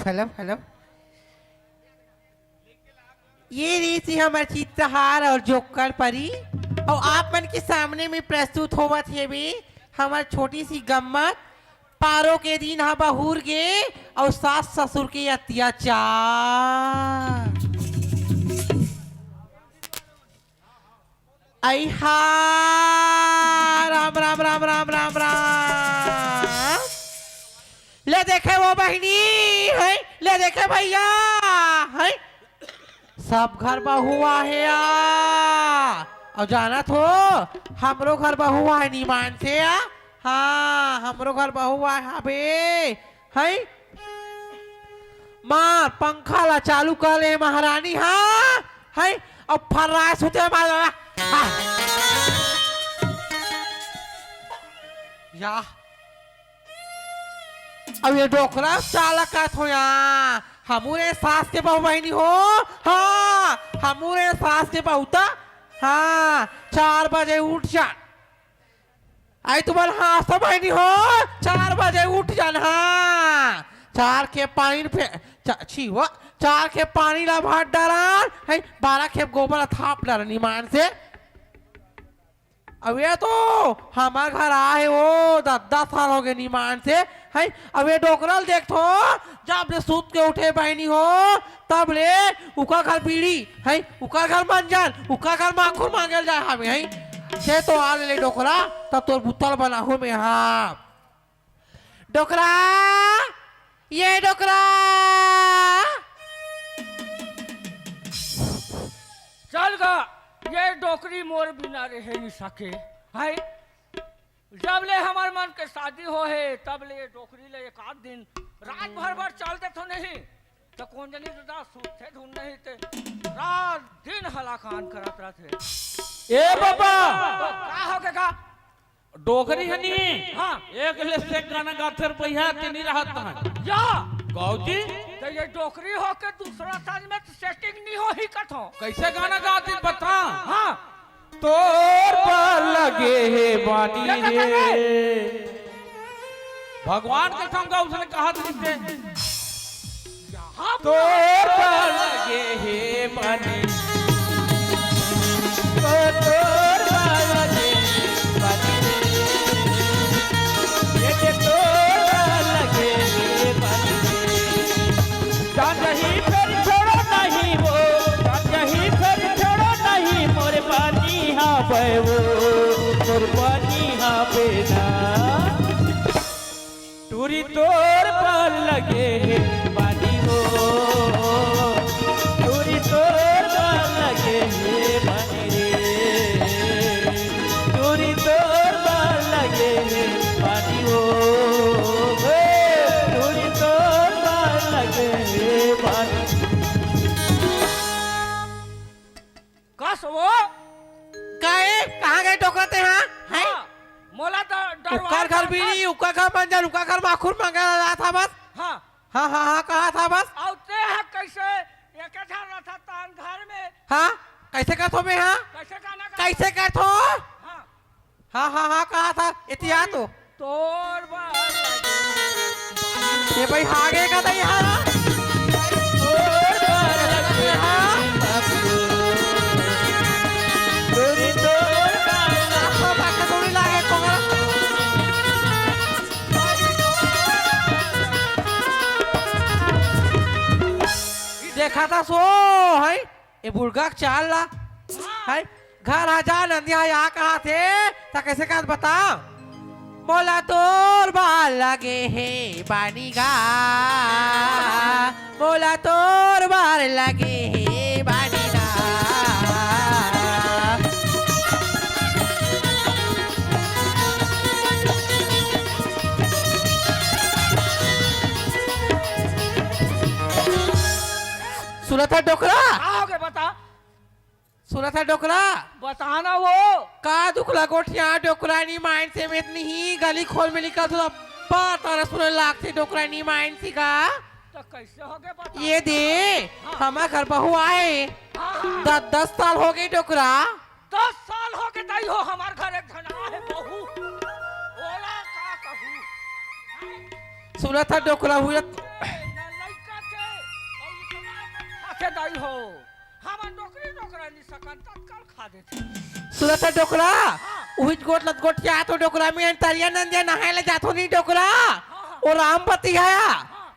Hello hello. ये रही थी हमारे चित्रहार और जोकर परी और आप मन के सामने में प्रस्तुत होवा थे भी हमार छोटी सी गम्मत पारो के दिन हा बहुर गे और सास ससुर के अत्याचार। आई हा राम राम राम राम राम राम। ले देखे वो बहनी है, ले देखे भैया है, सब घर बहुआ है और जाना तो हमरो घर बहुआ है नीमान से हाँ हमरो घर बहुआ है बे है। मार पंखा ला चालू कर ले महारानी हाँ है और फर्राश होते मार हाँ। या अब ये डोकरा चालक का थो यहाँ हमूरे सास के बहू बहनी हो हाँ हमूरे सास के बहुता हाँ 4 बजे उठ जा आई तुम्हारे हाँ सब बहनी हो 4 बजे उठ जान हाँ 4 के पानी पे छी वो 4 के पानी ला भात डाला है 12 खेप गोबर थाप डाला निमान से। अब ये तो हमारे घर आए वो 10 साल हो गए निमान से है। अब ये डोकरल देख तो जब ले सूत के उठे बहनी हो तब ले उका घर पीढ़ी है उका घर मंजन उका घर माखुर मांगल जाए हमें है से तो आ ले डोकरा तब तो बुतल बना हो में हाँ डोकरा ये डोकरा चल गा ये डोकरी मोर बिना रहे नहीं सके है। जब ले हमारे मन के शादी हो है तब ले डोकरी ले एक आध दिन रात भर चलते तो नहीं तो कौन जनी दादा सूते ढूंढ नहीं थे रात दिन हलाकान करत रहते। ए बाबा तो का हो के का डोगरी हनी हाँ एक ले से गाना गाते रुपया के नहीं रहत है या गौजी तो ये डोकरी हो के दूसरा साल में सेटिंग नहीं हो ही कथो कैसे गाना गाते बता हाँ तोर पर लगे है बानी रे भगवान के संग उसने कहा था तोर पर लगे है बानी तोर पर लगे बानी रे ये तोर पर लगे है बानी नहीं फिर छोड़ो नहीं वो नहीं फिर छोड़ो नहीं मोर पानी हाँ पे वो मोर पानी हाँ पे ना टूरी तोर पर लगे पानी हो टूरी तोर पर लगे पानी रे टूरी तोर पर लगे पानी हो टूरी तोर पर लगे कस वो काहे कहाँ गए डोकरते हाँ है मोला तो उका घर बीड़ी उका घर मंजन उका घर माखुर मांगा रहा था बस हाँ हाँ हाँ हाँ कहा था बस औते है कैसे एक था रथा तान घर में हाँ कैसे कर थो में हाँ कैसे गाना कैसे कर थो हाँ हाँ हाँ हाँ कहा था इतिहास तो तोर बार ये भाई आगे का था यहाँ तोर पर लगे टूरी तोर तो बाका थोड़ी लागे कोंगा देखा था सो है ये बुर्गा चाल ला है घर हजार नंदिया यहाँ कहाँ थे ता कैसे का बता बोला तोर बाल लगे है बानी गा बोला तोर बाल लगे है बानी गा सुना था डोकरा आओगे बता सुना था डोकरा बताना वो का दुखला गोठिया डोकरानी माइंड से में इतनी ही गली खोल में निकल तो बात सुने लाख से डोकरानी माइंड सी का तो कैसे हो गए बता ये दे हमारे घर बहू आए हाँ। 10 साल हो गए डोकरा 10 साल हो के तई हो हमार घर एक धना है बहू ओला का कहूँ सुना था डोकरा हुआ लड़का के दाई हो हमार डोकरी डोकरानी सकन तत्काल खा देते सुनत है डोकरा उहिच गोट लत गोट जा तो डोकरा में तरिया नंदिया नहाए ले जातो नहीं डोकरा और रामपति आया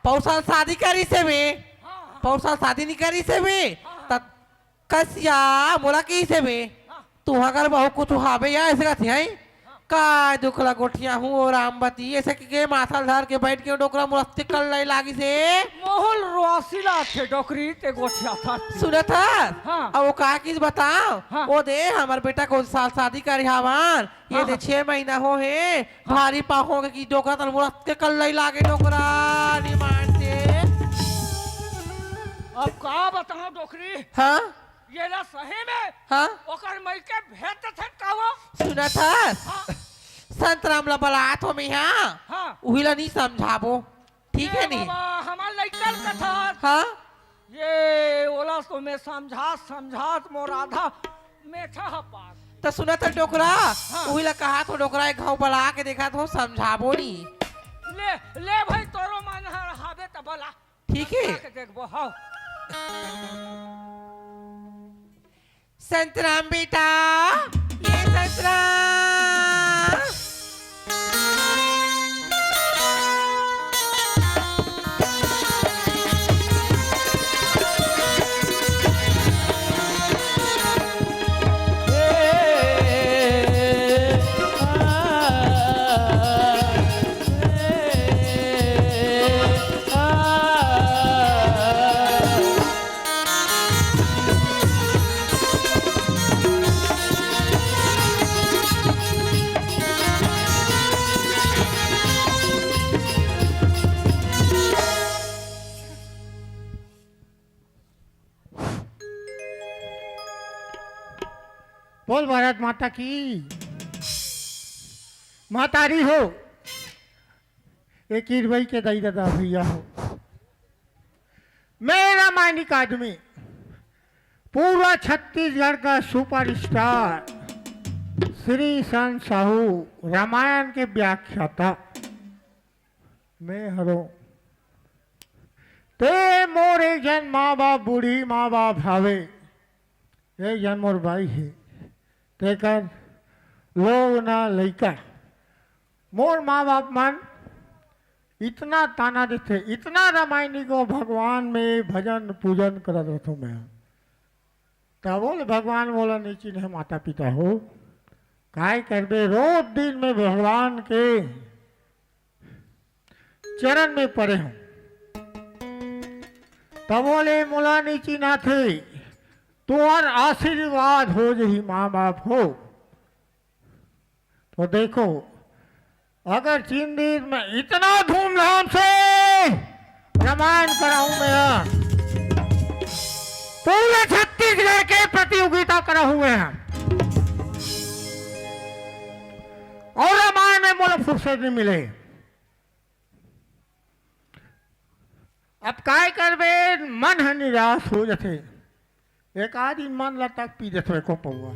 पौसाल शादी करी से में पौसाल शादी नहीं करी से में तब कसिया मोला की से में तू अगर बहु कुछ हावे या ऐसे का थी आई का दुखला गोठिया हूँ और रामपति ऐसे के माथाल धर के बैठ के डोकरा मुरस्ती कर लाई लागी से मोहल रोसिला थे डोकरी ते गोठिया था सुनत है हाँ। अब वो कहा किस बताओ हाँ। वो दे हमार बेटा को साल शादी करी हवान ये दे 6 महीना हो है भारी पाहोगे की डोकरा तल मुरस्त के कल लाई लागे डोकरा नहीं मानते अब का बताऊं डोकरी हाँ ये ना सही में हाँ ओकर मई के भेट थे कावा सुनत है संत रामला बलात हो मिया हाँ उहिला नहीं समझाबो ठीक है नहीं हमार लइकन कथा हाँ ये ओला तो मैं समझात मोर आधा मेठा पास तो सुनत है डोकरा उहिला कहा तो डोकरा एक घाव बला के देखा तो समझाबो नहीं ले ले भाई तोरो मन हावे त बला ठीक है के देखबो हां संतराम बेटा ये संतराम बोल भारत माता की मातारी हो एक भाई के दाई दादा भैया हो मेरा माइनिक आदमी पूरा छत्तीसगढ़ का सुपरस्टार श्री संत साहू रामायण के व्याख्याता मैं हरो ते मोर एक जन माँ बाप बूढ़ी माँ बाप भावे एक जन मोर भाई है तेकर लोग ना लइका मोर माँ बाप मन इतना ताना देते इतना रामायणी को भगवान में भजन पूजन करत रहता मैं तब बोले भगवान बोला नहीं चिन्ह माता पिता हो काय करबे रोज दिन में भगवान के चरण में पड़े हूँ तब बोले मोला नहीं चिन्हा थे तुम्हार आशीर्वाद हो जही माँ बाप हो तो देखो अगर 3 दिन में इतना धूमधाम से रामायण कराऊं मैं पूरे छत्तीसगढ़ के प्रतियोगिता करा हुए हैं और रामायण में मुझे फुर्सत नहीं मिले अब काय करबे मन है निराश हो जाते एक आदि मन ला तक पी देते को पौआ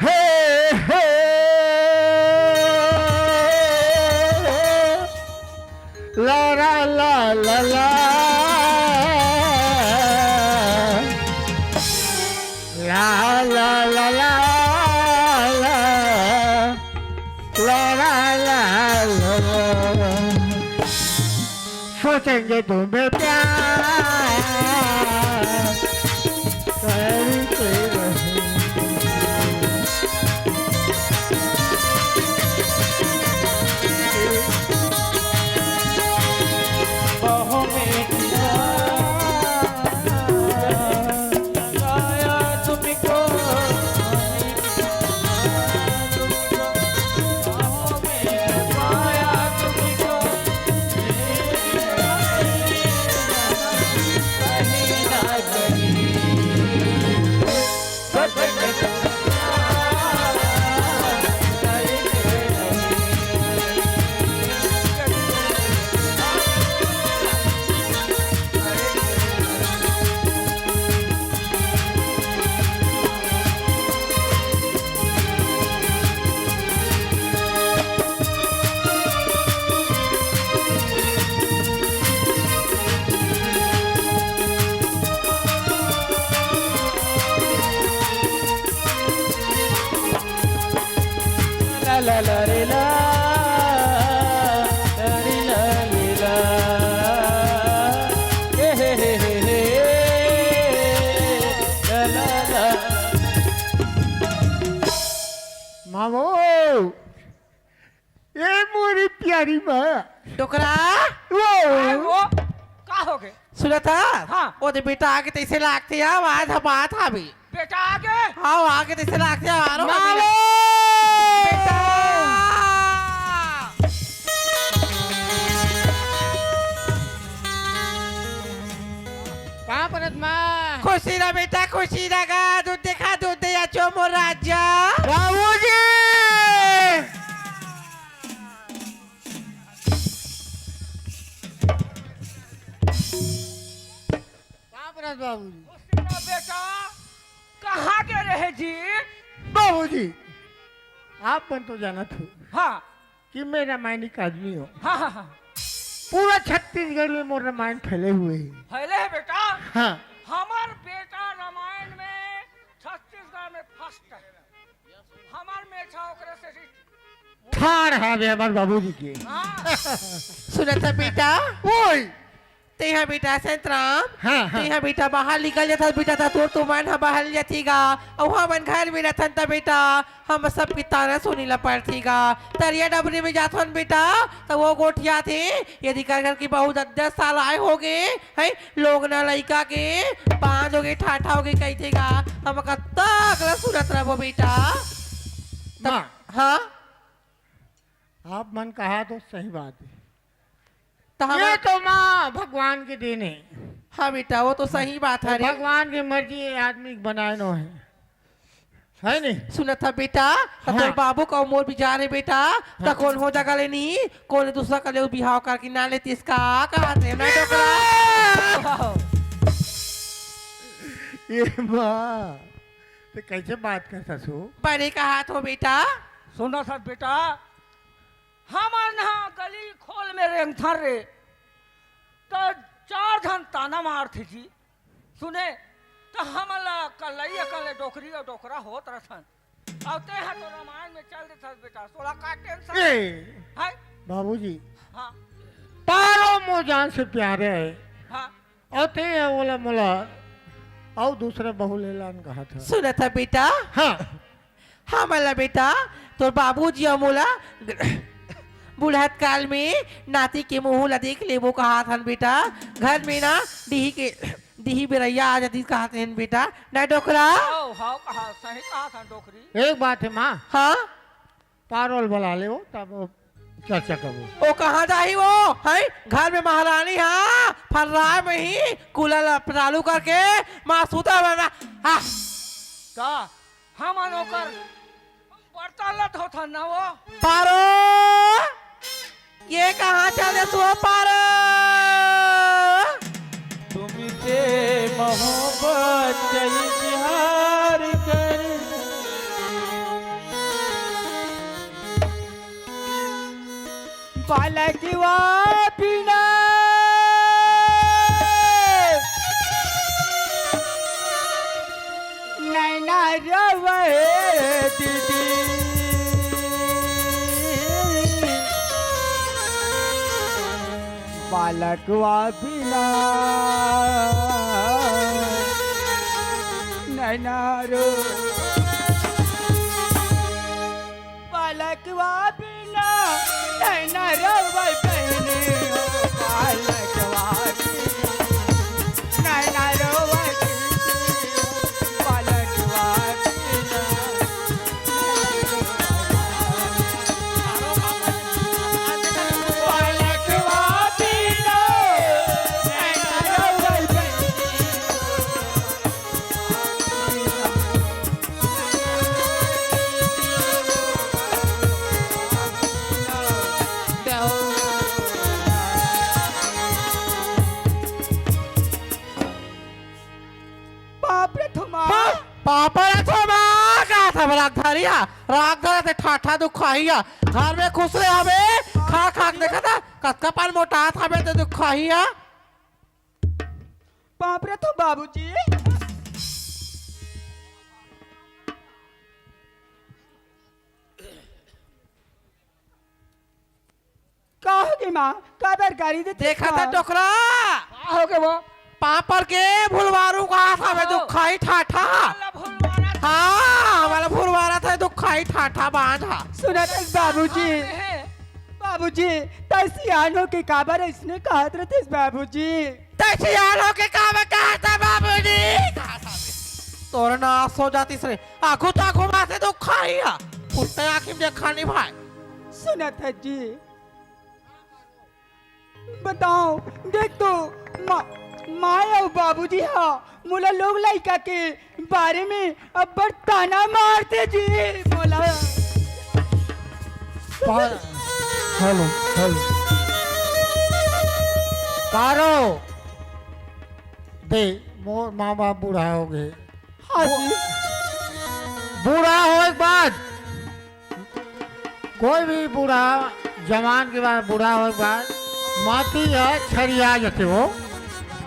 हे हे ला ला ला ला ला ला ला ला ला सोचेंगे तुम्हें प्यार करते रहेंगे बाहों में लगाया तुमको बाहों में पाया तुमको ला ला रे ला रे ला रे ला हे ला ला मामो ये मोरी प्यारी माँ डोकरा वो का हो गए सुना था हाँ। वो तो बेटा आगे तैसे लागते हैं आवाज हम बात अभी बेटा आगे हाँ आगे तैसे लागते हैं आ रहा हूँ मामो बेटा कहाँ परत माँ खुशी ना बेटा खुशी ना गा दूध देखा दूध दे चो मोर राजा बाबूजी कहाँ पर है बाबूजी हुसैना बेटा कहाँ के रहे जी बाबूजी आप मन तो जाना थो हाँ कि मैं रामायणी का आदमी हूँ हाँ हाँ हाँ पूरा छत्तीसगढ़ में मोर रामायण फैले हुए हैं फैले है बेटा हाँ हमार बेटा रामायण में छत्तीसगढ़ में फर्स्ट है हमार मेछा ओकरे से ठाड़ हावे हमारे बाबूजी के हाँ सुना था बेटा ओए तेहा बेटा संतराम हाँ हाँ तेहा बेटा बाहर निकल जाता बेटा था तो मन हम बाहर जातीगा और हम घर में रहता था बेटा हम सब की ताना सुनी ला पड़तीगा तरिया डबरी में जात हन बेटा तो वो गोठिया थे यदि कर कर की बहुत 10 साल आए हो गए है लोग ना लड़का के 5 हो गए ठाठा हो गए कही थेगा हम कत्ता अगला सुनत रहो बेटा माँ हाँ आप मन कहा तो सही बात है तो हम ये तो माँ भगवान के देन है हाँ बेटा वो तो सही बात है रे भगवान की मर्जी ये आदमी के बनाए नो है नहीं सुना था बेटा तो हाँ। तोर बाबू का उम्र भी जा रहे बेटा तो कौन हो जागा लेनी कौन दूसरा का ले बिहाव करके ना लेती इसका कहा थे ना डोकरा ये माँ तो कैसे बात करता सो बड़े का हाथ हो बेटा सुना था बेटा हमार नहा गली खोल में रेंग था रे तो 4 धन ताना मार थी जी सुने तो हमला कलैया कले डोकरी और डोकरा होत रहन अब ते है तो रामायण में चल देता बेटा थोड़ा का टेंशन ए है बाबूजी हाँ तारो मो जान से प्यारे है हाँ और ते है बोला मोला और दूसरे बहू लेलान कहा था सुना था बेटा हाँ हाँ मला बेटा तोर बाबूजी अमोला बुढ़ात काल में नाती के मुंह ला देख ले वो कहा था बेटा घर में ना डीही बेरैया आ जाती कहा थे बेटा ना डोकरा ओ हाँ कहा सही कहा था डोकरी एक बात है माँ हाँ पारोल बुला ले वो तब चर्चा करो वो कहाँ जाही वो है घर में महारानी हाँ फर्राय में ही कूलर चालू करके माँ सूता बना हाँ का हम अनोकर बर्तालत होता ना वो पारो ये कहाँ चले सो पारो तुमसे मोहब्बत का इजहार कर बालक वा बिना नैना रवे दीदी बालक वा बिना नैना रो बालक वा बिना नैना रवे बहने हो बालक वा बिना नैना रवे बालक वा बिना बालक वा बिना नैना रवे बाप रे थमा पापा रखो माँ कहा था राग धरिया राग धरा से ठाठा दुखाइया घर में खुश रहे हवे खा खा के देखा था कत्का पान मोटा था बे तो दुखाइया बाप रे तो बाबूजी की माँ काबर गाड़ी दे देखा था टोकरा हो गए वो पापड़ के भुलवारू का हमें दुखाई ठाठा वाला भूलवाना था। हाँ हमारा भुलवारा था दुखाई ठाठा बांधा सुना था बाबूजी है। बाबूजी तैसियानों की काबर इसने कहा थे बाबूजी तैयारों के काम कहा था बाबूजी तोर नाश हो जाती सरे आंखों ताखों में से दुखाई है उतने आंखें में देखा नहीं भाई सुना था जी बताओ देख तो माँ और बाबूजी हाँ मोला लोग लड़का के बारे में अब बड़ ताना मारते जी बोला हेलो हेलो पारो दे मोर माँ बाप बूढ़ा हो गए हाँ जी बूढ़ा हो एक बात कोई भी बूढ़ा जवान के बाद बूढ़ा हो एक बात माती है छरिया जाते हो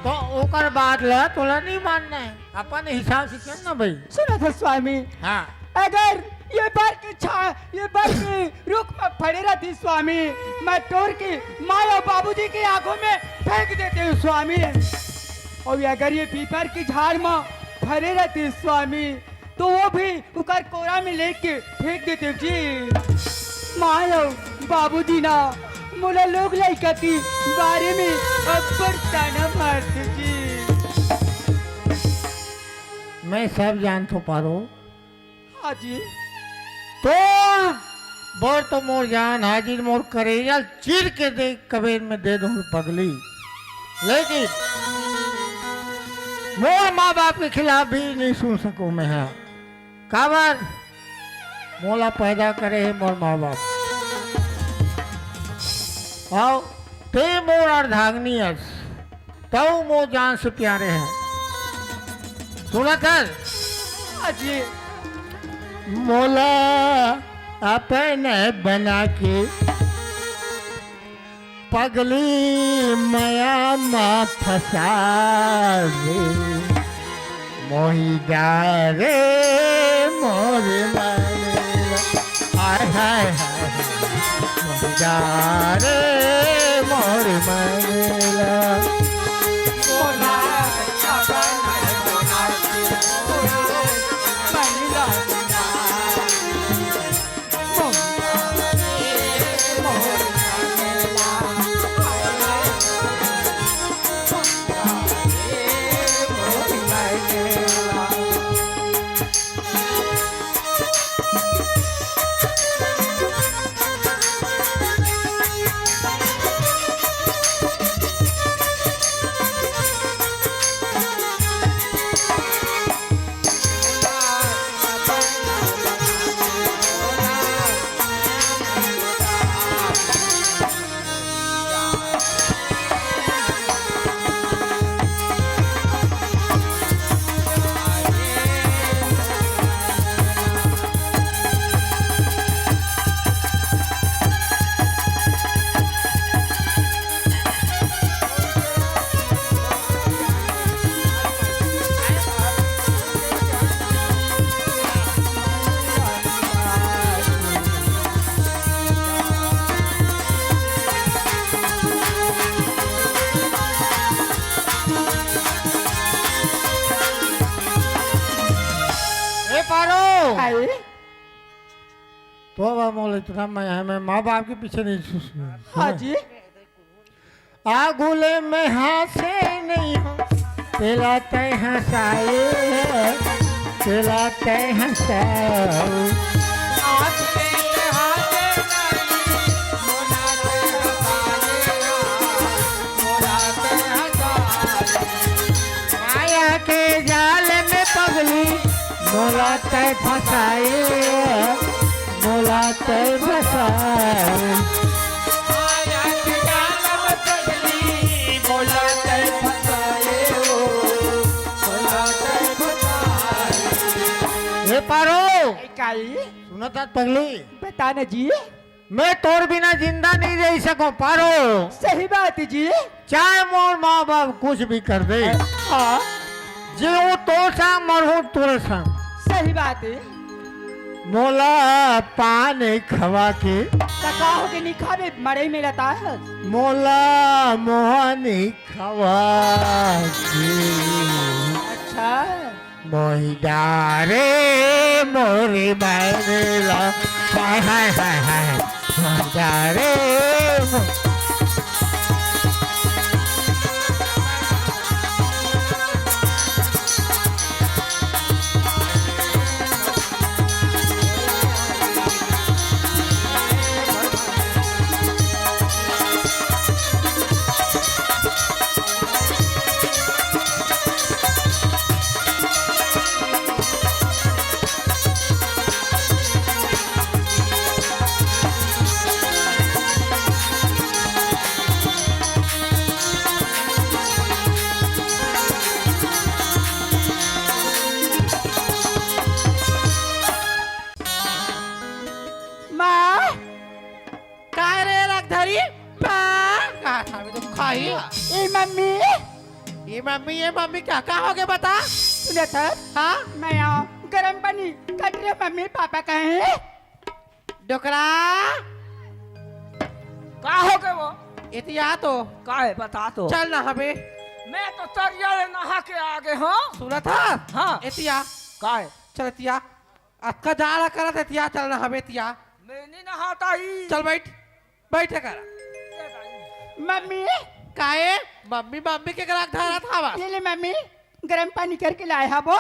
तो ओकर बात ला तोला नहीं मानना है अपन हिसाब से चल ना भाई सुना था स्वामी हाँ अगर ये बार के रुख में पड़े रहती स्वामी मैं तोड़ के माँ और बाबूजी की आंखों में फेंक देते हूँ स्वामी और अगर ये पीपर की झाड़ में भरे रहते स्वामी तो वो भी उकर कोरा में लेके फेंक देते जी माँ और बाबूजी ना मोला लोग लड़का की बारे में अब्बर ताना मारते जी मैं सब जान तो पारो हाँ जी तो बोर तो मोर जान हाजिर मोर करेजा चीर के दे कबीर में दे दो पगली लेकिन मोर माँ बाप के खिलाफ भी नहीं सुन सकूं मैं हाँ काबर मोला पैदा करे है मोर माँ बाप आओ ते मोर अर्धांगनी अस तो मोर जान से प्यारे हैं सुना कर हाँ जी मोला अपन बना के पगली माया माँ फंसा दे मोहिदारे मोरे हाय हाय मोहिदारे मोरे मरेला आए तो अब मोल इतना मैं माँ बाप के पीछे नहीं हाँ जी आगुले में हंसे नहीं हो तेला तय हंसाए तेला तय हंसाए माया के जाल में पगली मोला तय फंसाए मोला तय फंसाए हे पारो काई सुना था पगली बताना जी मैं तोर बिना जिंदा नहीं रह सकूं पारो सही बात है जी चाहे मोर माँ बाप कुछ भी कर दे हाँ जो तो संग मरहूं तोरे संग सही बात है मोला पान खवा के तो का हो के नहीं खावे मड़ई में रहता है मोला मोहन खवा के अच्छा मोहिदारे मोरे बैरेला हाय हाय हाय हाय मोहिदारे माँ काय रे रखधरी का था मैं तो खाई ए मम्मी ये मम्मी क्या हो गया बता सुने था हाँ मैं यहाँ गर्म पानी कट रहे मम्मी पापा कहे डोकरा का हो गए वो इतिया तो का है बता तो चल ना हमें मैं तो तरिया में नहा के आ गए हाँ सुना था हाँ। इतिया का है चल इतिया अक्का जाला करा था इतिया चल ना हमें इतिया मैं नहीं नहाता ही चल बैठे कर मम्मी काहे मम्मी मम्मी के ग्राहक धारा था बस ये ले मम्मी गर्म पानी करके लाए हा वो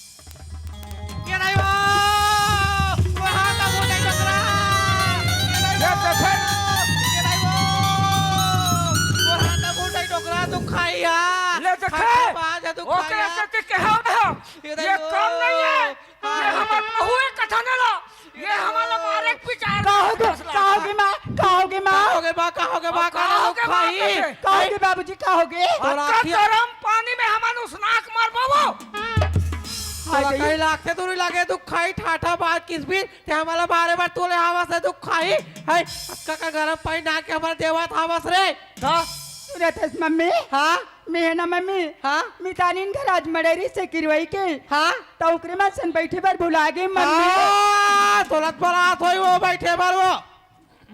ये नहीं वो हाथ का मुंह नहीं डोकरा ये नहीं वो हाथ का मुंह नहीं डोकरा तू खाई यार ले तो खा बाज तू ओके खाई ऐसे के कहो ये काम नहीं है ये हमारा बहु एक कथा न ला ये हमारा मारे पिचार कहोगे माँ कहोगे माँ कहोगे बा कहोगे बा खाई कैसे? कहोगे बाबूजी कहोगे अक्का गरम पानी में हमारा उसनाक मार बाबू तोला कहीं लागते तू नहीं लागे तू खाई ठाठा बात किस भी ते हमारा बारे बार तोले हवा से तू खाई है अक्का का गरम पानी ना के हमारे देवा था बस रे सुने थे मम्मी हाँ मैं है ना मम्मी हाँ मितानीन घर आज मडेरी से किरवाई के हाँ तो उकरे में सन बैठे पर भुला गई मम्मी तोलत बरात होई वो बैठे बार वो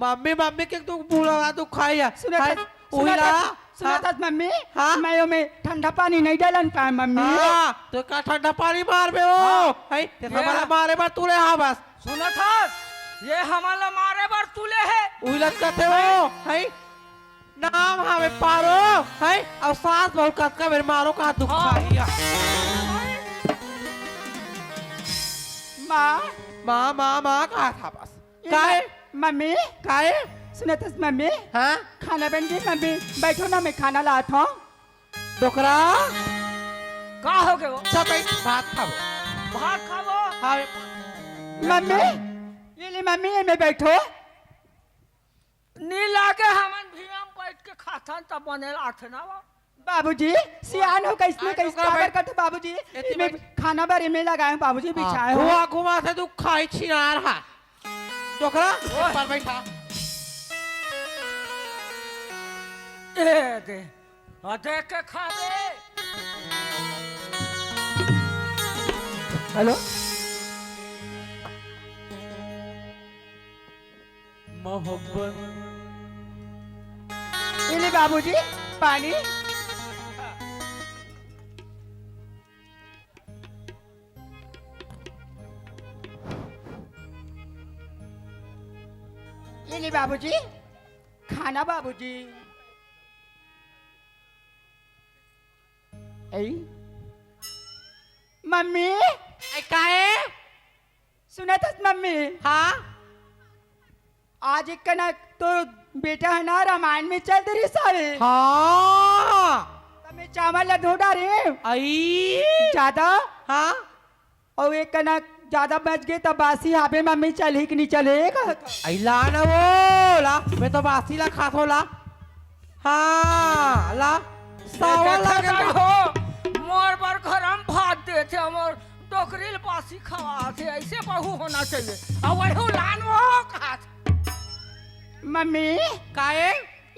मम्मी के तू बुला तू खाई है सुने थे उहिला सुना था मम्मी हाँ? मैं में ठंडा पानी नहीं डालन पाए मम्मी हाँ तो का ठंडा पानी मार बे हो है ते हमारा मारे बार तूले हाँ बस सुना था ये हमारा मारे बार तुले है उहिलत करते हो है नाम हमें पारो है और सास बहुत कत का मेरे मारो का दुख हाँ। खाई माँ कहा था बस काहे मम्मी काहे सुने थे मम्मी हाँ खाना बन गई मम्मी बैठो ना मैं खाना लाता हूँ डोकरा का हो गए वो सब बैठ भात खाओ भात खाओ हाँ मम्मी ये ले मम्मी ये में बैठो नी लागे हमन भी हम बैठ के खाथन तब बने लाथे ना वो बाबूजी सियान हो कैसे हाँ, कैसे डोकरा काबर बैठ। करते बाबूजी एती मैं बैठ। खाना बारे में लगाए बाबूजी बिछाए हो घुमा घुमा से तू खाई छिना रहा डोकरा पर बैठा ए दे आ देख के खा दे हेलो मोहब्बत ये ले बाबूजी पानी ये ले बाबूजी खाना बाबूजी ऐ मम्मी काहे सुना था मम्मी हाँ आज एक कना तो बेटा है ना रामायण में चल रही सारे हाँ तो मैं चावल धो डाले आई ज्यादा हाँ और एक कना ज्यादा बच गए तो बासी हाबे मम्मी चले कि नहीं चलेगा आई ला ना वो ला मैं तो बासी ला खात हो ला हाँ ला सावा लगे हो मोर बार घर हम भात देते हमर टोकरील पासी खवाते ऐसे बहू होना चाहिए और वही लान वो खात मम्मी काहे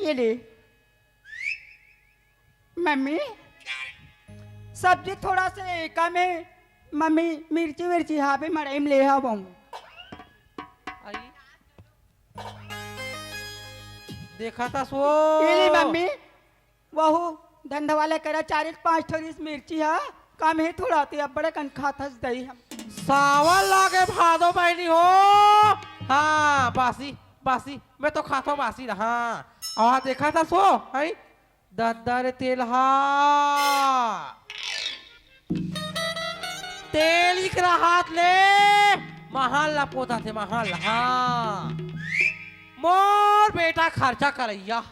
ये ले मम्मी सब्जी थोड़ा से कम है मम्मी मिर्ची विर्ची हाँ पे मड़ाई में ले आओ आई देखा था सो इली मम्मी वहू धंधा वाला करा 4-5 थोड़ी मिर्ची है कम है थोड़ा होती अब बड़े कन खाथस दही हम सावन लागे भादो बहनी हो। हाँ बासी बासी मैं तो खाता बासी रहा। और देखा था सो है दद्दर तेल हा तेल इक हाथ ले महल पोता थे महल। हाँ मोर बेटा खर्चा करैया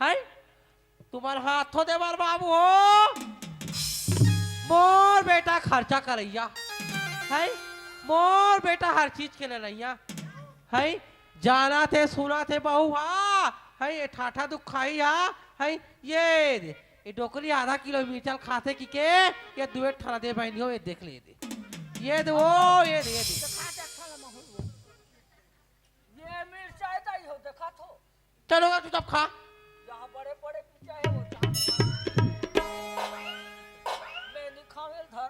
है तुम्हार हाथों दे बार बाबू हो। मोर बेटा खर्चा करैया है मोर बेटा हर चीज के लिए नैया है जाना थे सुना थे बहू हा है ये ठाठा दुख खाई हा है ये डोकरी आधा किलो मिर्चल खाते की के ये दुए ठाना दे बहनी हो ये देख ले दे ये दे वो ये दे ये मिर्चाई दाई हो देखा तो चलोगा तू तब खा यहाँ बड़े बड़े पीछे है वो मैं नहीं खावे धर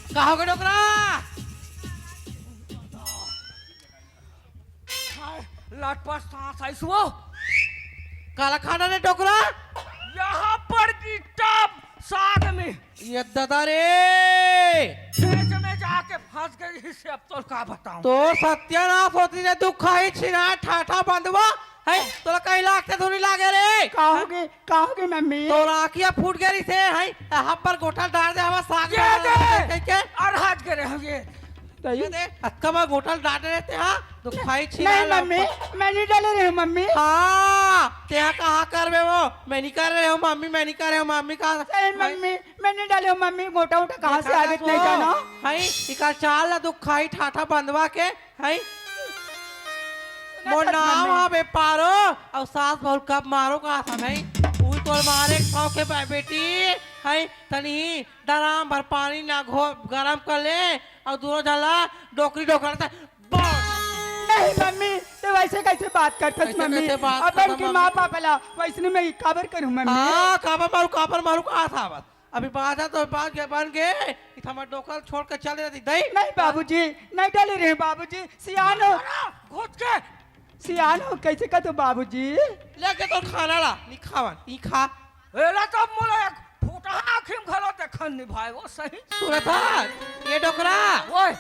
कहा होगा डोकरा लटपट सांस आई सुओ काला खाना ने डोकरा यहाँ पर की टप साग में ये दादा रे खेत में जाके फंस गई इससे अब तो क्या बताऊं तो सत्यानाश होती ने दुख खाई छिना ठाठा बंदवा है तोला कहीं लागते थोड़ी लागे रे कहोगे मम्मी तो राखिया फूट गई से है हब्बर गोठा डाल दे हवा साग ये में दे के और हाथ करे हम ये ये दे अक्का में गोठा डाल रहते हां तो खाई छिना नहीं मम्मी मैं नहीं डाले रही हूँ मम्मी हां ते कहां करबे वो मैं नहीं कर रहे हूं मम्मी मैं नहीं कर रहे हूं मम्मी का नहीं मम्मी मैं नहीं डाले हूँ मम्मी मोटा मोटा कहाँ से आदत नहीं जाना है इका चाल ला दुख खाई ठाठा बंदवा के है मोर नाम हा बेपारो और सास बहु कब मारो का था भाई उही तोर मारे खाओ के बेटी है तनी डराम भर पानी ना घो गरम कर ले और दूरो जाला डोकरी डोकरता बस नहीं मम्मी तो वैसे कैसे बात करते कैसे मम्मी कैसे बात अपन करता की मम्मी? माँ पापा ला वैसे मैं काबर करूँ मम्मी हां काबर मारू का था बस अभी बात है तो बात के बन गए हमार डोकर छोड़ के चल रही दई नहीं बाबूजी नहीं डाले रहे बाबूजी सियान हो घुट के सियान हो कैसे का तो बाबूजी लेके तो खाना ला नी खावन नी खा एला तब मोला एक फूटा आखिम घलो देखन निभाए वो सही सुरता ये डोकरा ओए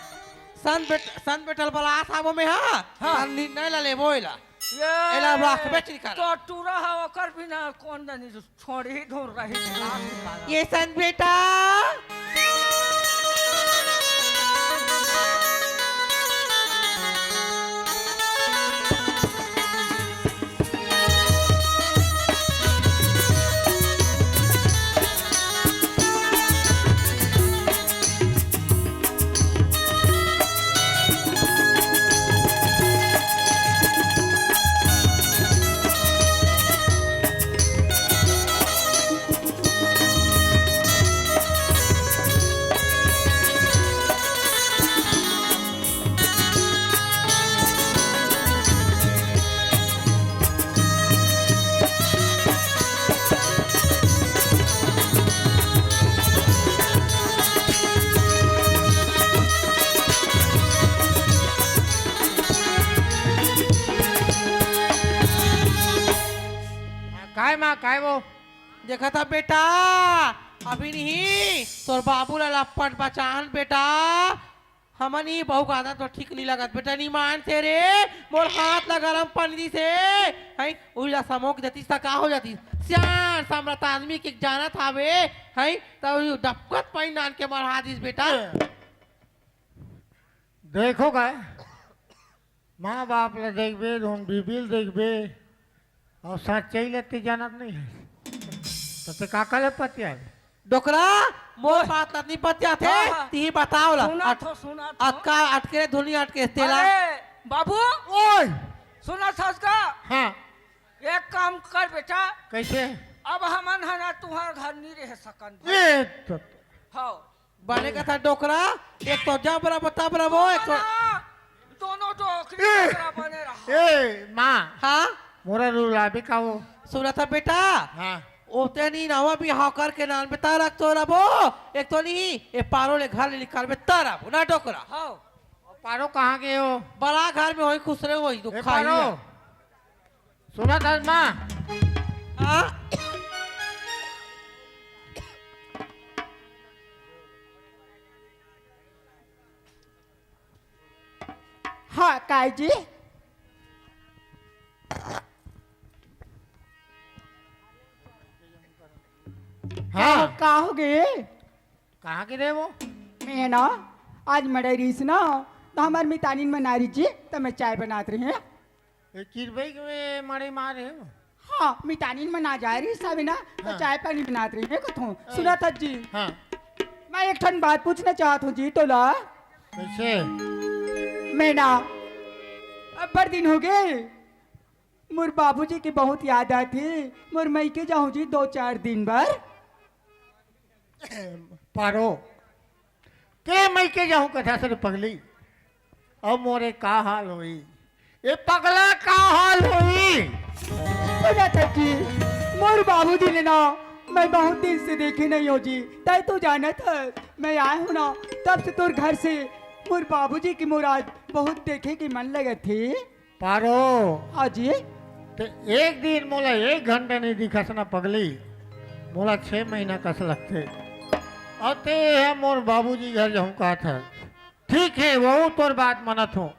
सन बेटल बला था वो में हां सन नहीं ला ले बोइला ये एला राख बेचरी कर तो टूरा है ओकर बिना कौन जानी छोड़ी ही ढूंढ रही ये सन बेटा काय माँ काय वो देखा था बेटा अभी नहीं तोर बाबू ला लपट बचान बेटा हमन ही बहु गादा तो ठीक नहीं लगत बेटा नहीं मानते रे मोर हाथ ला गरम पानी दी से है उला समोक देती सा का हो जाती सियान सम्राट आदमी के जाना था वे है तब डपकत पाई नान के मार हाथ इस बेटा देखो काय माँ बाप ला देखबे धोन बीबील देखबे और सच्चाई लेते जानत नहीं है तो ते काका ले पतिया डोकरा मोर बात नहीं बतिया थे हाँ, हाँ। ती बताओ ला सुना अटका अटके धुनी अटके तेला अरे बाबू ओए सुना था उसका हाँ एक काम कर बेटा कैसे अब हमन है ना तुम्हारे घर नहीं रह सकन ये तो हाँ बने का था डोकरा एक तो जबरा बता बरा वो एक तो दोनों डोकरी डोकरा बने रहा ए माँ हाँ मोरा रूला भी का वो सुना था बेटा हाँ ओते नहीं नवा भी हॉकर के नाम बता रख तो रबो एक तो नहीं ये पारो ले घर ले निकाल बता रहा ना डोकरा हाँ पारो कहाँ गए हो बड़ा घर में होई खुश रहे होई ए, दुखा पारो सुना था माँ हाँ हाँ काय जी हाँ का हो गए कहाँ गिरे वो मैं ना आज मड़े रहीस ना तो हमार मितानिन में नारी जी तो मैं चाय बनात रही है ये चिरबई में मरे मारे हो हाँ मितानिन में ना जा रही सब ना तो हाँ। चाय पानी बनात रही है कथों सुना था जी हाँ मैं एक ठन बात पूछना चाहत हूँ जी तो ला कैसे मैं ना अब बड़ दिन हो गए मोर बाबूजी की बहुत याद आती मोर मई के जाऊँ जी 2-4 दिन भर पारो के मैं के जाऊं कथा से पगली अब मोरे का हाल हुई ये पगला का हाल हुई सुना था जी मोर बाबूजी ने ना मैं बहुत दिन से देखे नहीं हो जी तय तो जाना था मैं आया हूँ ना तब से तोर घर से मोर बाबूजी की मुराद बहुत देखे की मन लगे थी पारो हाँ जी तो एक दिन मोला 1 घंटा नहीं दिखस ना पगली मोला 6 महीना कस लगते और ते है मोर बाबूजी घर जाऊं कहा था ठीक है वो तोर बात मनत हूँ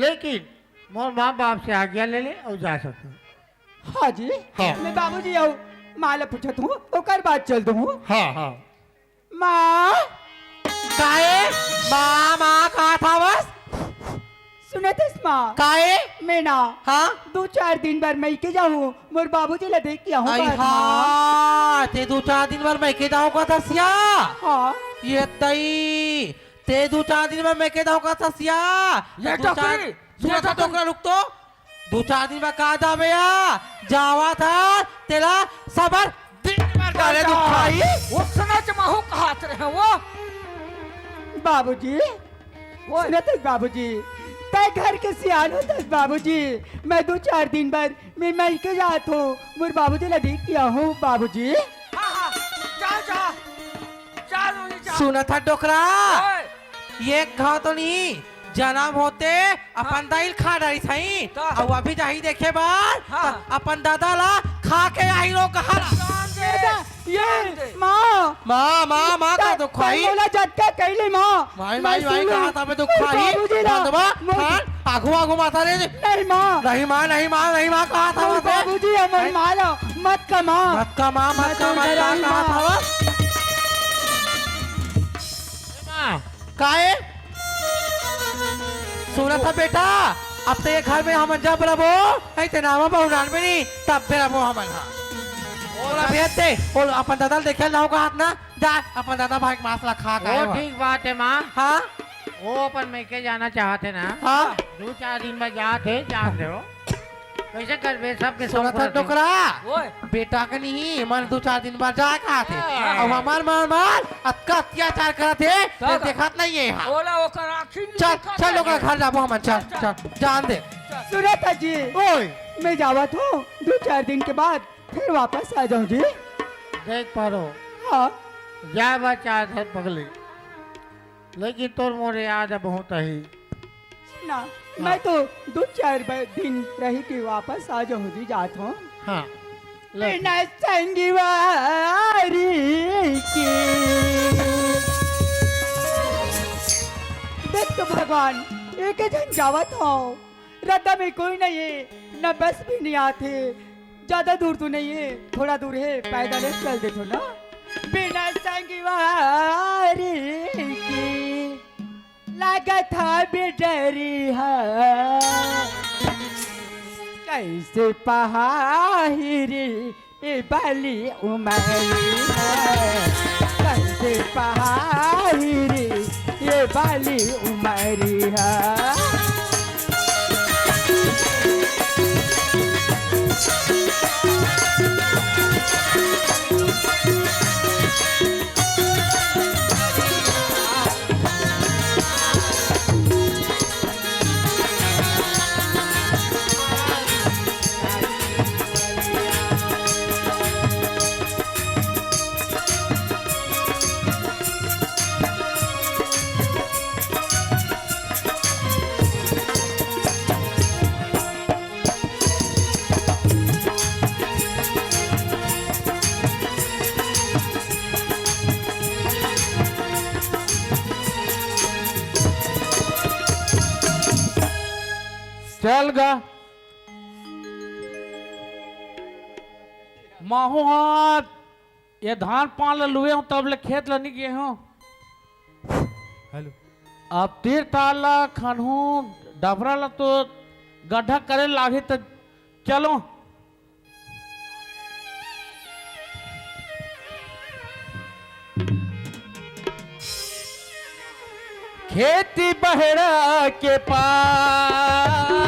लेकिन मोर माँ बाप से आज्ञा ले ले और जा सकते हाँ जी हाँ। मैं बाबूजी आओ माला पूछत हूँ ओकर बात चल दूँ हाँ हाँ माँ काहे माँ माँ कहा था बस सुने थे माँ काहे मैं ना हाँ 2-4 दिन बाद मैं के जाऊँ मोर बाबूजी ला देख के आऊँ आई बात, माँ। हाँ ते 2-4 दिन बाद मैं के दाऊ का था सिया हाँ ये तई ते 2-4 दिन बाद मैं के दाऊ का था सिया ये टोकरी, सुना ये था टोकरी। टोकरा रुक तो 2-4 दिन बाद कहा था भैया जावा था तेरा सबर दिन भर करे दुखाई वो सुना चमाहू कहात रहे वो बाबूजी सुने थे बाबूजी तय घर के सियान होता बाबूजी मैं 2-4 दिन बाद मैं के जात हूँ मोर बाबूजी ला देख के आऊँ बाबूजी हाँ हाँ जा जा जा रोनी जा सुना था डोकरा ओए, ये घाव तो नहीं जन्म होते अपन दाइल खा डाली थी तो? और अभी जाही देखे बार हाँ। अपन दादा ला खा के आई लो कहा जान दे, जान ये दे। माँ माँ माँ माँ का दुखाई बोला झटका कैले माँ भाई मैं भाई भाई सुनूं। कहा था मैं दुखाई बाबूजी ला बंदवा मोर- खान आगू आगू माथा रे नहीं माँ नहीं माँ नहीं माँ नहीं माँ कहा था मोर वैसे बाबूजी हमारे माला मत का माँ मत का माँ मत का मत का कहा था वो माँ काहे सुना था बेटा अब तो ये घर में हम जब रबो नहीं ते नामा बहुनान में नहीं तब फिर रबो हम ओला भेजते और अपन दादा देखे ना होगा हाथ ना जा अपन दादा भाई मासला खा का वो ठीक बात है माँ हाँ वो अपन मैं के जाना चाहते ना हाँ 2-4 दिन में जाते जान दो कैसे कर बे सबके सुना था सब टोकरा ओए, बेटा के नहीं मन 2-4 दिन बाद जा कहा थे हाँ। और हमार मार मार अत्का अत्याचार करा थे का? देखत नहीं है यहाँ ओला ओकर आँखी नहीं चल दिखत चल है। लोग घर जाबो हम चल चल जान दे सुना था जी ओए मैं जावत हूँ 2-4 दिन के बाद फिर वापस आ जाऊँ जी देख पारो हाँ जा बचा था पगली लेकिन तोर मोरे याद है बहुत ही ना मैं तो 2-4 दिन रही के वापस आ जाऊँ जी जात हूँ हाँ ले बिना संगवारी की देख तो भगवान एक जन जावत हो रद्दा में कोई नहीं है न बस भी नहीं आते ज्यादा दूर तो नहीं है थोड़ा दूर है पैदल ही चल देखो ना बिना संगवारी की लागत था बेडरी है कैसे पहाड़ी ए बाली उमरी है कैसे से पहाड़ी रे ये बाली उमरिया चल गा माहू हाथ ये धान पान ल लुए हूँ तब ले खेत ल नहीं गए हूँ हेलो अब तीर ताल ला खनहू डबरा ला तो गड्ढा करे लागे तो चलो खेती बहरा के पार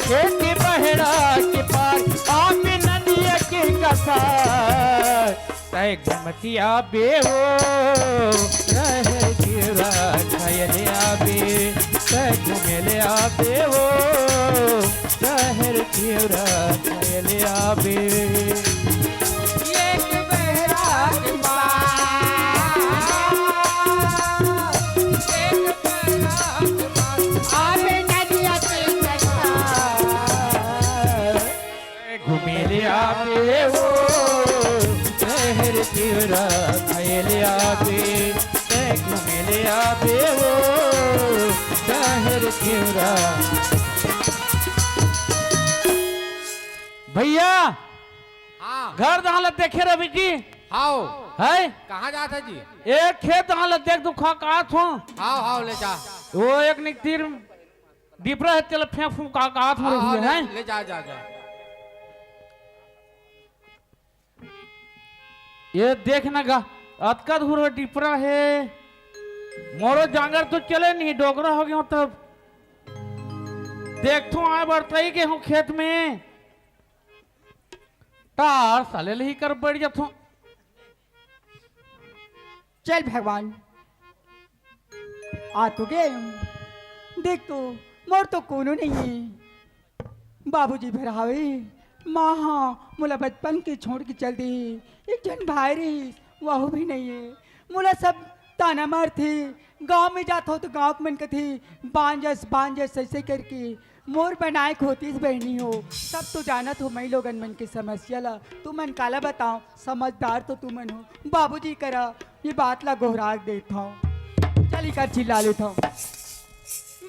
खेती बहरा के पार आप नदिया के कसार तय घुमतिया बेहो रह गिरा खयले आबे तय घुमेले आबे हो शहर गिरा खयले आबे एक बहरा के घुमेले आबे हो शहर गिरा खयले आबे तय घुमेले आबे हो शहर गिरा भैया हाँ घर दहालत देखे रवि जी हाओ है कहाँ जाते जी एक खेत दहालत देख तू खा कात हो हाओ हाओ ले जा वो एक निक तीर डिपरा है चल फेंक फूक का कात हो हाओ, रही है ले जा जा जा ये देखना गा अतका धूर डिपरा है मोरो जांगर तो चले नहीं डोगरा हो गया तब देखो आए बढ़ते के हूँ खेत में तार साले ही कर बैठ जातो चल भगवान आ तो गए देख तो मोर तो कोनो नहीं है बाबूजी भरावे माँ हाँ मोला बचपन के छोड़ के चल दी एक जन भाई रही वह भी नहीं है मोला सब ताना मार थे गांव में जात हो तो गांव के मन के थे बांजस ऐसे करके मोर बनाए खोतीस बहनी हो सब तो जानत हो मैं लोगन मन के समस्या ला तू मन काला बताओ समझदार तो तू मन हो बाबूजी करा ये बात ला गोहरा देता हूँ चली कर चिल्ला लेता हूँ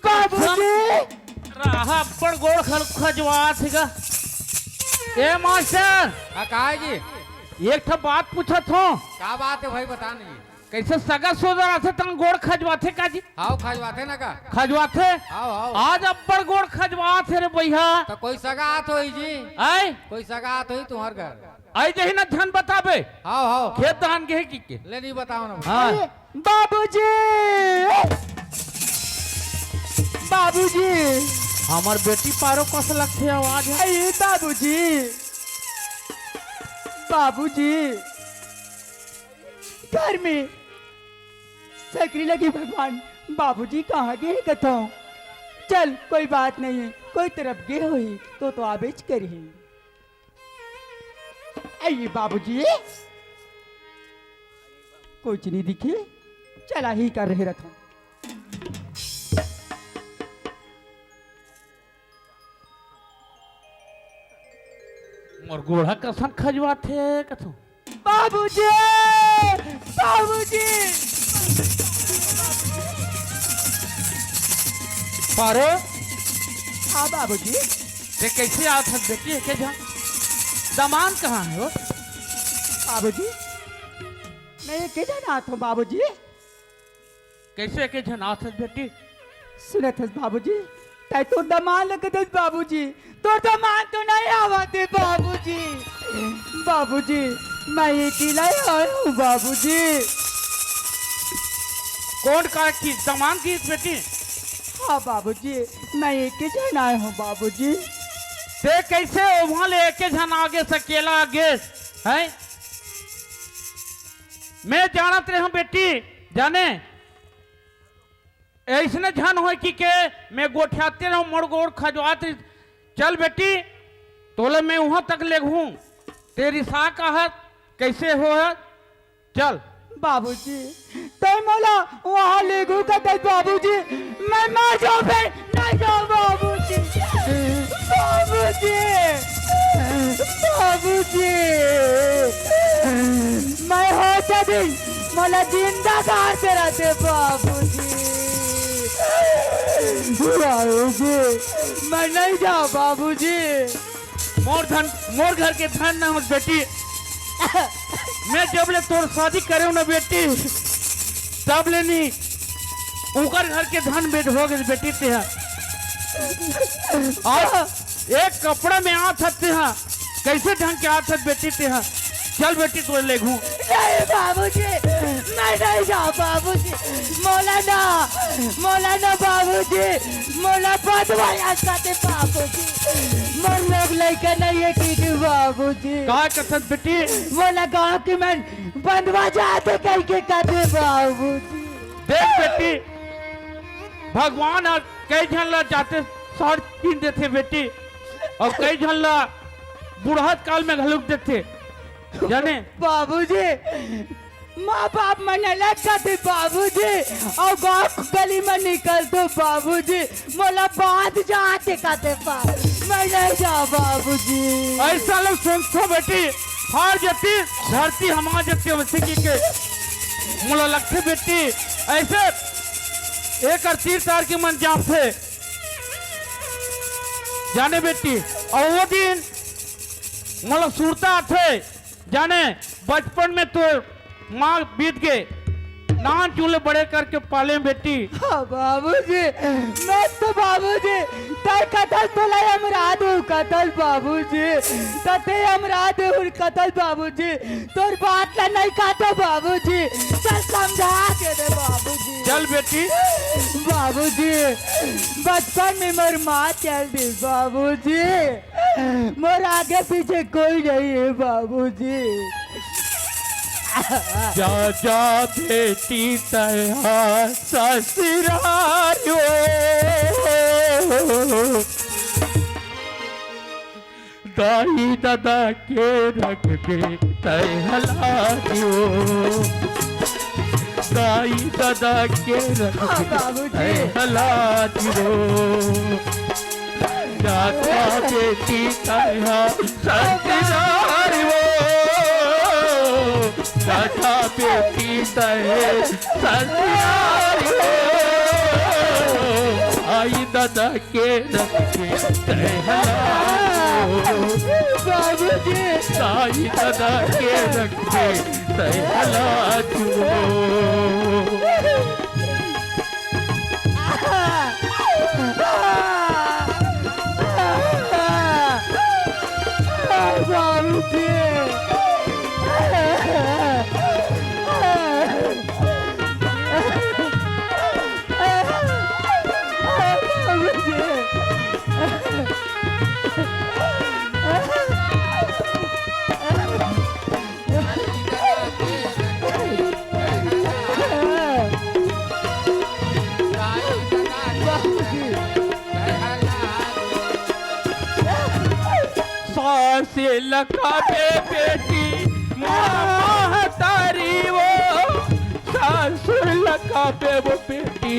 बाबूजी राहा पर गोड़ खजवा थेगा ए मास्टर कहा है जी एक ठा बात पूछत हो क्या बात है भाई बता नहीं कैसे सगा सोजा आथे तंग गोड़ खजवाथे काजी हाओ खजवाते ना का खजवाथे हाओ हाओ आज अब्बर गोड़ खजवाथे रे भैया तो कोई सगात होई जी आई कोई सगात होई तुम्हार घर आई जही ना धन बताबे हाओ हाओ खेत धान के है की ले नहीं बताओ ना हाँ बाबूजी बाबूजी हमार बेटी पारो कस लगथे आवाज है अरे बाबूजी बाबूजी घर में सकरी लगी भगवान बाबूजी कहाँ गए कथो चल कोई बात नहीं है कोई तरफ गए हुई तो आबेच करी आइए बाबूजी कुछ नहीं दिखे चला ही कर रहे रखो मोर गोड़ा कसन खजवाथे कथो बाबूजी बाबूजी पारो हाँ बाबूजी ते कैसे आत है बेटी है के जा दामान कहाँ है वो बाबूजी मैं ये के जाना हूँ बाबूजी कैसे के जनाथ है बेटी सुनत हस बाबूजी तै तो दमान लगत हस बाबूजी तो दमान तो नहीं आवते बाबूजी बाबूजी मैं अकेला ही आया हूँ बाबूजी। कौन का की सामान की बेटी? हाँ बाबूजी, मैं एक ही जन आया हूँ बाबूजी। ते कैसे वहां ले एक जन आगे से अकेला आगे है? मैं जानत रहे हूँ बेटी, जाने ऐसने झन हो कि के मैं गोठियाते रहूं मोड़ गोड़ खजवात रही। चल बेटी तोले मैं वहां तक ले घूं, तेरी सा कहत कैसे हो है? चल बाबूजी तो मोला वहाँ ले गो कहते बाबूजी, मैं मर जाऊँ फिर नहीं जाऊँ बाबूजी। बाबूजी बाबूजी मैं होता दिन मोला जिंदा करते रहते बाबूजी। बाबूजी मैं नहीं जाऊँ बाबूजी। मोर घर के धन ना हो बेटी। मैं जब ले तोर शादी करे ना बेटी तब ले नहीं उकर घर के धन बेट हो गए बेटी ते हैं। और एक कपड़ा में आ सकते हैं कैसे ढंग के आ सकते बेटी ते हैं। चल बेटी तो ले घूं। नहीं बाबूजी मैं नहीं जाऊँ बाबूजी। मौलाना बाबूजी मोला बदवाया साथे बाबूजी। मन लोग लेकर नहीं है टीटी बाबूजी। का कसत बेटी? मोला गाँव की मैं बंदवा जाते कहीं के कहते बाबूजी। देख बेटी भगवान और कई झन ला जाते सर पीन देते बेटी, और कई झन ला बुढ़त काल में घलुक देते जाने। बाबूजी माँ बाप मने लगते बाबूजी, और गाँव गली में निकल तो बाबूजी मोला बांध जाते कहते मैं नहीं जाऊँ बाबूजी। ऐसा लोग सोचो बेटी हार जाती धरती हमार जाती वैसे की के मोला लगते बेटी ऐसे एक तीर तार के मन जाप थे जाने बेटी। और वो दिन मोला सुरता थे जाने बचपन में तो माँ बीत गए नान चूल्हे बड़े करके पाले बेटी। हाँ बाबूजी मैं तो बाबूजी तर कतल तो लाई अमराद हूँ कतल बाबूजी, तते अमराद हूँ कतल बाबूजी। तोर बात ला नहीं कहता बाबूजी, चल समझा के दे बाबूजी। चल बेटी। बाबूजी बचपन में मोर माँ चल दी बाबूजी, मोर आगे पीछे कोई नहीं है बाबूजी। जा जा बेटी तया ससुरालो, दाई दादा के रख बे तहलायो, दाई दादा के रख बे तहलायो। जा जा बेटी तया ससुरालो, दादा बेटी तय ससुरालो, आई दादा के रखे तहलायो, बाबूजी आई दादा के रखे तहलायो। से लखाबे बेटी माँ तारी वो, सासुर लखाबे वो बेटी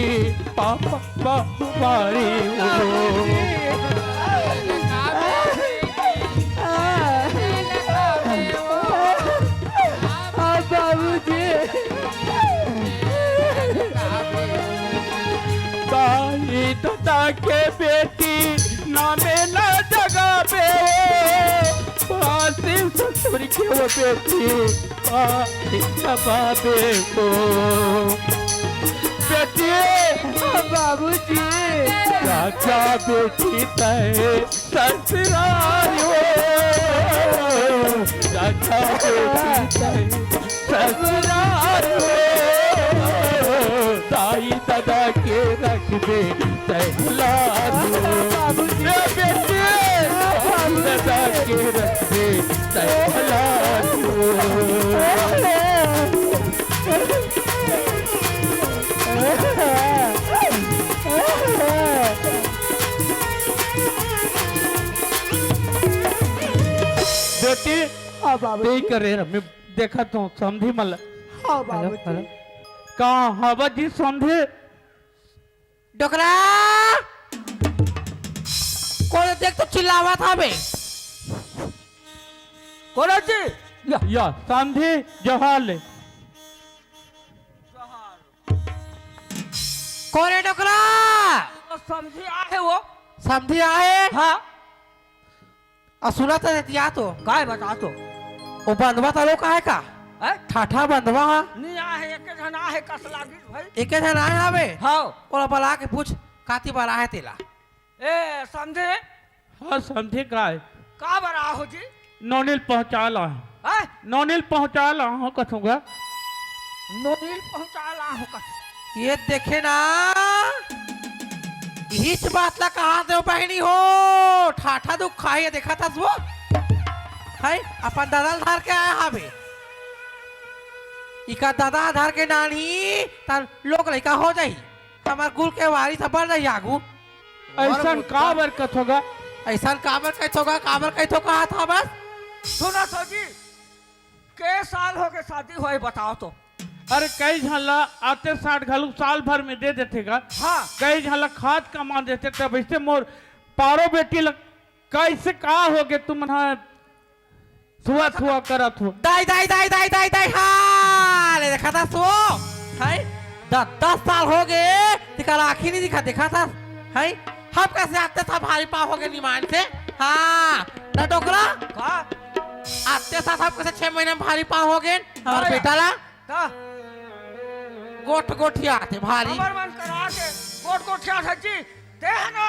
पापा बारी वो। दाई दादा के बेटी नामे न जगा पे ससुर के वो बेटी बाबे को बेटी बाबूजी राजा बेटी तय ससुरालो, दादा बेटी ससुराल हो दाई दादा के रख दे तहलाल हो बेटी दादा के रख दे तहलाल हो बेटी हाँ बाबू यही करे मैं देखा तो समझी मल हाँ बाबू जी कहाँ हवा जी समझे डोकरा कौन देख तो चिल्लावा था बे कोला जी या समझे जवाहर ले कौन है डोकरा समझी आहे वो समझी आए हाँ और सुना था देतिया तो काय बता तो वो बंधवा था लोग है का है ठाठा बंधवा हा नहीं आहे एक जन आहे कस लागी भाई एक जन आए हवे हाँ और बला के पूछ काती बला है तेला ए समझे हाँ समझे का है का बरा हो जी नौनील पहुँचा ला है नौनील पहुँचा ला हूँ कथूंगा नोनील पहुंचा ला हूं का ये देखे ना हिच बात ला कहा दे बहनी हो ठाठा दुख खाई देखा था वो है अपन दादा धार के आया हावे इका दादा धार के नानी तार लोग लड़का हो जाई हमार कुल के वारी सब बढ़ जाई आगू ऐसा का बरकत होगा ऐसा काबर कैथो का काबर कैथो कहा था बस सुना तो जी के साल हो के शादी होए बताओ तो अरे कई झला आते 60 घलू साल भर में दे देते का हाँ कई झला खाद कमा देते तब ऐसे मोर पारो बेटी लग कैसे का हो गए तुम ना छुआ छुआ करत हो दाई दाई दाई दाई दाई दाई हाँ ले देखा था सो है 10 साल हो गए दिखा आखिर नहीं देखा था है हम कैसे आते था भारी पाव हो गए निमान से हाँ ना डोकरा का आते साथ हम कैसे 6 महीने में भारी पाव हो गए हमारे हाँ। बेटा ला का गोठ गोठिया आते भारी खबर मन करा के कोट कोठिया सच्ची देह ना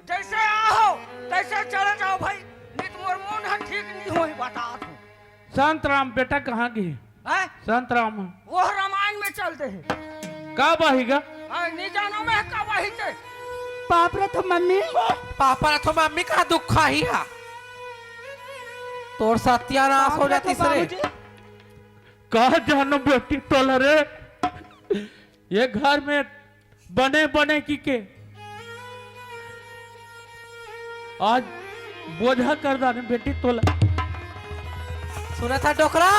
जैसे आओ तैसे चले जाओ भाई नित मोर मुंह ठीक नहीं होई बता तू संत राम बेटा कहाँ गई है संत राम वो रामायण में चलते हैं का बहिगा नहीं जानो मैं का वही थे बाप रे तो मम्मी पापा ने तो मम्मी का दुख ही हा तोर सत्यानाश हो जाती सरे कहा जानो बेटी टोलरे ये घर में बने बने की के आज बोझा कर दाने बेटी तोला सुना था डोकरा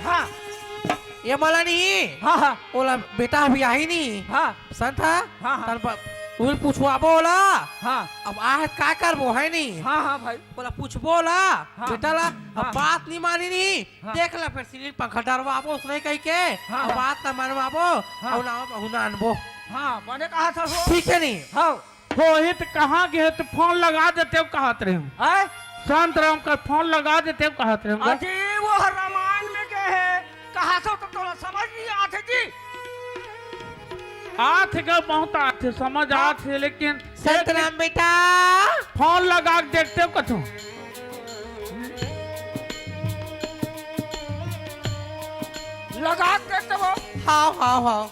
हाँ ये मला नहीं हाँ हाँ बोला बेटा अभी आई नहीं हाँ संत था हाँ, हाँ। उल पूछवा बोला हाँ अब आज क्या करबो है नहीं हाँ हाँ भाई बोला पूछबो ला हाँ। बेटा ला अब हाँ। बात नहीं मानी नहीं हाँ। देख ला फिर सिलीन पंखा डरवाबो उसने कही के हाँ। अब बात ना मनवाबो हाँ। और ना बहुना अनबो हाँ मैंने कहा था वो ठीक है नहीं हाँ हो हित कहाँ गए तो फोन लगा देते हो कहत रहे हो है शांत राम का फोन लगा देते हो कहत रहे हो अजी वो रामायण में गए हैं कहा तो थोड़ा समझ नहीं आते जी आठ का बहुत आठ समझ आठ है लेकिन संत राम बेटा फोन लगा के देखते हो कथू लगा के तो वो हाओ हाओ हाओ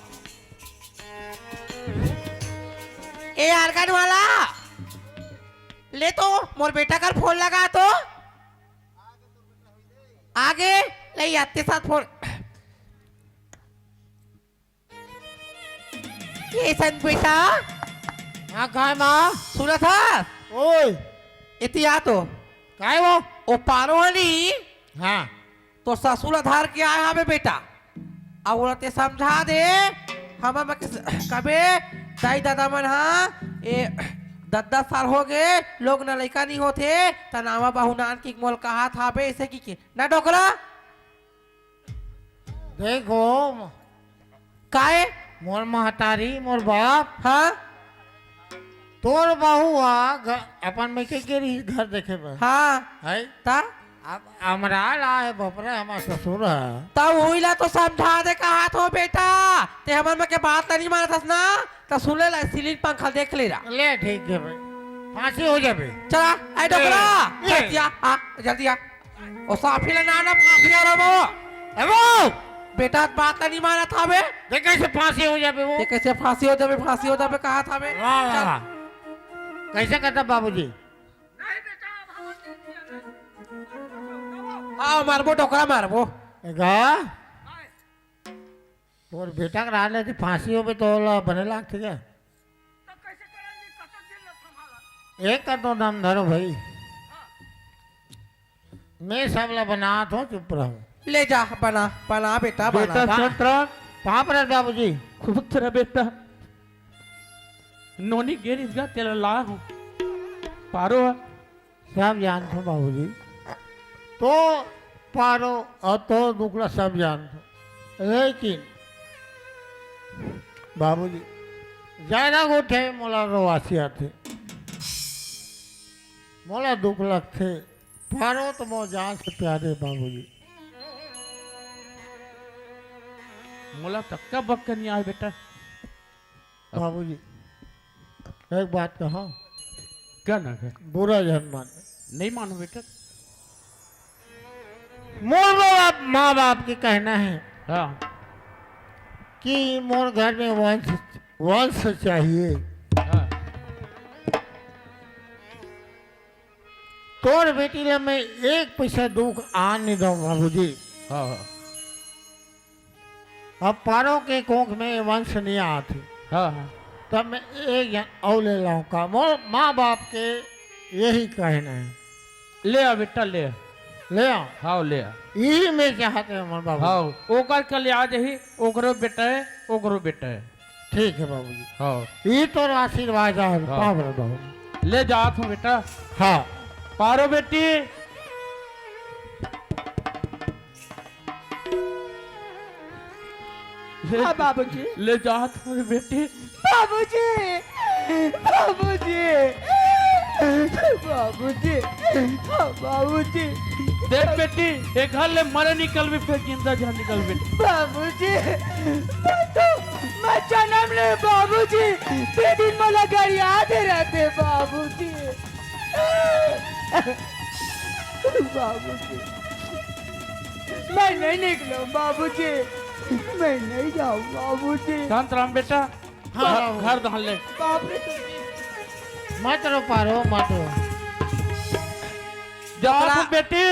ए आर्गन वाला ले तो मोर बेटा का फोन लगा तो आगे ले आते साथ फोन ये संत बेटा हाँ काय माँ सुना था ओए इतिया तो काय वो ओ पारो हली हाँ तो ससुर आधार के आया हमें बेटा अब उन्हें समझा दे हम कबे दाई दादा मन हाँ ये 10 साल हो गए लोग न लड़का नहीं होते तनावा बहुनान की मोल कहा था बे ऐसे की ना डोकरा देखो काए मोर महतारी मोर बाप हाँ तोर बहू अपन में के गेरी घर देखे बा हाँ है ता अब हमरा ला है बपरे हमार ससुर है तब वही तो समझा दे कहा तो बेटा ते हमर में के बात नहीं मानत हस ना तो सुन ले सीलिंग पंखा देख ले रहा ले ठीक है भाई फांसी हो जाबे चला आई डोकरा ले। जल्दी आ जल्दी आ ओ साफी ना ना फांसी आ रहा ए वो बेटा बात नहीं माना था बे देख कैसे फांसी हो जाए वो। ये कैसे फांसी हो जाए फांसी हो जाए कहा था बे वाह वाह वाह। कैसे करता बाबूजी? नहीं बेटा अब हम दे दिया। हाँ मारबो डोकरा मारबो गा और बेटा का रहा थी फांसी हो तो बने लाग ठीक है। तो कैसे करेंगे कतक दिन न संभाला। एक का तो दम धरो भाई, मैं सबला बना तो चुप रहो। ले जा बना बना बेटा बना बेटा संतरा कहाँ पर है बाबूजी? खूब तेरा बेटा नोनी गेरिस गा तेरा ला हूँ पारो है। सब जानते हो बाबूजी, तो पारो और तो दुकड़ा सब जानते हो, लेकिन बाबूजी ज्यादा गोठे मोला रोवासिया थे, मोला दुख लगते पारो तो मो जान से प्यारे बाबूजी। मोला तक्का बक्का नहीं आए बेटा। बाबूजी एक बात कहो, क्या ना है बुरा जन माने, नहीं मानो बेटा। मोर बाप माँ बाप के कहना है हाँ कि मोर घर में वंश चाहिए, हाँ तोर बेटी ला मैं एक पैसा दुख आन नहीं दूँ बाबूजी। हाँ हाँ अब पारो के कोख में वंश नहीं आती, हाँ हाँ तब मैं एक जन और ले लाऊं का। मोर माँ बाप के यही कहना है, ले आ बेटा ले आ। ले आओ, हाँ ले आ। यही मैं चाहते हैं मोर बाबू। हाँ ओकर कल आज ही ओकरो बेटा है ओकरो बेटा है। ठीक है बाबूजी, हाँ ये तो आशीर्वाद है हाँ। पावर बाबू। ले जात हूँ बेटा। हाँ पारो बेटी हाँ बाबूजी ले जात हूँ बेटी। बाबूजी बाबूजी बाबूजी हाँ, बाबूजी देख बेटी एक घर ले मरे निकल भी फिर जिंदा जा निकल बेटी। बाबूजी मैं जन्म ले बाबूजी दिन मला घर याद रहते बाबूजी बाबूजी मैं नहीं निकलूं बाबूजी, मैं नहीं जाऊं बाबूजी। शांत राम बेटा। हाँ। घर धान ले। बाप रे मत रो पारो मत रो। जात हूँ बेटी।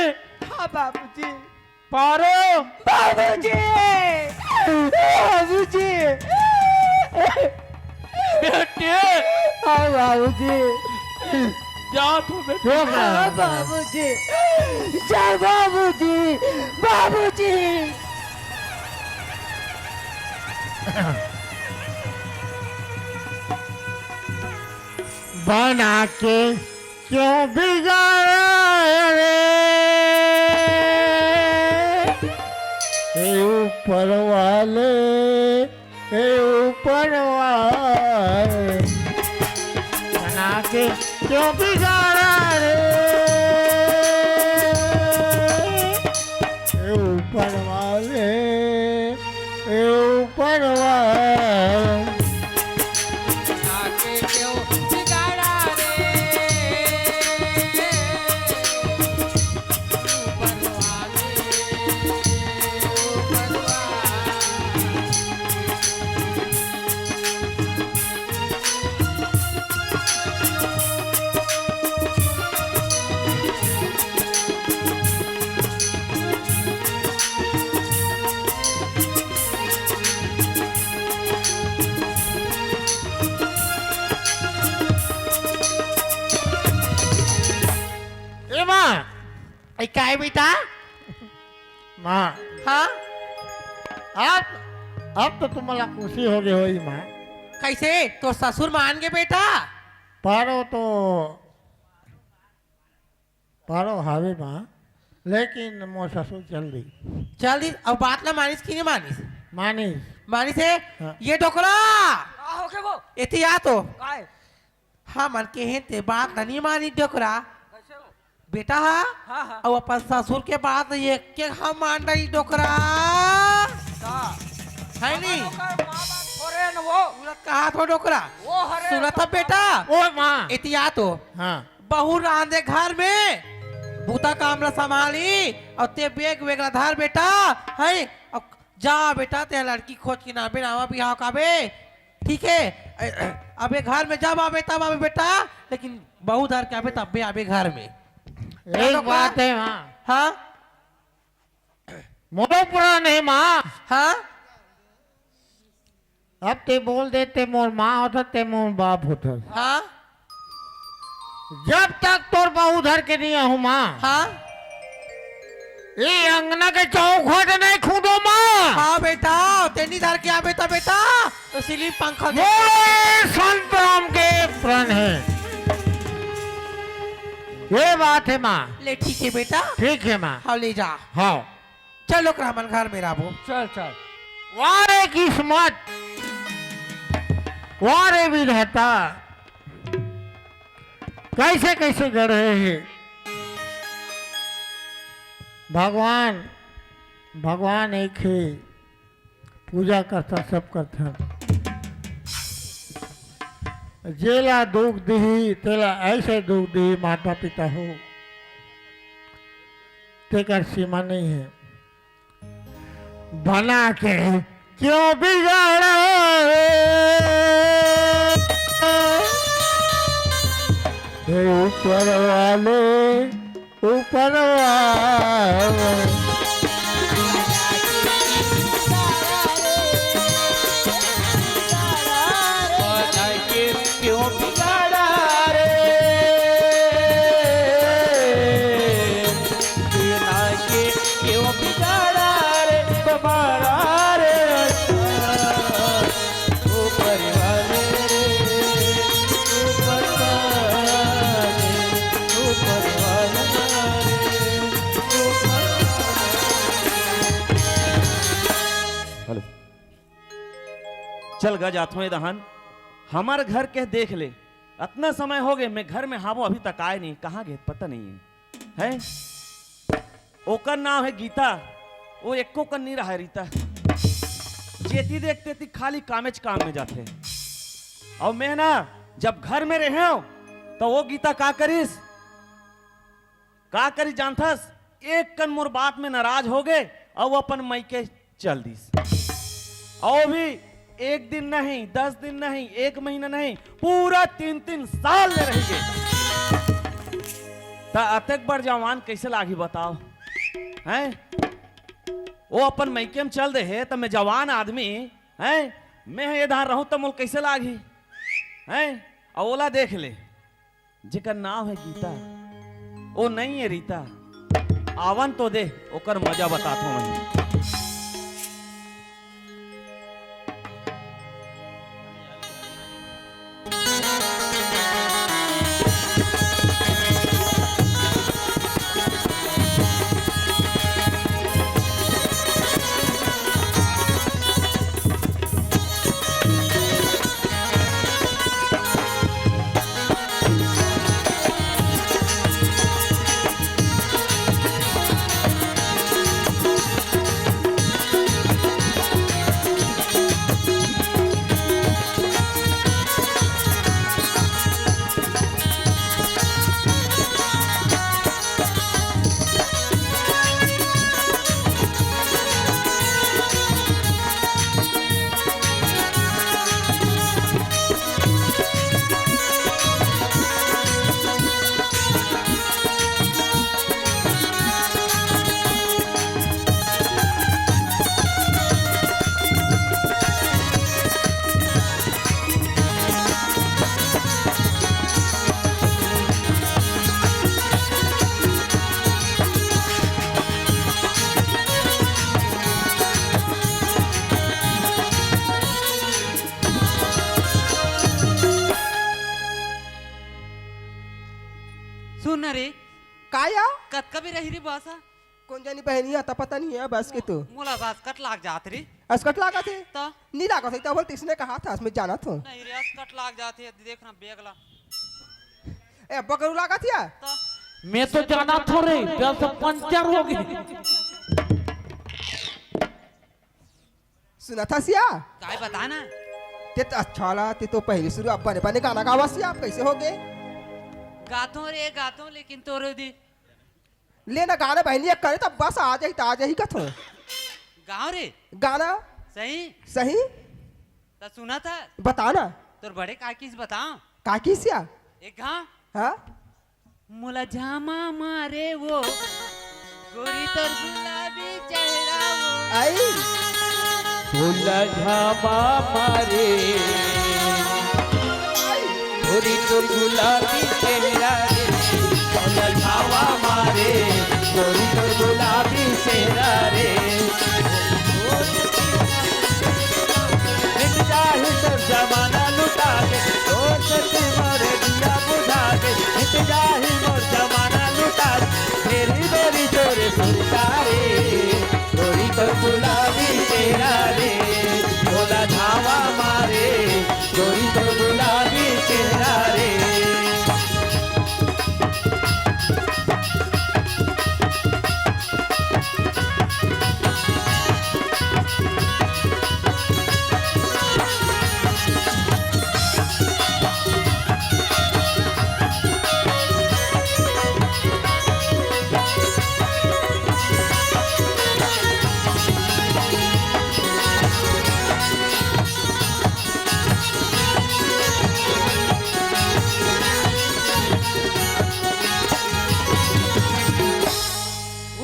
हाँ बाबूजी पारो बाबूजी बाबूजी बेटी हाँ बाबूजी जात हूँ बेटी। रोक हाँ रहा बाबूजी जय बाबूजी बाबूजी बना के क्यों बिगाड़ा रे हे ऊपर वाले, हे ऊपर वाले, बना के क्यों बिगाड़ा रे हे ऊपर वाले, हे ऊपर वाले। काय बेटा माँ? हाँ अब तो तुम्हारा खुशी हो गई होगी माँ। कैसे तो ससुर मान गए बेटा? पारो हावे माँ, लेकिन मोर ससुर चल दी चल दी अब बात ना मानिस की नहीं मानिस मानिस। मानिस है हाँ। ये डोकरा का हो के वो इति आ तो काय हाँ मन के हैं ते बात नहीं मानी डोकरा कैसे हो बेटा हाँ हाँ हाँ अब अपन ससुर के बात ये के हम मान रही डोकरा का है नहीं माँ बाप थोड़े न वो सूरत कहा तो डोकरा वो हरे सूरत है बेटा ओ माँ। इति आ तो हाँ बहू रांधे घर में बूता काम ला संभाली और ते बेग वेगला धार बेटा है और जा बेटा ते लड़की खोज की ना बिना बिहाव काबे ठीक है अबे घर में जब आवे तब आवे बेटा लेकिन बहू धार के आवे तब भी आवे घर में एक बात है माँ, हाँ मोरो पूरा नहीं माँ। हाँ अब ते बोल देते मोर माँ होता ते मोर बाप होता। हाँ जब तक तोर बहू धर के नहीं आहू माँ, हाँ ये अंगना के चौखट नहीं खूदो माँ। हाँ बेटा तेनी धार के आवे तब बेटा तो सिलीप पंखा दे मोरे संत राम के प्रण है, ये बात है माँ। ले ठीक है बेटा ठीक है माँ। हाँ ले जा हाँ चलो क्रामन घर में राबो चल चल वारे किस्मत वारे विधाता कैसे कैसे गढ़े हैं भगवान। भगवान एक है, पूजा करता सब करता। जेला दुख दी तेला ऐसे दुख दी माता पिता हो तेकर सीमा नहीं है। बना के क्यों बिगाड़ा हे ऊपर वाले ऊपर वाले। क्यों बिगाड़ा रे बिना के क्यों बिगाड़ा रे बाबा रे ऊपर वाले ऊपर वाले ऊपर वाले हेलो चल गा जात हूँ दहन हमारे घर के देख ले इतना समय हो गए मैं घर में हावो अभी तक आए नहीं कहाँ गए पता नहीं है हैं ओकर नाम है गीता वो एको कर नहीं रहा है रीता जेती देखते थी खाली कामेच काम में जाते और मैं ना जब घर में रहे हो तो वो गीता का करीस जानथस एक कन मोर बात में नाराज हो गए और वो अपन मई के चल दीस और भी एक दिन नहीं 10 दिन नहीं 1 महीना नहीं पूरा 3 साल ले रही गए अतक बड़ जवान कैसे लागी बताओ हैं वो अपन मैके में चल दे है तो मैं जवान आदमी हैं मैं इधर रहूं तो मुल कैसे लागी हैं और ओला देख ले जेकर नाम है गीता वो नहीं है रीता आवन तो दे ओकर मजा बताता हूं मैं सुन रे काया कत कभी रही रे बासा कौन जानी पहनी आता पता नहीं है बस के तो मोला बास कट लाग जात रे अस्कट लागा थे तो नहीं लागा थे तो बोल किसने कहा था उसमें जाना था नहीं रे कट लाग जाते देखना बेगला ए बकरू लागा थिया तो मैं तो जाना था रे जब सब पंचर हो गए सुना था सिया काय बता ना ते तो अच्छा ला ते तो पहले शुरू अब बने बने गाना गावा सिया आप कैसे हो गए गातो रे गातो लेकिन तोरे दी लेना गाना बहनी एक करे तब बस आ जाही कथो गाँव रे गाना सही सही तो सुना था बताना तोर बड़े काकीस बताओ काकी सिया एक गाँव हाँ मुला जामा मारे वो गोरी तोर गुलाबी चेहरा वो आई झामा मारे गोरी तोर गुलाबी चेहरा रे फूला झामा मारे गोरी तोर गुलाबी चेहरा रे मिट जाहि तोर जमाना लुटा के तोर सच मारे दिया बुझा के मिट जाहि मोर जमाना लुटा के तेरी बेरी तोरे सुरतारे गोरी तोर गुलाबी चेहरा रे भोला धावा मारे गोरी तोर गुलाबी चेहरा रे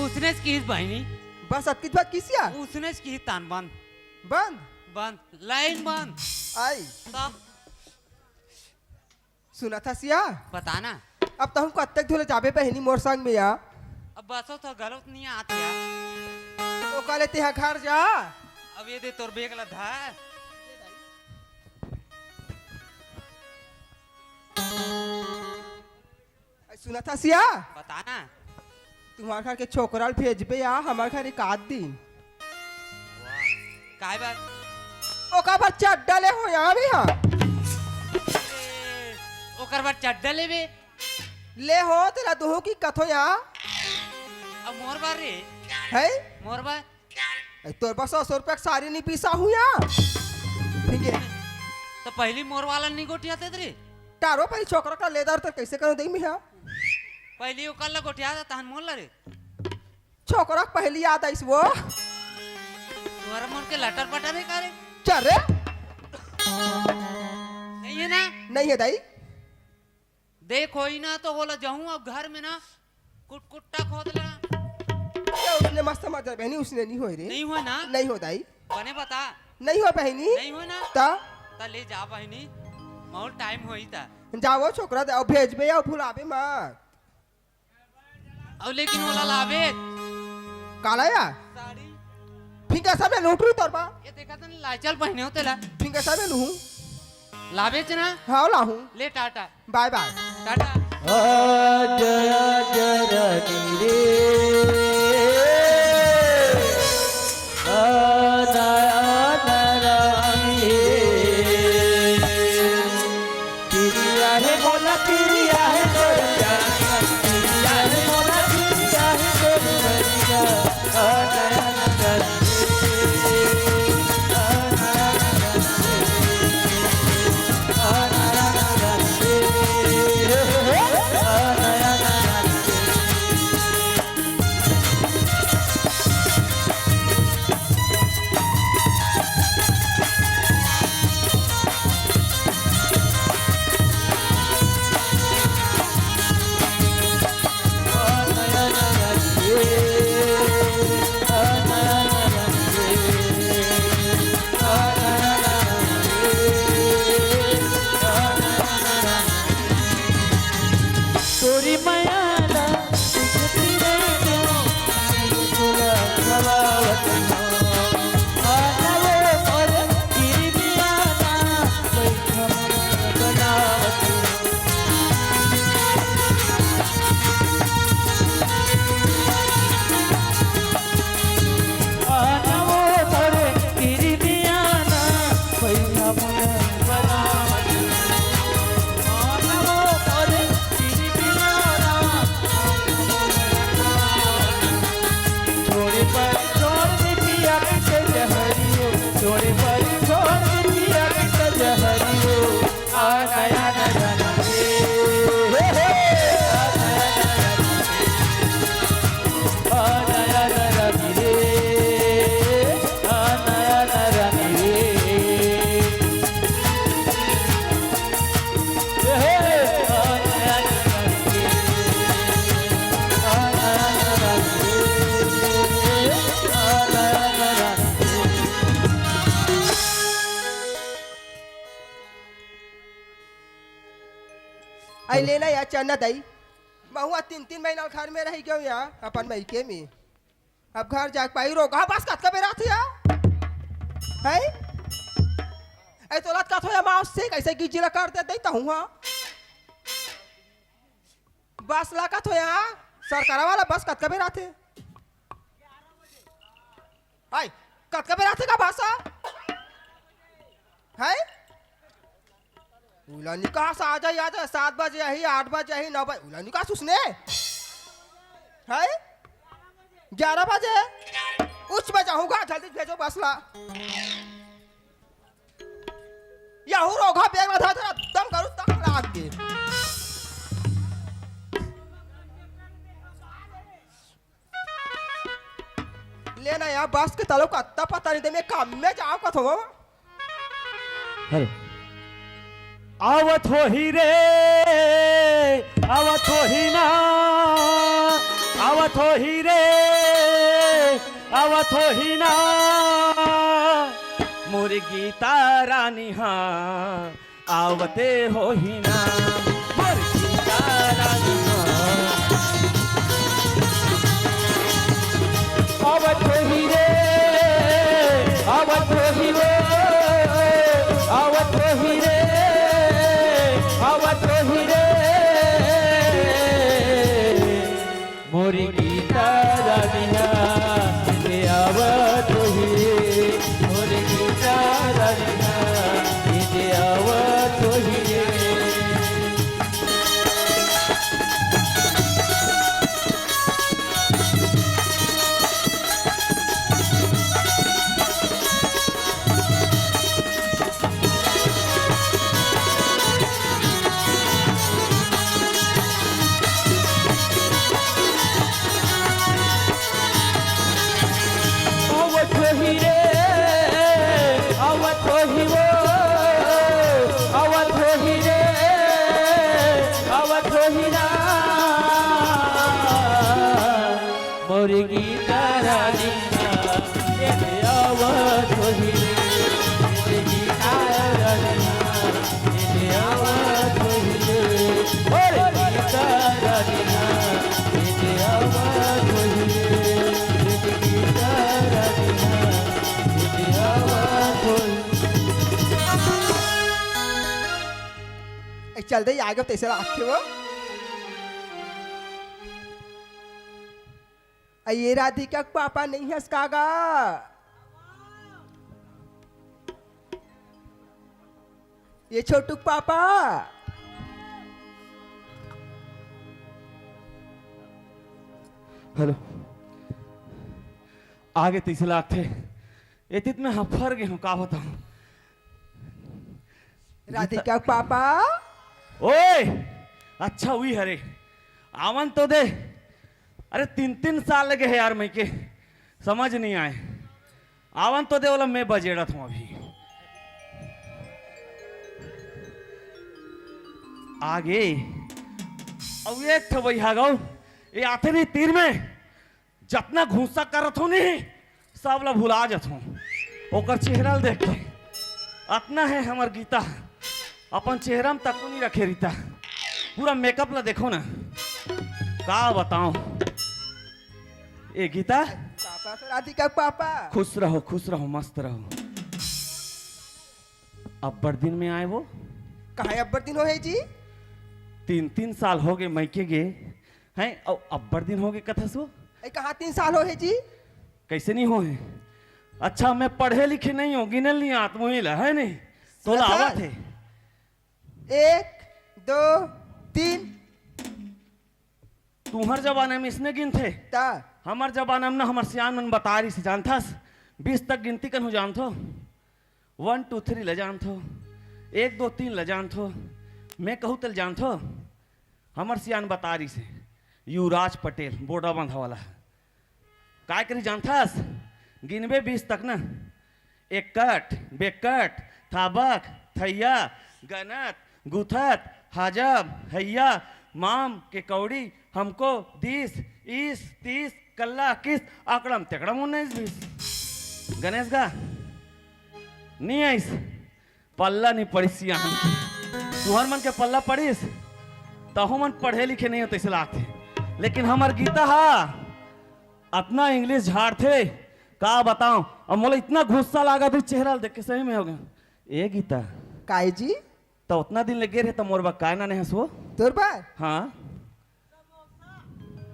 उसने की बहनी बस अब कितना किसिया उसने की तान बंद बंद बंद लाइन बंद आई तब सुना था सिया बताना अब तो हमको अत्तक धोले जाबे बहनी मोर संग में या अब बसो तो गलत नहीं आती यार तो काले तेहा घर जा अब ये दे तोर बेग लधा सुना था सिया बताना तुम्हारे घर के छोकराल भेजबे या हमारे घर एक आध दिन काय बात ओका बार चड्डा ले हो यहाँ भी हाँ ओकर बाद चड्डा लेबे ले हो तेरा दोहो की कथो यहाँ अब मोर बार रे है मोर बार ऐ तोर बस 100 रुपया की साड़ी नहीं पीसा हूँ यहाँ ठीक है तो पहली मोर वाला नहीं गोटिया थे रे टारो पहले छोकरा का लेदार तो कैसे करो दई में यहाँ पहली ओकर ला गोटिया था तहन मोर ला रे छोकरा का पहली याद आई वो तोरा मोर के लटर पटर है का रे चल रे नहीं है ना नहीं है दाई देखो ही ना तो बोला जाऊं अब घर में ना कुटकुट्टा खोद लेना क्या उसने मस्त मजा बहनी उसने नहीं हो रे नहीं हुआ ना नहीं हो दाई बने बता नहीं हो बहनी नहीं हुआ ना ता ता ले जा बहनी बहुत टाइम होई था जाओ छोकरा दे भेजबे या भुलाबे मत अब लेकिन ओला लावे काला या साड़ी फिंगा सब में लूट रही तोर बा ये देखा था लाचल पहने होते ला फिंगा सब में लूं लावे च ना हाँ लाहूं ले टाटा बाय बाय टाटा जय जरनी रे पिरिया है मोला पिरिया है पिरिया है मोला पिरिया है तोरी मायाला दिखती रे तुला भवावत आनावे मोर किरमियाना बैठा बनावत आनावे मोर किरमियाना बैठा बनावत आनावे मोर किरमियाना आई लेना या चन्ना दई बहुआ 3-3 महीना घर में रही क्यों या अपन मैके में अब घर जा पाई रोगा बस कत का बेरा थे है ऐ तोलत का थोया माउस से कैसे गिजिला कर दे ता हुआ बस ला का थोया सरकार वाला बस कत का बेरा थे आई कत का बेरा थे का भाषा है उलानी कहा से आ जाए 7 बजे ही 8 बजे ही 9 बजे उलानी कहा उसने है 11 बजे उस में जाऊंगा जल्दी भेजो बसला यहू रोगा बैग में धर दम करूँ तक रात के लेना यार बस के तलो का तब पता नहीं दे मैं काम में जाऊँ का थो हेलो आवत हो ही रे आवत हो ही ना आवत हो ही रे आवत हो ही ना मोरी गीता रानी हाँ आवते हो ही ना मोरी गीता रानी हाँ आवत हो ही रे आवत हो ही रे आवत हो ही रे आवत हो ही रे मोरी गीता रानिया ये आवत हो ही रे मोरी गीता रानिया ये आवत हो ही रे आवत हो ही रे आवत हो ही वो आवत हो ही रे आवत हो ही ना मोरी गीता रानी ये आवत हो ही रे मोरी गीता रानी ये आवत हो ही रे मोरी गीता रानी ये आवत हो ही रे मोरी गीता रानी ये आवत हो ही चल दे आगे तैसे आते हो ये राधिका का पापा नहीं है कागा ये छोटू पापा हेलो आगे 30 लाख थे ये में हफर गए हूँ का बताऊं राधिका का पापा ओए अच्छा हुई हरे आवन तो दे अरे 3-3 साल लगे है यार मैं के समझ नहीं आए आवन तो दे बोला मैं बजेड़ा था अभी आगे अब एक थे वही गौ ये आते नहीं तीर में जितना घूसा करत हो नहीं सब ला भुला जात हूँ ओकर चेहरा देख के अपना है हमार गीता अपन चेहरा में तक नहीं रखे रीता पूरा मेकअप ला देखो ना का बताऊं ए गीता पापा तो राधिका का पापा खुश रहो मस्त रहो अब्बर दिन में आए वो कहा अब्बर दिन हो है जी 3-3 साल हो गए मैके गे हैं और अब्बर दिन हो गए कथा सो कहा 3 साल हो है जी कैसे नहीं हो है अच्छा मैं पढ़े लिखे नहीं हो गिनल नहीं आत्मोहिला है नहीं तो लावा थे 1 2 3 तुम्हार जमाने में इसने गिन थे ता हमार जमाना में ना हमार सियान मन बता रही से जानथास 20 तक गिनती कन हो जानथो 1 2 3 ल जानथो 1 2 3 ल जानथो मैं कहूँ तल जानथो हमार सियान बता रही से युवराज पटेल बोर्डा बांधा वाला काय करी जानथास गिनबे 20 तक ना एकट बेकट थाबक थैया गनत गुथत हजब हैया माम के कौड़ी हमको 10 20 30 कल्ला 21 आकड़म तेकड़म 19 20 गणेश गा नहीं आइस पल्ला नहीं पड़ी सियान तुहर मन के पल्ला पड़ीस तहु मन पढ़े लिखे नहीं होते इसे लागते, लेकिन हमार गीता हा अपना इंग्लिश झाड़ थे का बताऊं। और मोला इतना गुस्सा लगा था चेहरा देख के, सही में हो गया ए गीता काय जी तो उतना दिन लगे रहे तो मोर बा काय ना नहीं हंसो। तोर बार हाँ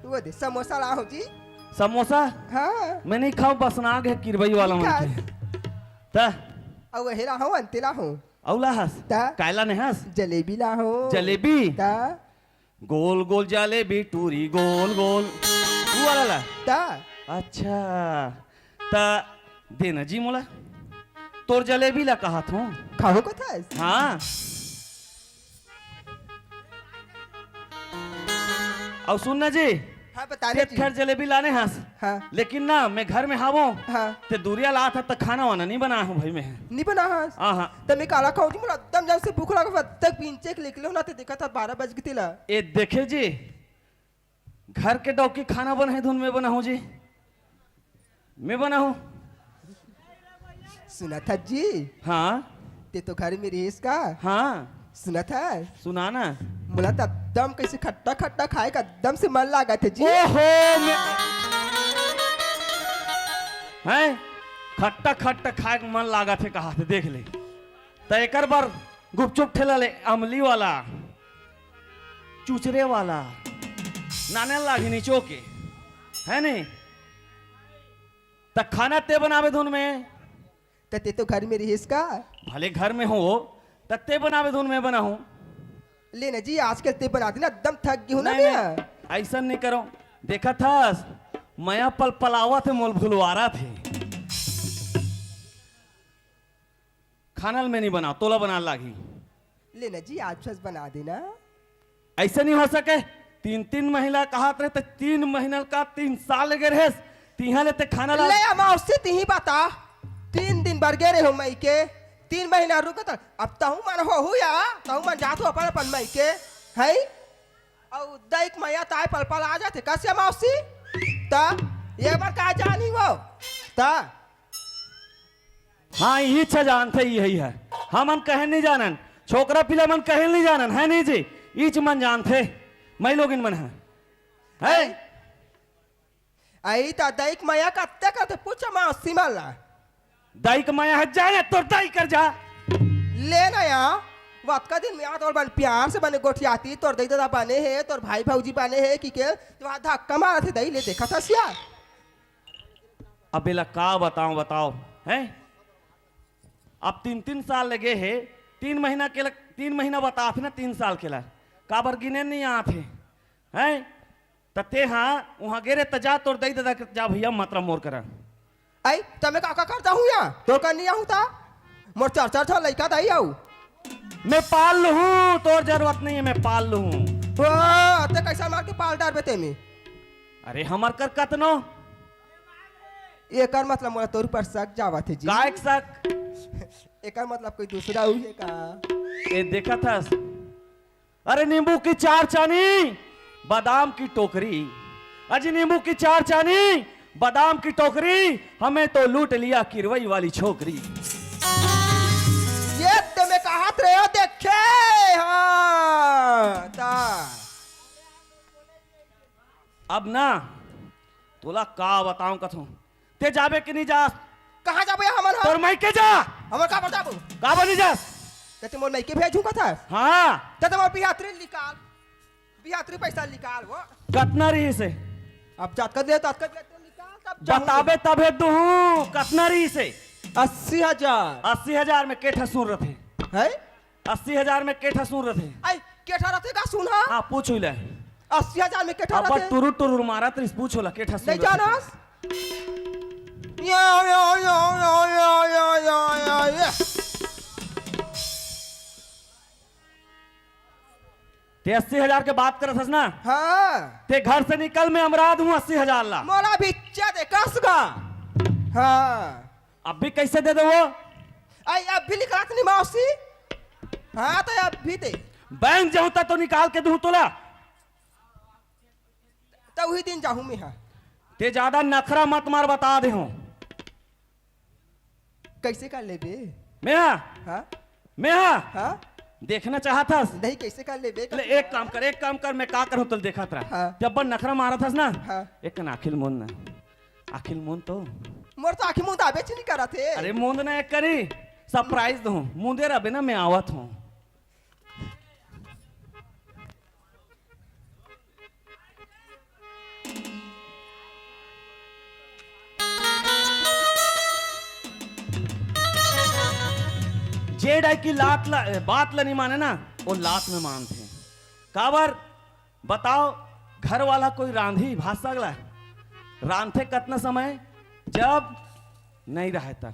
वो दे समोसा ला हो जी। समोसा हाँ मैं नहीं खाऊं, बस नाग है किरबई वाला मन के ता अब हेला हो अंते ला हो औला हंस ता कायला नहीं हंस। जलेबी ला हो जलेबी ता गोल गोल जलेबी टूरी गोल गोल वो वाला ला। ता अच्छा ता देना जी मोला तोर जलेबी ला कहा था। खाओ को था हाँ और सुनना जी हाँ बता रहे जी खैर जलेबी लाने हंस, हाँ लेकिन ना मैं घर में हावो हाँ ते दूरिया ला था तो खाना वाना नहीं बना हूँ भाई मैं। नहीं बना हाँ हाँ हाँ तो मैं काला खाऊं जी मुझे एकदम जब से भूख लगा तक पिंचे के निकले ना तो देखा था 12 बज गई ला। ये देखे जी घर के डॉग की खाना बना है धुन में बना हूँ जी, मैं बना हूँ। सुना था जी हाँ ते तो घर में रहीस का हाँ सुना था सुना ना। मुला तो एकदम कैसे खट्टा खट्टा खाए का एकदम से मन लगा था जी। ओहो हैं खट्टा खट्टा खाए के मन लागा थे कहा थे देख ले तो एक बार गुपचुप ठेला ले अमली वाला चुचरे वाला नाने लागी नीचो के है नहीं तो खाना ते बनावे धुन में तो ते तो घर में रहीस का भले घर में हो तत्ते बनावे धुन में बना हूं। लेना जी आजकल ते बनाती ना एकदम थक गई हूं ना नहीं, मैं। नहीं, ऐसा नहीं करो। देखा था मैं पल पलावा थे मोल भुलवारा थे खाना में नहीं बना तोला बना लागी। लेना जी आज फस बना देना। ऐसे नहीं हो सके 3-3 महीना कहा रहे तो 3 महीना का 3 साल लगे रहे तीहा लेते खाना ला ले अमा उससे ती ही बता 3 दिन बर गए हो मई के 3 महीना रुका था अब ताहू मन हो या ताहू मन जात हो अपन अपन मई के है और दैक मैया ताय पल पल आ जाते कैसे मौसी ता ये बार का जानी वो ता हाँ ये अच्छा जानते यही है हम मन कहे नहीं जानन छोकरा पिला मन कहे नहीं जानन है नहीं जी ईच मन जानते मैं लोग इन मन है आई ता दैक मैया का अत्ते करते पूछा मौसी माला दाई कमाया है जाए तो दाई कर जा लेना यार वक्त का दिन में आ तोर बन प्यार से बने गोठियाती तोर दई दादा बने है तोर भाई भाऊजी बने है कि के तो धक्का मारा थे दई ले देखा था सिया। अब बेला का बताओ हैं अब 3-3 साल लगे है 3 महीना के 3 महीना बता थे ना 3 साल के ला काबर गिने नहीं आते हैं तते हाँ वहाँ गेरे तजा तोर दई दादा जा भैया मात्रा मोर करा आई तमे का करता हूँ या तो कर नहीं आऊँ ता मोर चार लड़का दई आऊ मैं पाल लूँ तोर जरूरत नहीं है मैं पाल लूँ। ते कैसा मार के पाल डाल बेते में अरे हमार कर कतनो एकर मतलब मोरा तोर पर शक जावा थे जी गायक सक एकर मतलब कोई दूसरा हुई है का ये देखा था अरे नींबू की 4 चानी बादाम की टोकरी अजी नींबू की 4 चानी बादाम की टोकरी हमें तो लूट लिया किरवई वाली छोकरी। ये ते में कहा थे देखे हाँ ता अब ना तोला का बताऊं कथू ते जाबे कि नहीं जा कहाँ जाबे हमन तोर माई के जा हमन का बताबू का बनी जा ते मोर नहीं के भेजू का था हाँ ते मोर बिहात्री पैसा निकाल वो कतना रही से अब जात कर दे तात कर दे निकाल तब जाऊं। बताबे तबे दू कतना रही से 80,000 80,000 में केठा सुन रहे थे है 80,000 में केठा सुन रहे थे आई केठा रहते का सुन हा हाँ पूछ ले 80,000 में केठा अब रहते टुरु टुरु मारा त्रिस पूछो ला केठा सुन नहीं रहे थे। जानस या ते 80,000 के बात करत हस ना हाँ ते घर से निकल मैं अमराध हूँ 80,000 ला मोला भी दे कसगा हाँ अब भी कैसे दे दो वो आई अब भी निकाल नहीं मौसी हाँ तो अब भी दे बैंक जाऊँ तो निकाल के दूँ तोला तो वही दिन जाऊँ मैं हाँ ते ज्यादा नखरा मत मार बता दे हूँ कैसे कर ले बे मैं हाँ हाँ मैं हाँ हाँ देखना चाहता नहीं कैसे कर ले बे? एक काम कर मैं का करूं तो देखा था हाँ। जब बन नखरा मारा था ना हाँ। एक आखिल मुंद ना आखिल मुंद तो मोर तो आँखें मुँह दाबे नहीं करा थे। अरे मुंद ना एक करी सरप्राइज दो मुंदे रबे ना मैं आवत हूँ जेड आई की बात ला नहीं माने ना वो लात में मानते हैं काबर बताओ घर वाला कोई रांधी भाग सकला रांधे कितना समय जब नहीं रहता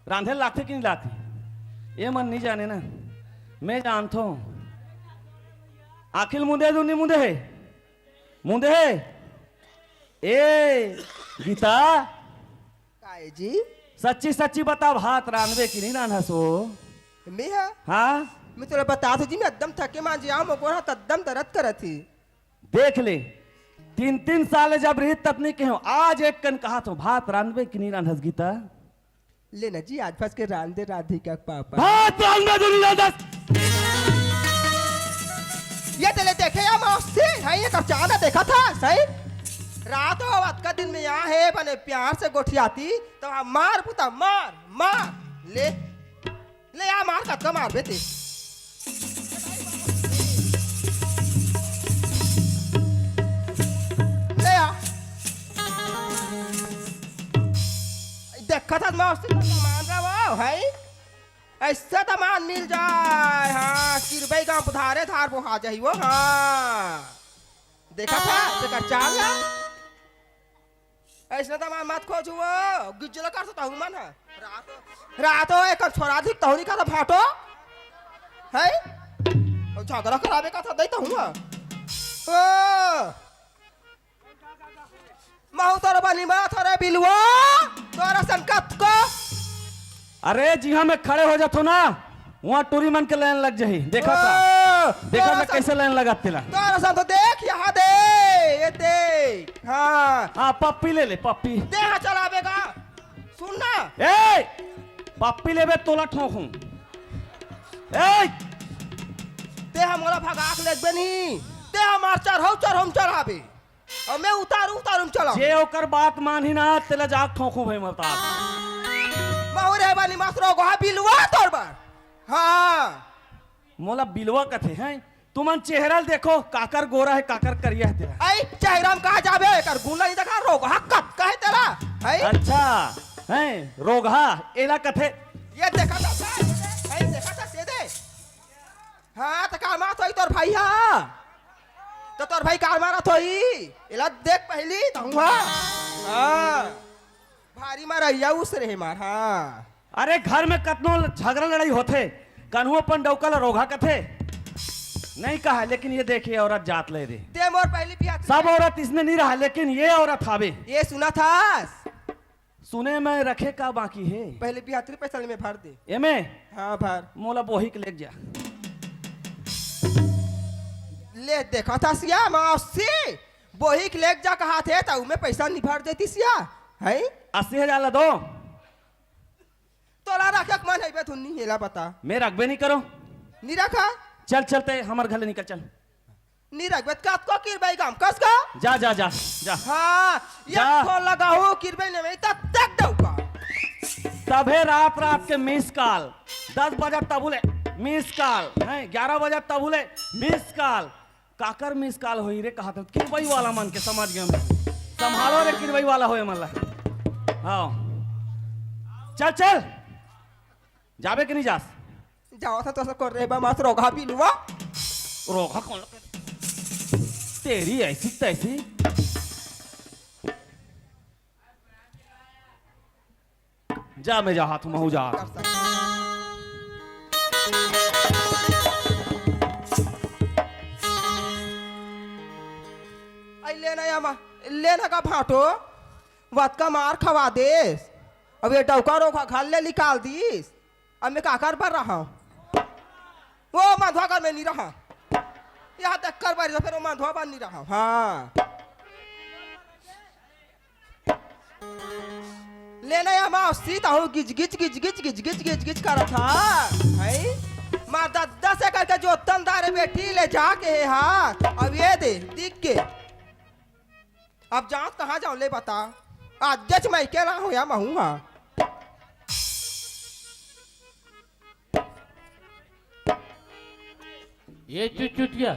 रांधे लाते कि नहीं लाते ये मन नहीं जाने ना मैं जानता हूं आखिर मुंदे दुनी मुंदे है ए गीता काहे जी? सच्ची सच्ची बता भात रांधवे की नहीं रांधा सो मैं है? हाँ मैं तुला बता दो जी मैं एकदम थके मान जी आऊँ मोको हाथ एकदम दर्द करत थी। देख ले 3 साल जब रही ततनी के हो आज एक कन कहा तो भात रांधवे की नहीं रांधस गीता ले ना जी आज फंस के रांधे राधिका पापा। भात रांधवे जो नहीं रांधस ये तेले देखे या मौसी है ये कब चांदा देखा था सही रात हो आज का दिन में यहाँ है बने प्यार से गोठियाती तो आप मार पुता मार ले ले आ मार कब मार बेटे ले आ देखा था मौसी मान रहा वो है ऐसे तमान मिल जाए हाँ किरबई गांव बुधारे धार वो आ जाही वो हाँ देखा था तेरा चाल है ऐसे तमान मत खोजो वो गिज्जला कर सकता हूँ मन है रातो एक छोरा दी तहुरी का फाटो है और झगड़ा करावे का था देता हूँ ओ महू तोर बनी मा थोड़े बिलवा तोरा संकट को अरे जी हाँ मैं खड़े हो जाता ना वहाँ टूरी मन के लाइन लग जाही देखा था कैसे लाइन लगा तेरा तोरा सन तो देख यहाँ दे ये देख हाँ पप्पी ले पप्पी दे हाँ चलावेगा सुन ना ए पप्पी ले बे तोला ठोकूं ए दे हमारा भगाक लेगबे नहीं दे हमार चढ़ाऊ चढ़ावे और मैं उतारू चला जे ओकर बात मानी ना तेला जाग ठोकूं भाई मता बहुरे बानी मास्टरो गोहा बिलवा तोर बार हाँ मोला बिलवा कथे हैं तुमन चेहरा देखो काकर गोरा है काकर करिया है तेरा आई चेहरा में कहा जाबे कर गुना नहीं देखा रोग हक्कत कहे तेरा आई अच्छा हैं रोगा एला कथे ये देखा था आई देखा था दे दे हाँ तो कार मारा थोई तोर भाई हाँ तो तोर भाई कार मारा थोई एला देख पहली तो हाँ भारी मारा या उस रहे मार हाँ अरे घर में कतनो झगड़ा लड़ाई होते कन्हुआ पन डौकल रोगा कथे नहीं कहा लेकिन ये देखिए औरत जात ले रे दे मोर पहली बिया सब औरत इसमें नहीं रहा लेकिन ये औरत हावे ये सुना था सुने में रखे का बाकी है पहले बियात्री पैसा में भर दे एमे हाँ भर मोला बोही के ले जा ले देखा था सिया मौसी बोही के लेक जा कहा थे तो मैं पैसा नहीं भर देती सिया है 80,000 ला दो तोला रखक मन है बे तू नहीं हेला बता मैं रखबे नहीं करो नहीं रखा चल चलते हमारे घर ले निकल चल नहीं रखबे कत को किरबई काम कस का जा जा जा जा हाँ ये जा। फोन लगा हो किरबई ने में तब तक दऊ का तबे रात के मिस कॉल 10 बजे तबुले मिस कॉल है 11 बजे तबुले मिस कॉल काकर मिस कॉल होई रे कहा था किरबई वाला मन के समझ गए संभालो रे किरबई वाला होए मला हाँ चल चल जाबे कि नहीं जास जाओ था तो सब कर रे बा मास रोगा भी लुआ रोगा कौन तेरी ऐसी तैसी जा मैं जा हाथ महू जा आई लेना या मा लेना का फाटो वत का मार खवा देस अब ये डौका रोका घर ले निकाल दीस अब मैं काकर पर रहा हूँ वो माधवा कर में नहीं रहा यहाँ तक कर बारी फिर वो माधवा बन नहीं रहा हाँ लेना या माँ सीता हूँ गिज गिज गिज गिज गिज गिज गिज गिज कर था है माँ दद्दा से करके जो तंदारे बेटी ले जाके है हाथ अब ये दे दिख के अब जात कहाँ जाऊं ले बता आज मैं अकेला हूँ या महूंगा ये चुचुटिया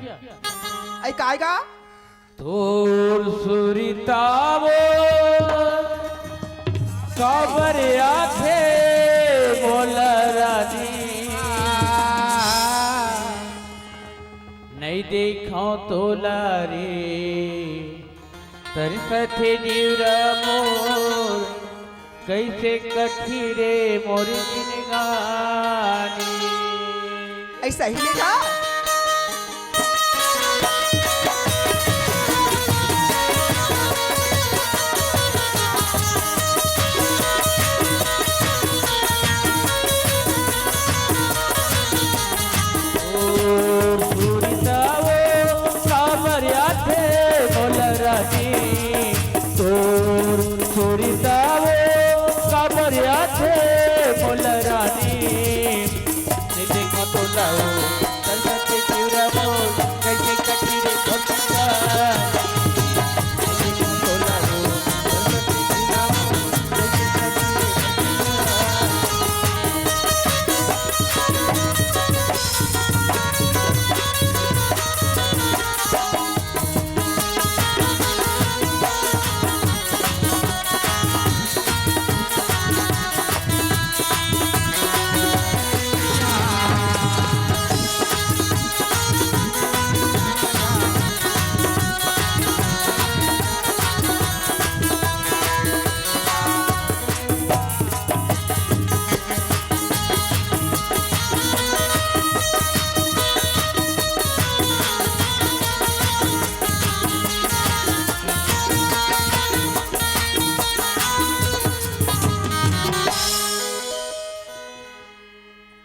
ऐ काएगा तोर सुरितावो काबर आखे बोला रानी नहीं देखो तो लारे तरसथे जीवरा मोर कैसे कठी रे मोर जिनगानी ऐसा ही लेगा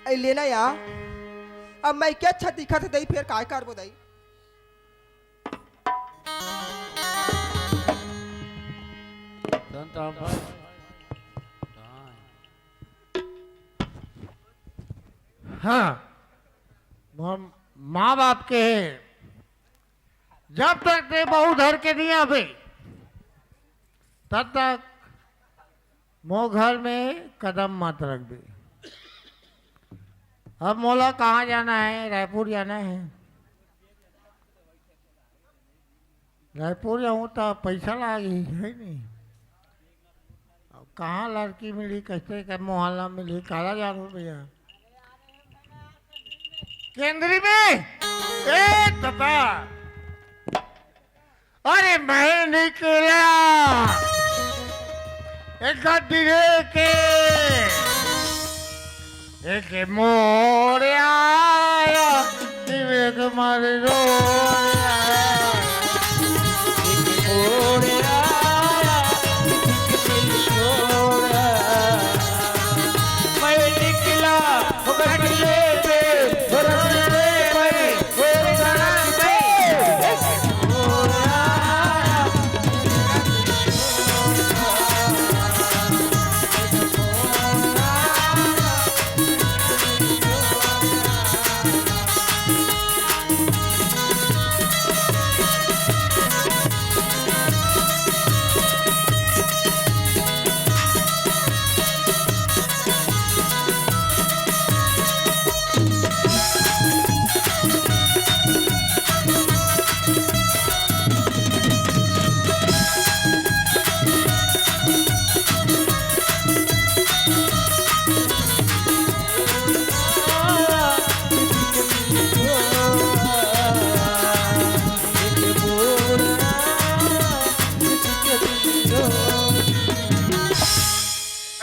ऐ लेना या अब मैं क्या अच्छा दिखा थे दई फिर काय कर बो दई हाँ माँ बाप के जब तक ते बहू धर के नहीं आवे तब तक मो घर में कदम मत रख दे। अब मोला कहाँ जाना है? रायपुर जाना है। रायपुर जाऊँ तो पैसा लागी है नहीं। अब कहाँ लड़की मिली कैसे का मोहल्ला मिली काला जानू भैया केंद्री में ए तता अरे मैं निकला एक गड्डी के एक मोर आया एक मर रो एक मोर आया मैं निकला गड्डी पे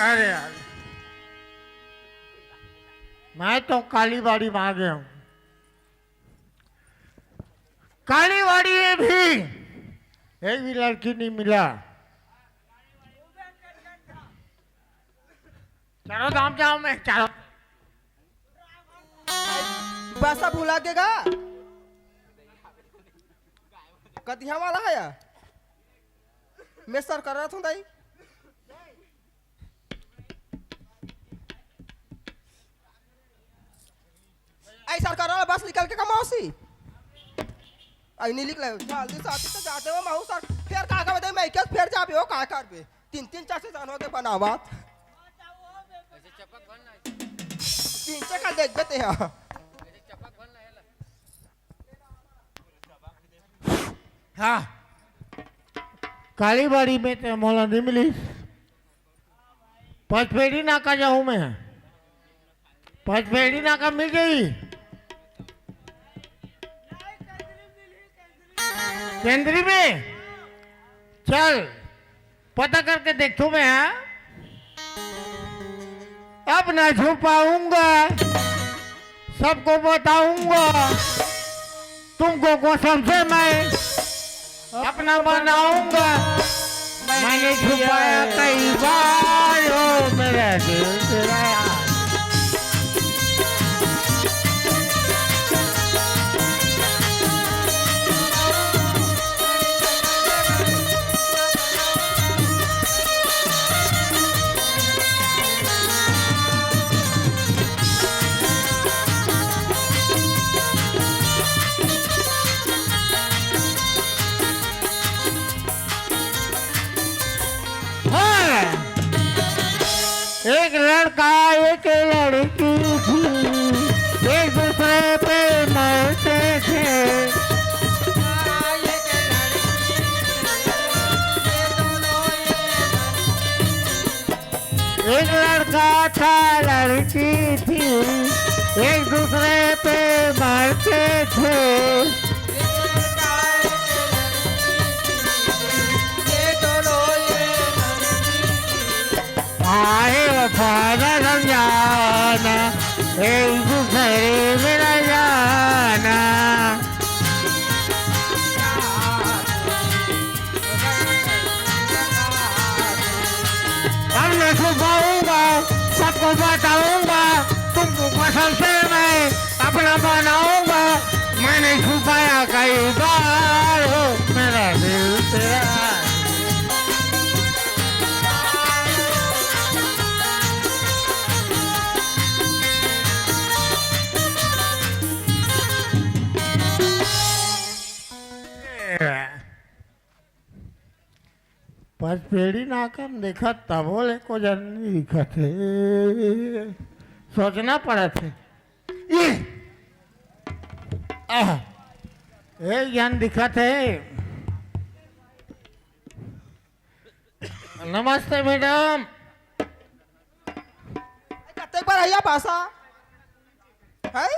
अरे यार मैं तो कालीबाड़ी में आ गया हूँ। कालीबाड़ी में भी एक भी लड़की नहीं मिला। चलो दाम जाओ मैं चलो पैसा भुला के गा कदिया वाला है या मैं सर कर रहा था दाई ऐसा कर रहा बस निकल के का मौसी आई नहीं निकले जल्दी से आते तो जाते हो महू सर फिर का बताए मैं क्या फिर जाबे हो का कर बे 3-3 4 से जान होते बनावत ऐसे चपक भरना 3 चक्कर देख बेते हैं ऐसे चपक भरना है हाँ कालीबाड़ी में तो मोला नहीं मिली पचपेड़ी नाका जाऊँ मैं पचपेड़ी नाका मिल गई केंद्री में चल पता करके देखो मैं हाँ अब ना छुपाऊंगा सबको बताऊंगा तुमको कसम से मैं अपना बनाऊंगा मैंने छुपाया कई बार हो मेरा दिल तेरा एक लड़का एक लड़की थी एक दूसरे पे मरते थे एक लड़का था लड़की थी एक दूसरे पे मरते थे आए वफादा समझाना एक दूसरे में न जाना अब न छुपाऊंगा सबको बताऊंगा तुमको कसम से मैं अपना बनाऊंगा मैंने छुपाया कई बार हो मेरा दिल तेरा पचपेड़ी नाकम देखा तब बोले को जन दिखत है सोचना पड़ा थे एक जन दिखत है नमस्ते मैडम कते बार आया पासा है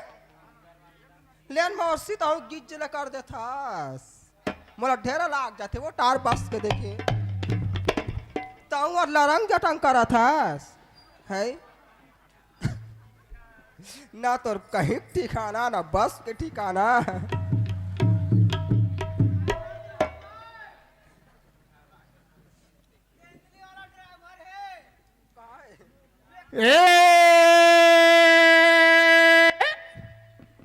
लेन मौसी तो गीत जला कर दे थास मोला ढेरा लाग जाते वो टार बस के देखे ताऊ और लरंग जटंग करा थास है ना तो कहीं ठिकाना ना बस के ठिकाना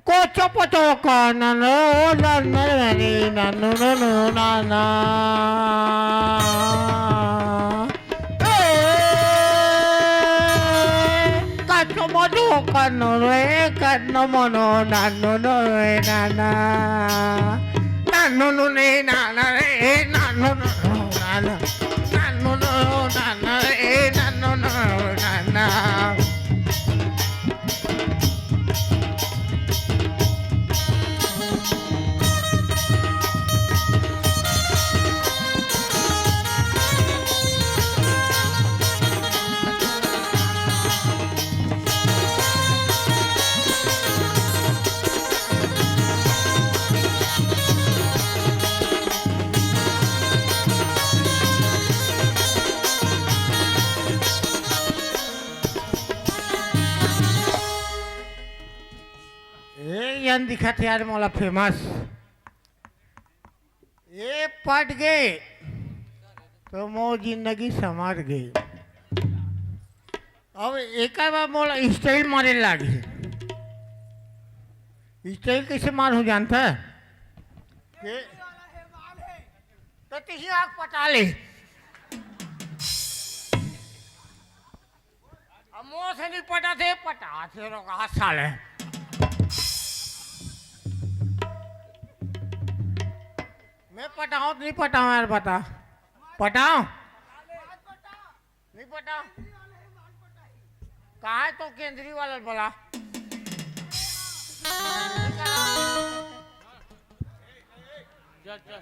कोचो पचो काना नो नन्ननी नन्नु नन्नु नाना काचो मधु कानो रे कानो मनो नन्नु नो रे नाना नन्नु नो ने नाना रे नन्नु नो नाना नन्नु नो नाना रे नन्नु नो नाना जन दिखा थे यार मोला फेमस ये पट गए तो मो जिंदगी संवर गई अब एक बार मोला स्टाइल मारे लागे स्टाइल कैसे मारू जानता है तो किसी आग पटा ले अब मुँह से नहीं पटा थे रोका हाथ साल है मैं पटाऊं नहीं पटाऊं यार बता पटाऊं नहीं पटाऊं कहाँ है तो केंद्रीय वाला बोला चल चल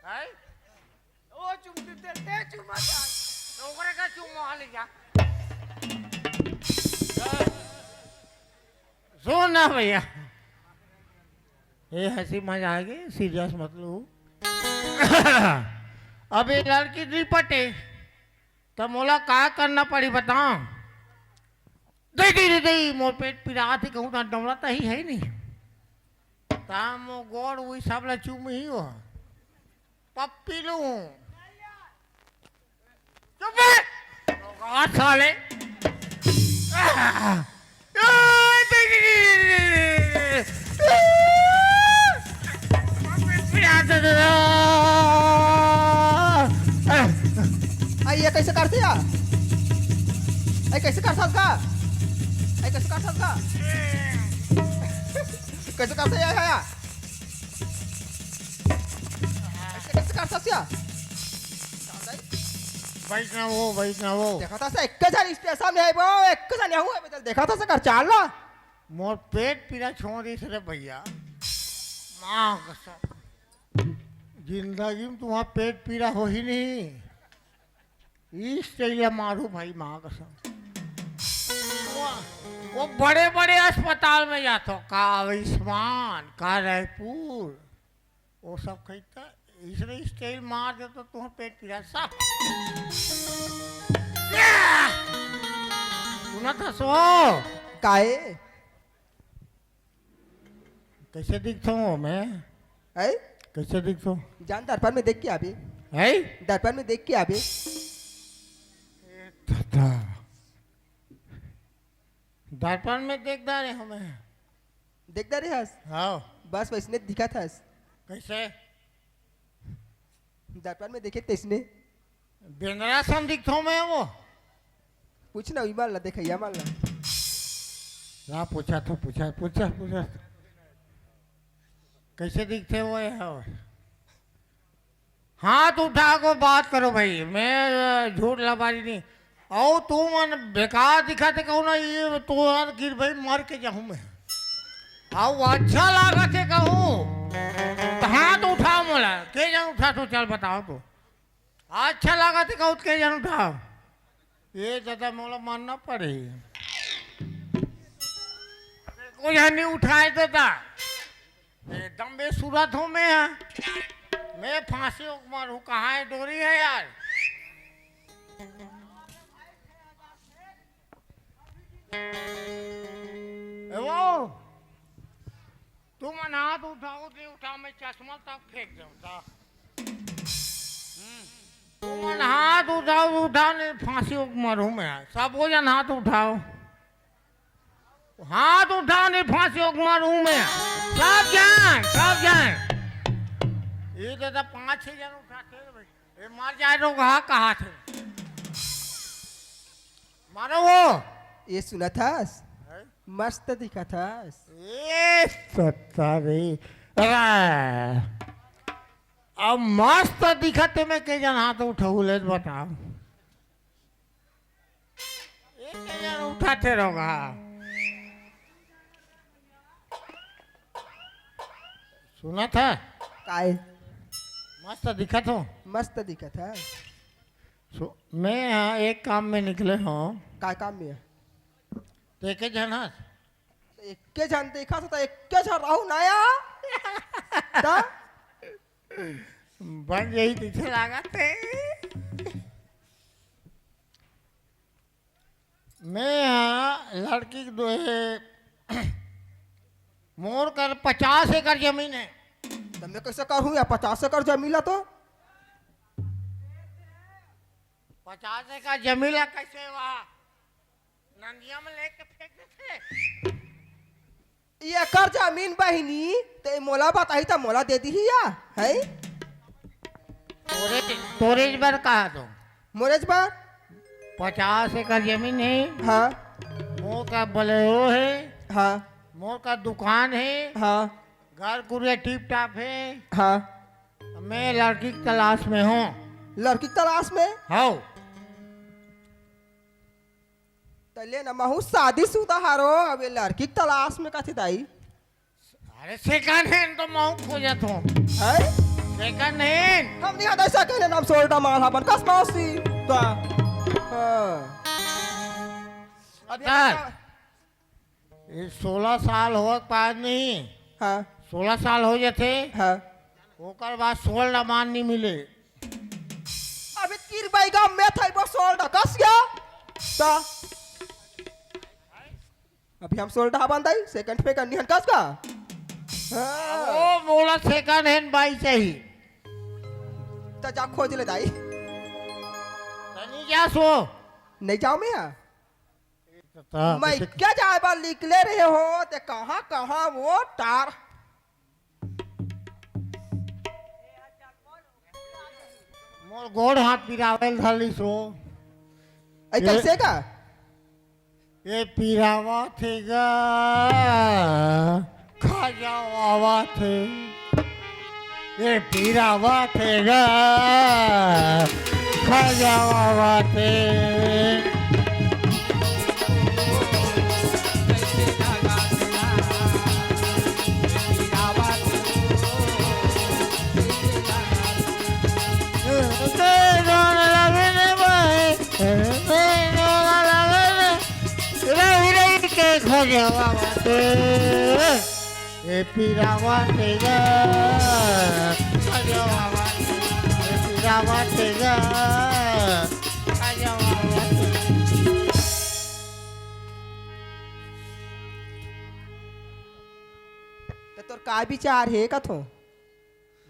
है ओ चुम्मा दे चुम्मा नौकरे का चुम्मा ले जा सुन ना भैया ये हंसी मजाक है सीरियस मत लो अब ये लड़की नहीं पटे तो मोला का करना पड़ी बताओ दे दे दे दे मोर पेट पिरा थी कहूँ ना डमरा तो ही है नहीं ताम गोड़ वही सब ला चुम ही हो पप्पी लू चुप साले ये कैसे करते या आई कैसे कर सकता आई कैसे कर सकता कैसे करते या कैसे कर सकते या वैष्णवो देखा था से एक जन स्टेशन में है वो एक जन यहाँ है देखा था से कर चाल ला मोर पेट पीड़ा छोड़ दी रे भैया माँ कसम जिंदगी में तुम्हारा पेट पीड़ा हो ही नहीं इस चलिए मारू भाई माँ कसम वो बड़े बड़े अस्पताल में जाता का आयुष्मान का रायपुर वो सब कहता इसने स्टाइल मार दे तो तुम्हारा पेट पीड़ा सब सुना था सो काहे कैसे दिखता हूँ मैं है कैसे दिखता हूँ जान दर्पण में देख के अभी है दर्पण में देख के अभी दर्पण में देखता रहे हमें देखता रहे हस हाँ बस वैसने दिखा था कैसे दर्पण में देखे तेसने बेंद्रा सम दिखता हूँ मैं वो पूछ ना मान ला देखा मान ला ना पूछा तो पूछा कैसे दिखते हो यार हाथ उठा को बात करो भाई मैं झूठ लबारी नहीं और तू मन बेकार दिखाते कहूँ ना ये तो गिर भाई मर के जाऊँ मैं आओ अच्छा लगा थे कहूँ तो हाथ उठाओ मोला के जन उठा तो चल बताओ तो अच्छा लगा थे कहूँ के जन उठाओ ये ज्यादा मोला मानना पड़े कोई नहीं उठाए देता एकदम बेसूरत हूँ मैं फांसी मारू कहाँ है डोरी है यार वो तुम हाथ उठाओ नहीं उठाओ मैं चश्मा तक फेंक दूंगा तुम हाथ उठाओ नहीं फांसी मारू मैं सब हो जन हाथ उठाओ नहीं फांसी मारू मैं सब जाए ये दादा 5-6 जन उठाते भाई ये मर जाए तो कहा थे मारो वो ये सुना था मस्त दिखा था ये सत्ता रे अब मस्त दिखते मैं के जन हाथ उठाऊ ले बताओ ये के जन उठाते रहोगा सुना था काय मस्त दिखत हो मस्त दिखा था मैं यहाँ एक काम में निकले हूँ काय काम में देखे जन एक के जान देखा था एक के जान रहू नया ता बन यही पीछे लगाते मैं यहाँ लड़की दो मोर कर 50 एकड़ जमीन है तो मैं कैसे करूँ या 50 एकड़ जमीन तो 50 एकड़ जमीन कैसे वहाँ नंदिया में लेके फेंक देते ये कर जमीन बहिनी तो मोला बताई तो मोला दे दी या है तोरेज बार कहा तो मोरेज बार 50 एकड़ जमीन है। हाँ मोर का बलेरो है। हाँ मोर का दुकान है। हाँ घर कुरिया टिप टाप है। हाँ। मैं लड़की की तलाश में हूँ। लड़की की तलाश में? हाँ। तले न महू शादीशुदा हारो, अब ये लड़की की तलाश में कथी दाई? अरे सेकंड हैंड तो मैं खोजत हूँ। है सेकंड हैंड। हम नहीं हदा सेकंड हैंड, हम सोल्टा माल हबन कस मौसी तो। हाँ अब ये 16 साल हो पास नहीं। हाँ 16 साल हो जाते। हाँ। ओकर बाद 16 मान नहीं मिले। अभी तीर बैगा में था वो सोल्टा कस गया तो। अभी हम सोल्टा हबन दाई सेकंड पे करनी हन कस का। हाँ ओ मोला सेकंड हैंड बाइक चाहिए। तो जा खोज ले दाई। तनी क्या सो नहीं जाओ मैं यहाँ? मैं क्या जाए बार निकले रहे हो ते कहाँ कहाँ वो तार। मोर गोड़ हाथ पिरावल धली सो। ऐ कैसे का? ये पिरावा थेगा खा जावा थे। ये पिरावा थेगा खा जावा थे। ये पिरावा तेगा पिरावा तेगा। तोर का विचार है कथो?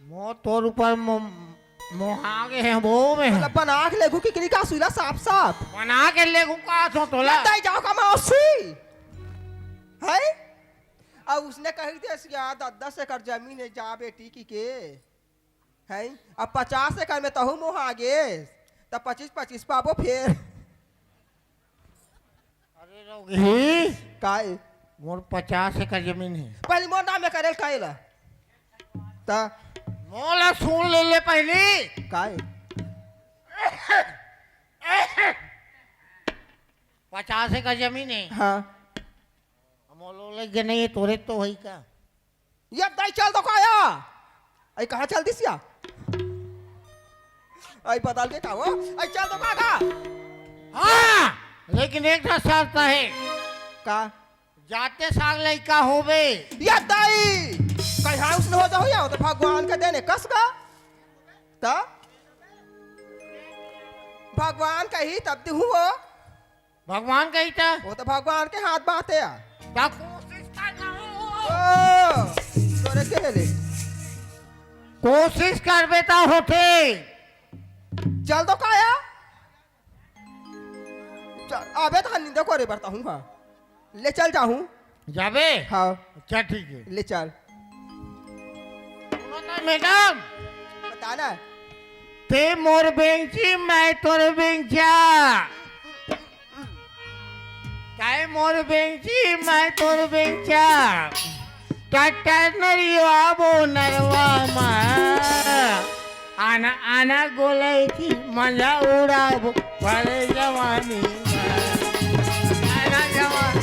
मो तोर ऊपर मोहागे है वो में मतलब बना के लेगू की किनी का सुला साफ साफ बना के लेगू का तो तोला दाई जाओ का मौसी है। अब उसने कही थे यार 10 एकड़ जमीन है जा बेटी की के है। अब 50 एकड़ में तहु मोह आगे तब 25-25 पाबो फिर। अरे रोगी काय मोर 50 एकड़ जमीन है। पहले मोर नाम में करे कायला ता मोला सुन ले पहले काय 50 एकड़ जमीन है। हाँ मोलो लगे नहीं तोरे तो वही का ये दाई चल तो काया आई कहाँ चल दिस या आई बदल के का हो आई चल तो का। हाँ लेकिन एक शर्त है का जाते साग लड़का होवे। या दाई कहीं उसने हो जाओ या तो भगवान का देने कस का ता भगवान का ही तब दी हुआ भगवान कही था वो तो भगवान के हाथ बात है यार। कोशिश करना ओ तोरे के ले कोशिश कर बेटा होते चल तो काया चल अबे तो निंदा करे बरता हूँ। हाँ ले चल जाऊँ। जाबे हाँ क्या ठीक है ले चल। मैडम बता ना ते मोर बेंची मैं तोर बेंचा काय मोर बेंची मैं तोर बेंचा टटर नरिया बो नरवा मा आना आना गोले की मजा उड़ाबो भले जवानी आना जवानी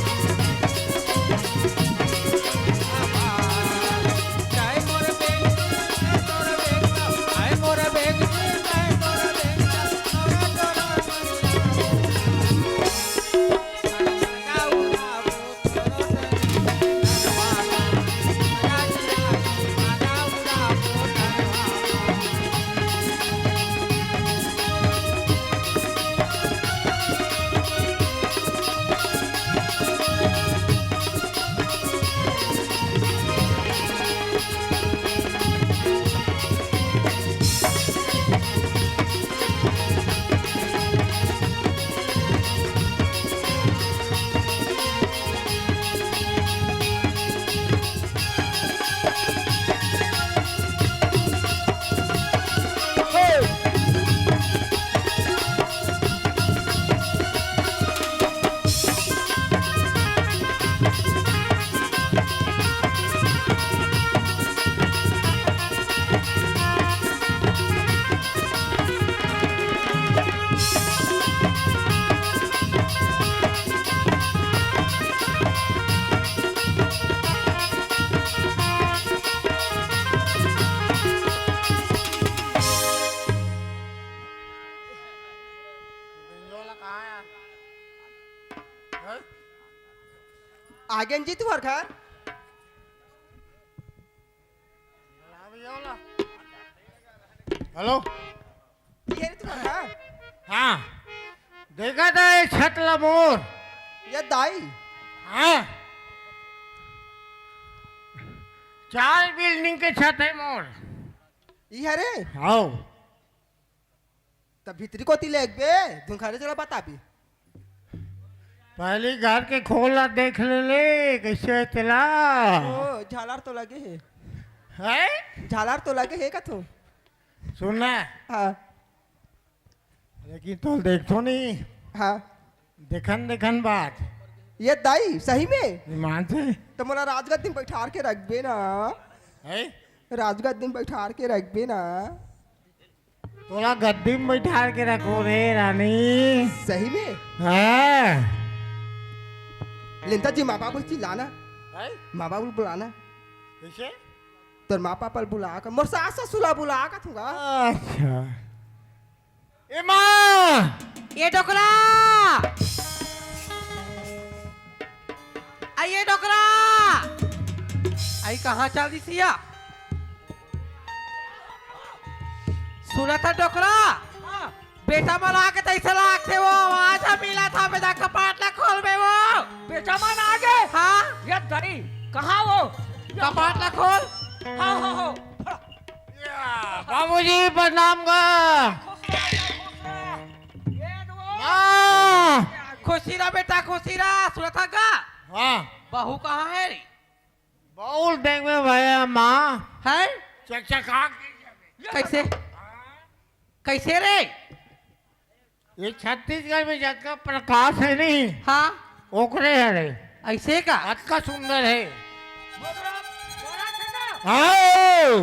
आगे जी तुम्हार घर हेलो ये रे तुम्हार घर हाँ देखा था ये छतला मोर ये दाई हाँ 4 बिल्डिंग के छत है मोर ये रे हाँ तब भीतरी को तिले एक बे धुंखारे चला बता भी पहले घर के खोला देख ले कैसे चला ओ झालार तो लगे है झालार तो लगे है का तू सुनना हाँ लेकिन तो देख तो नहीं हाँ देखन देखन बात ये दाई सही में ईमान से तो मोला राजगद्दी में बैठार के रख बे ना है राजगद्दी में बैठार के रख बे ना तोला गद्दी में बैठा के रखो रे रानी सही में हाँ लिंता जी माँ बाप चिल्लाना है माँ बाप बुलाना कैसे तो माँ पापा बुला कर मोर सास ससुरा बुला का थूगा अच्छा ए माँ ये डोकरा आइए डोकरा आई कहाँ चल दी सिया सुना था डोकरा बेटा मला के तैसे लागते वो आवाज मिला था बेटा कपाट ला खोल बे वो बेटा मन आ गए हाँ ये दरी कहाँ वो कपाट ला खोल हाँ हाँ हाँ बाबूजी प्रणाम का ये दो माँ खुशी रहा बेटा खुशी रहा सुना था का हाँ बहू कहाँ है रे बहुत देख में भैया माँ है चकचका कैसे कैसे रे ये छत्तीसगढ़ में जगह प्रकाश है नहीं हाँ ओकरे है रे ऐसे का अतका सुंदर है मतलब हाँ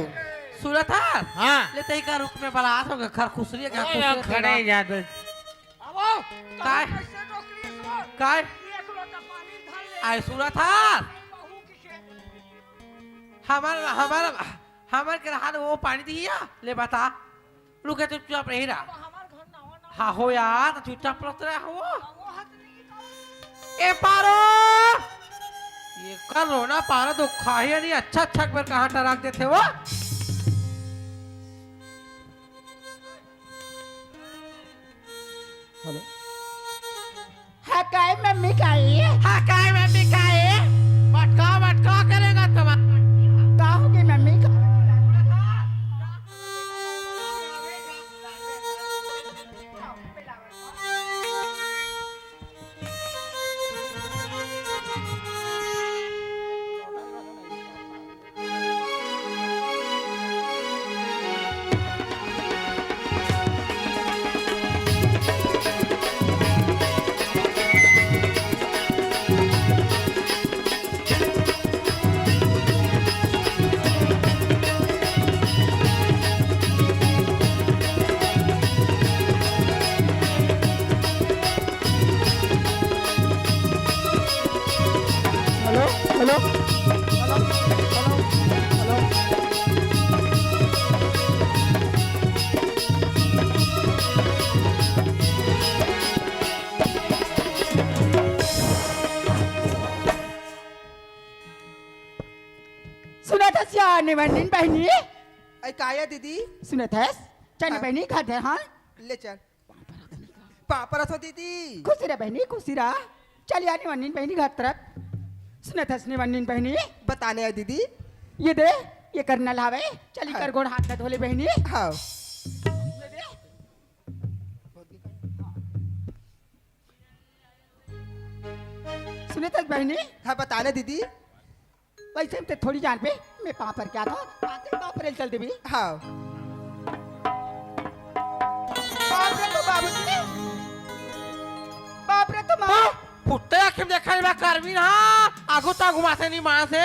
सुना था हाँ ले तई का रुक में बारात होगा खर खुसरी का ओए, खड़े जाते अब आओ काय? कैसे डोकरी इसको काय ये सुनो तो पानी धर ले आई सुना था बहू किसे हमार हमार हमार के रहा वो पानी दिया ले बता रुके चुपचाप रही रहा हमार घर ना हो ना हाँ हो यार तो चुपचाप रह रहा हो वो हाथ नहीं ए पारो ये कर लो ना पारो तो खाए नहीं अच्छा अच्छा बार कहाँ टराक देते वो हेलो हाँ काय मम्मी काय हाँ काय में बिकाए मटका मटका करेगा तुम का होगी मम्मी का hello hello hello hello hello सुना था सियाने बहनी बहनी आई काया दीदी सुना था चने हाँ। बहनी खाते हाँ ले चल पापा रथो दीदी खुशी रह बहनी खुशी रहा चलिए आने बहनी बहनी घर तरफ सुना था सुने बहनी बहनी बताने आई दीदी ये दे ये करना लावे चली कर गोड़ हाथ न धोले बहनी हाँ ये दे सुने था बहनी हाँ बताने दीदी वैसे तो थोड़ी जान पे मैं पाँव पर क्या था पाँव पर चल दे भी हाँ बाप रे तो बाबूजी बाप रे तो माँ फुट्टे आखिर देखा मैं करवी ना आगो ता घुमाते नहीं मां से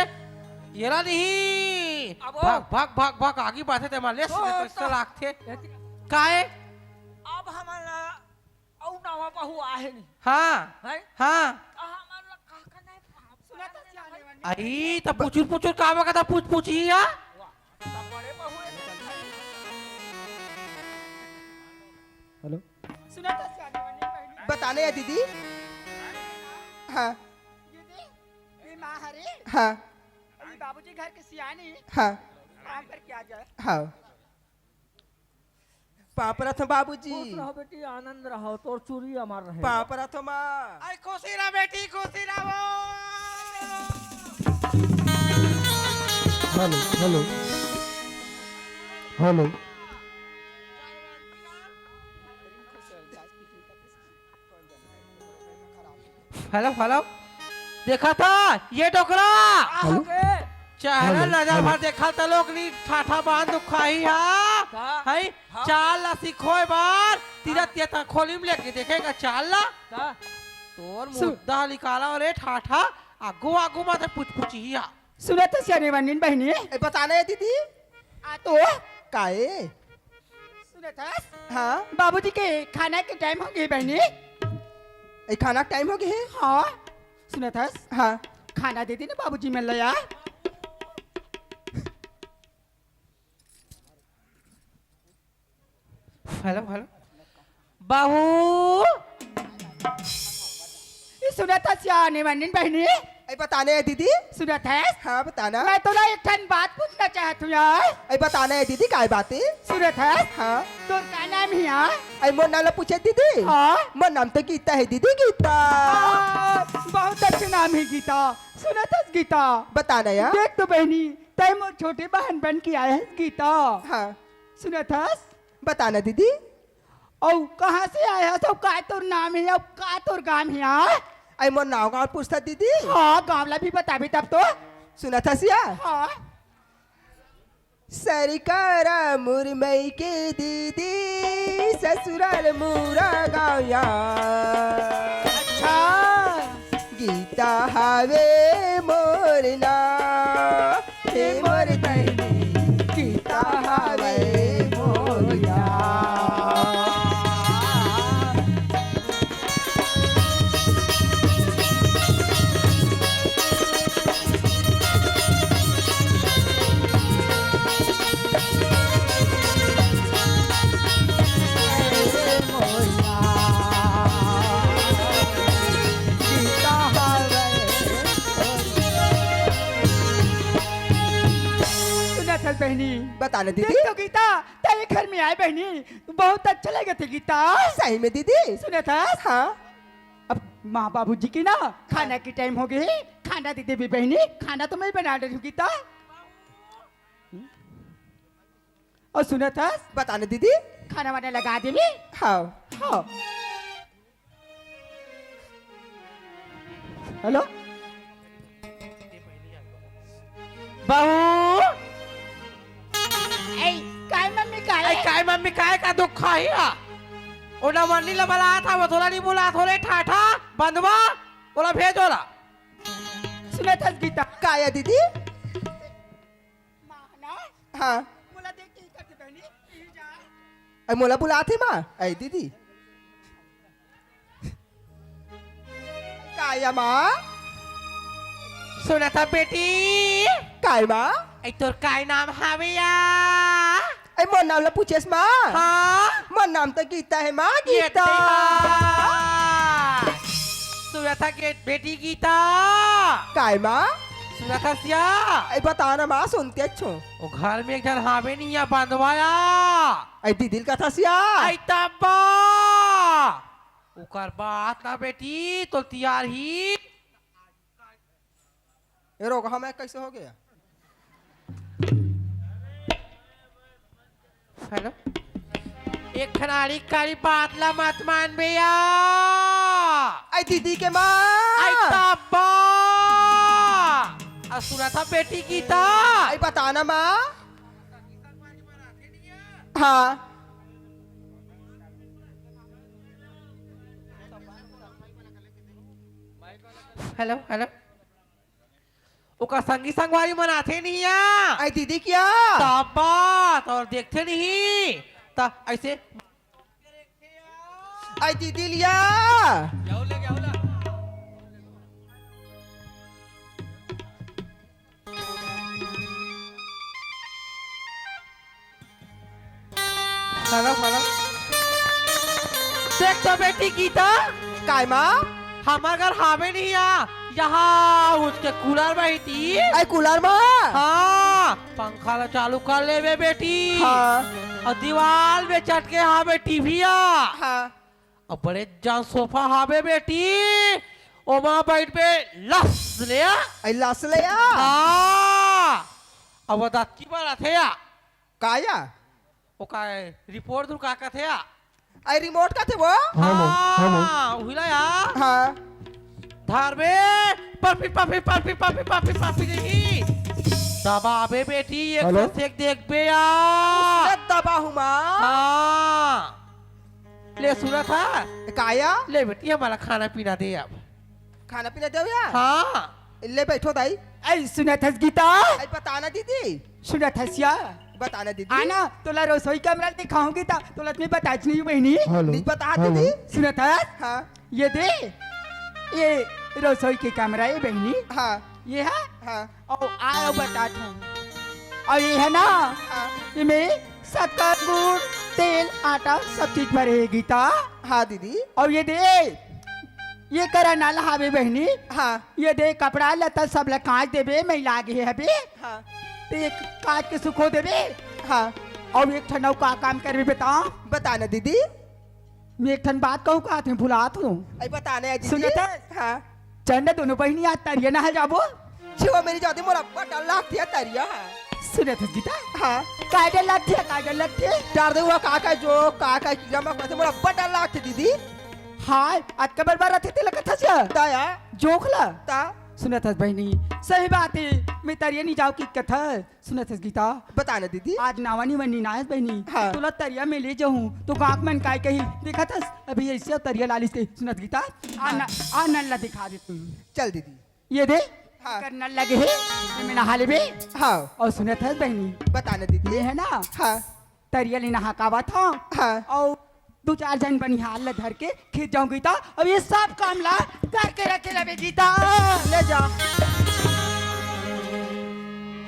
ये ला नहीं अब भाग भाग भाग भाग आगे बढ़ते थे माले ओ, से लाख थे काहे अब हमारा औ नवा बहू आहे नहीं हाँ है हाँ हमारा काका नहीं सुना था सियाने बहनी आई तो पुचुर पुचुर काम का था पूछ पूछ ही या तब बड़े बहू हेलो सुना था सियाने बहनी बहनी बताने आई दीदी हाँ ये माँ हरे हाँ अभी बाबूजी घर के सियानी हाँ काम करके आ जाए हाँ पापरा था बाबूजी खुश रहो बेटी आनंद रहो तोर चूरी अमर रहे पापरा था माँ आई खुशी रह बेटी खुशी रहो hello hello hello hello hello देखा था ये डोकरा चाहे हेलो, नजर हेलो। भर देखा था लोग नी ठाठा बांध दुखाई हा हाँ। है हाँ। चाल ला सीखोए बार तीरा तिया खोली में लेके देखेगा चाल ला तोर मुद्दा निकाला और ए ठाठा आगू आगू माते पुछ पुछिया सुना तो सियानी वनिन बहनी ए बताना है दीदी आ तो काए सुना था हाँ बाबूजी के खाना के टाइम हो गई बहनी ए खाना टाइम हो गया है हाँ सुना था हाँ खाना दे दी ना बाबूजी में लिया हेलो हेलो बाबू ये सुना था सियानी वनिन बहनी ए बताने है दीदी सुना था हाँ बताना मैं तो ना एक ठन बात पूछना चाहत हूँ यार ए बताना है दीदी काय बात है सुना था हाँ तो क्या नाम है यार ए मोर नाम ला पूछे दीदी हाँ मोर नाम तो गीता है दीदी गीता बहुत अच्छा नाम है गीता सुना था गीता बताना यार देख तो बहनी तय मोर छोटे बहन बन के आया है गीता हाँ सुना था बताना दीदी और कहाँ से आया है सब का तोर नाम है अब का तोर गांव है यार ए मोर नाव गाँव पूछता दीदी हाँ गाँवला भी बता भी तब तो सुना था सिया हाँ सरकारा मुरमई के दीदी ससुराल मुरा गाँव यार अच्छा गीता हावे मोर ना हे मोर बहनी गीता हावे मोर यार गीता हावे सुना था बहनी बताना देख दीदी तो गीता तेरे घर में आए बहनी बहुत अच्छा लगे थे गीता सही में दीदी सुना था हाँ अब माँ बाबूजी की ना खाना की टाइम हो गई खाना दे दे भी बहनी खाना तो मैं ही बना रही हूँ गीता और सुना था बताना दीदी खाना वाना लगा दे भी हाँ हाँ हेलो बहू ए काय मम्मी काय आई काय मम्मी काय का दुख खाइया ओना मन्नी ला बला था वो थोड़ा नहीं बोला थोड़े ठाठा बंदवा बोला भेजोला सुना था गीता काया दीदी माँ ना हाँ बोला देख के करते बहनी यही जा ए मोला बुलाते माँ ए दीदी काया माँ सुना था बेटी काय माँ आई तोर काय नाम हाविया ए मोर नाम ला पूछेस माँ हाँ मोर नाम तो गीता है माँ ये गीता सुना था के बेटी गीता काय माँ सुना था सिया ए बताना माँ सुनते अच्छो वो घर में एक जन हावे नहीं है बंदवाया ए दीदी का था सिया आई तब्बा उकर बात ना बेटी तो तैयार ही ये रोग हमें कैसे हो गया हेलो एक खनाड़ी कारी बात ला मत मान भैया ए दीदी के माँ आई तब्बा आ सुना था बेटी गीता ए बताना माँ हाँ हेलो हेलो ओका संगी संगवारी मनाते नहीं है ए दीदी क्या तब्बा और देखते नहीं ता ऐसे ए दीदी लिया हेलो हेलो देख तो बेटी गीता काय माँ हमार घर हावे नहीं यहाँ उसके कूलर बैठी आई कूलर में हाँ पंखा ला चालू कर ले बे बेटी हाँ और दीवार में चट के हावे टीवी हाँ और बड़े जान सोफा हावे बेटी ओमा बैठ पे लस ले आई लस ले या हाँ अब बता की बात है या काया ओ का रिपोर्ट दू का थे या आई रिमोट का थे वो हाँ उहिला या हाँ धार में पापी पापी पापी पापी पापी पापी नहीं दबाबे बेटी एक हेलो? से एक देख बे या दबा हूँ माँ हाँ ले सुना था काया ले बेटी हमारा खाना पीना दे अब खाना पीना दे या हाँ ले बैठो दाई ऐ सुनत हस गीता आई बताना दीदी सुनत हसिया बताना दीदी आना तोला रसोई कमरा दिखाऊंगी ता तोला तुम्हें बताच नहीं बहनी नहीं बता दीदी सुनत हस हाँ ये दे ये रसोई के कमरा है बहनी हाँ ये है हाँ और आओ बताता हूँ और ये है ना हाँ इसमें शक्कर गुड़ तेल आटा सब चीज भरे है गीता हाँ दीदी और ये दे ये करा ना लहावे बहनी हाँ ये दे कपड़ा लता सब ला कांच देबे मैं लागे है बे हाँ तो एक कांच के सुखो देबे हाँ और एक ठन का काम करबे बताओ बताना दीदी मैं एक ठन बात कहूँ का थे भुलात हूँ आई बताना है दीदी सुनत है? हाँ चंद दोनों बहनी आज तरिया ना है जाबो छिवा मेरी जाती मोरा बटा लाख थिया तरिया है सुनत है गीता हाँ कायदे लगते डार दे हुआ काका जो काका कीड़ा में कहते मोरा बटा लाख थे दीदी हाँ आज कबर बार थे ते लगत था दाया जोखला ता सुनत है बहनी सही बात है मैं तरिया नहीं जाऊँ की कथा सुनत है गीता बताना दीदी आज नावानी वनी नायस बहनी हाँ। तुला तरिया में ले जाऊँ तो गाँव में काय कही देखा था अभी ऐसे तरिया लालिस के सुनत गीता आ नल्ला दिखा दे तू चल दीदी ये दे हाँ। कर नल लगे है ये में नहा लेबे हाँ और सुनत है बहनी बताना दीदी ये है ना हाँ तरिया ले नहा कावा था हाँ और दो चार जन बनिहार ला धर के खींच जाऊँ गीता अब ये सब काम ला करके रखे लबे गीता ले जा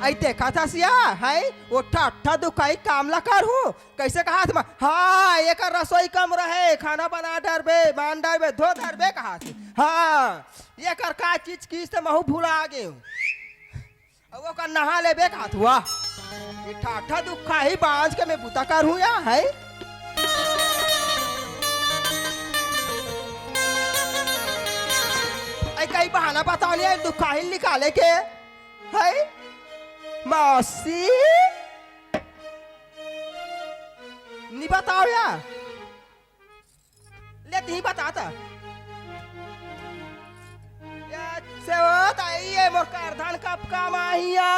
आई देखा था सिया है वो ठट्ठा दुखाई कामला कर हूँ कैसे कहा था हाँ ये का रसोई कम रहे खाना बना डरबे मान डरबे धो डरबे कहा थे हाँ ये कर का चीज की से महू भूला आ गए हूँ वो का नहा ले बे कहा हुआ ये ठट्ठा दुखा ही बांझ के मैं बुता कर हूँ या है आई कई बहाना बताओ नहीं दुखा ही निकाले के है मौसी नहीं बताओ या ले नहीं बताता से होता ये मोर कारधान कब काम आहिया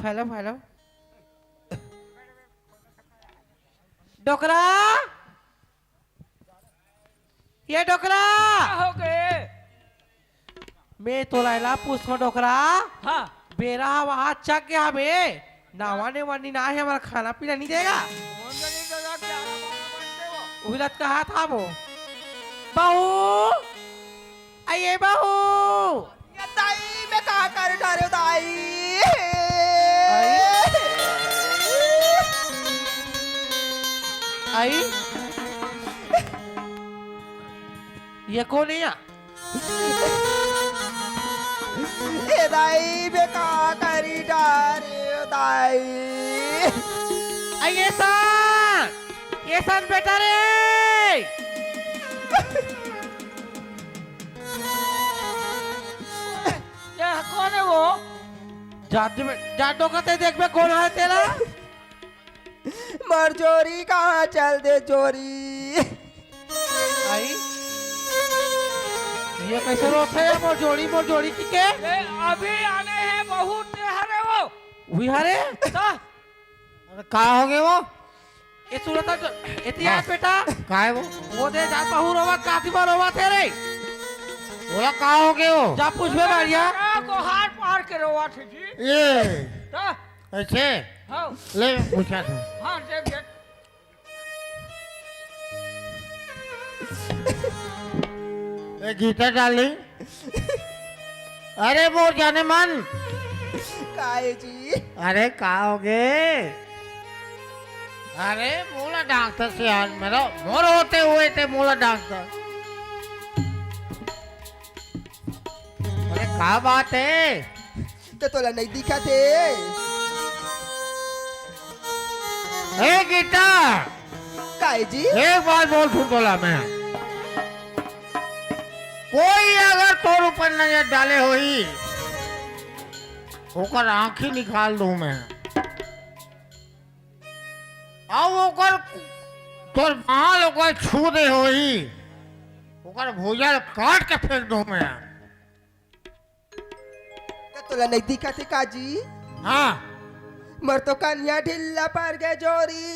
हेलो हेलो डोकरा ये डोकरा क्या हो गए? मैं तो लाइला पूछो डोकरा हाँ बेरा वहां चक गया बे नावाने वानी ना है हमारा खाना पीना नहीं देगा कौन जाने दादा क्या बनते हो? उहिलत कहा था वो बहू आइए बहू ये दाई मैं कहा कर डारे हो दाई आई ये कौन है यहाँ? ए दाई मैं कहा करी डारे हो दाई ये सन बेटा रे ये कौन है वो? जादू कहते देख बे कौन है तेरा मर जोरी कहाँ चल दे जोरी आई ये कैसे रोक है मोर जोड़ी की के ये अभी आने हैं बहुत हरे वो। विहारे का हो गए वो ये सूरत इतिहास बेटा का है वो दे जा बहु रोवा काफी बार रोवा तेरे बोला का हो गए वो जा पूछ बे बढ़िया को हार पार के रोवा थे जी। ये ता ऐसे हाँ ले पूछा था हाँ देख देख ये गीता डार्लिंग अरे वो जाने मन काहे जी अरे का हो गए अरे मोला डॉक्टर से आज मेरा मोर होते हुए थे मोला डॉक्टर अरे का बात है तो तोला नहीं दिखा थे ए गीता काहे जी एक बात बोल सुन बोला मैं कोई अगर तोर ऊपर नजर डाले होई ओकर आंखी निकाल दूं मैं अब ओकर तोर बाल ओकर छू दे होई ओकर भुजल काट के फेंक दूं मैं तो तोला नहीं दिखा थे काजी हाँ मर तो कन्या ढिल्ला पर गए जोरी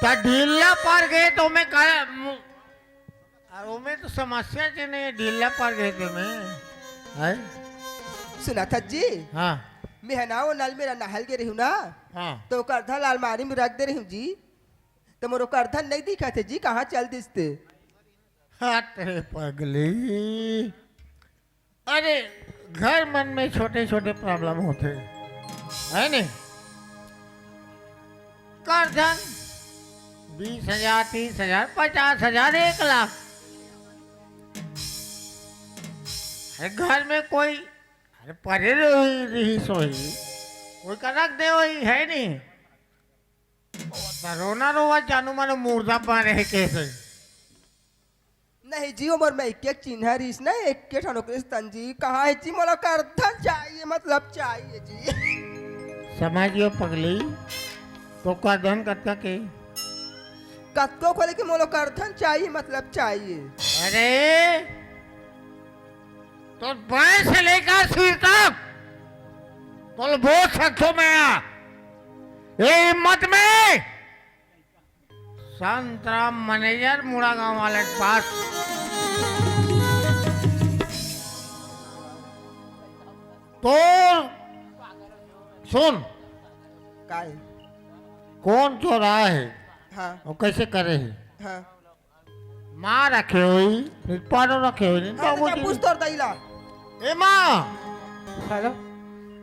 तो ढीला पर गए तो मैं अरे में तो समस्या जी नहीं ढीला पर गए थे मैं है सुना था जी हाँ मैं है ना वो नल मेरा नहल के रही हूँ ना हाँ तो करधन अलमारी में रख दे रही हूँ जी तो मोरो करधन नहीं दिखा थे जी कहाँ चल दिसते अरे पगली अरे घर मन में छोटे छोटे प्रॉब्लम होते है नहीं करधन 20,000 30,000 50,000 1,00,000 अरे घर में कोई अरे परे रही सोई कोई का रख दे वही है नहीं रोना रोवा जानू मानो मुर्दा पा रहे कैसे नहीं जी उमर में एक एक चिन्ह रिस ना एक के ठानो क्रिस्तन जी कहाँ है जी मोला करधन चाहिए मतलब चाहिए जी समझियो पगली तो का धन कत्ता के कत्को खोले कि मोलो करधन चाहिए मतलब चाहिए अरे तो पैर से लेकर सिर तक तो बोल सकते मैं ये हिम्मत में संतराम मैनेजर मुड़ा गांव वाले के पास तो सुन काहे कौन चोरा है हाँ और कैसे करे है हाँ माँ रखे हुई पारो रखे हुई हाँ तो क्या पूछ तोड़ दैला ए माँ हेलो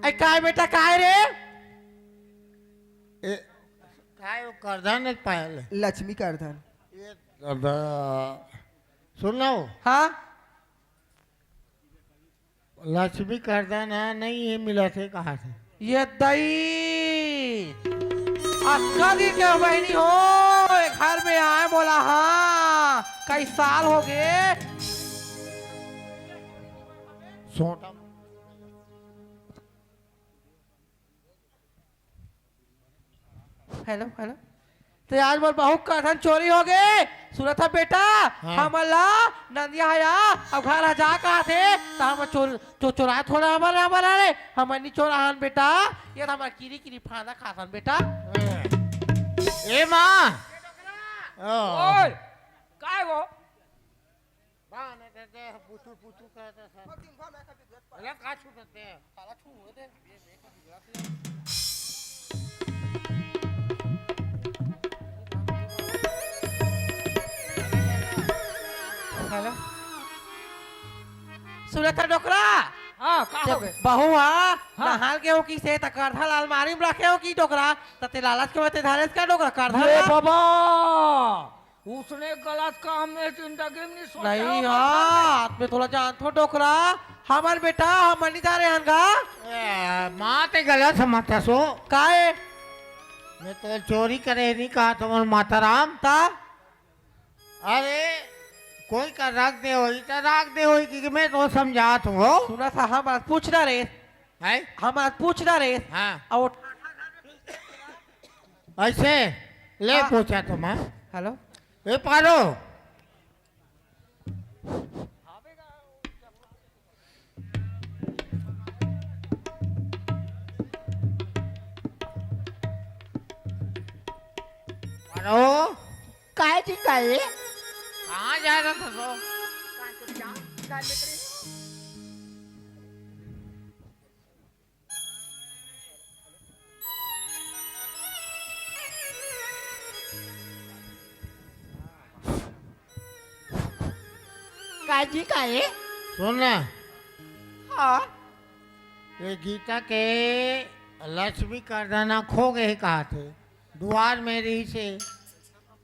अरे काय बेटा काय रे ए काय वो करधन एक पायल लक्ष्मी करधन ये दादा सुन लो हाँ लक्ष्मी करधन है नहीं ये मिला थे कहाँ से ये दई अक्का दी के बहनी हो घर में आए बोला हाँ कई साल हो गए सोटा हेलो हेलो तो आज बोल बहू का धन चोरी हो गए सुना था बेटा हाँ। हमला नंदिया आया अब घर आ जा कहा थे तो हम चोरा थोड़ा हमारे हमारा रे हम नहीं चोराहन बेटा ये तो हमारा कीरी कीरी फाना खासन बेटा ए माँ ओए काय वो हेलो सुना था डोकरा हाँ का हो गए बहू हाँ नहाल के हो की से करधा अलमारी में रखे हो की डोकरा तते लालच के मते धारे का डोकरा करधा अरे बाबा उसने गलत काम में जिंदगी में नहीं सोचा नहीं होगा। हाँ में थोड़ा जान थो डोकरा हमार बेटा हम नहीं धारे हनगा माँ ते गलत समझता सो काए मैं तो चोरी करे नहीं कहा तुम्हारे माता राम ता अरे कोई का रख दे होई तो रख दे होई कि मैं तो समझात हूँ सुना था हम आज पूछना रे है हम आज पूछना रे हाँ और ऐसे ले हाँ। पूछा तुम हेलो ए पारो पारो काय जी काय कहाँ जा रहा था तो काय जी काय सुन ना हाँ ये गीता के लक्ष्मी करदाना खो गए कहा थे द्वार में रही से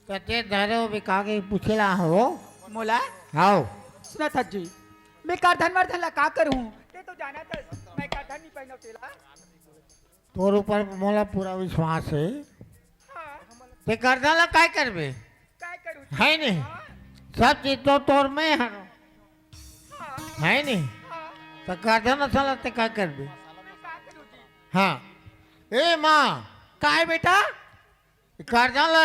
तते धरो बिका के पूछला हो मोला आओ सुना था जी मैं कारधन वर्धन ला का करूँ ते तो जाना था मैं कारधन नहीं पहना तेला तोर ऊपर मोला पूरा विश्वास है हाँ ते करदाना काय करबे काय करूँ है नहीं सब चीज तो तोर में है है नहीं तो करदाना साला ते काय करबे हाँ ए माँ काए बेटा करदाना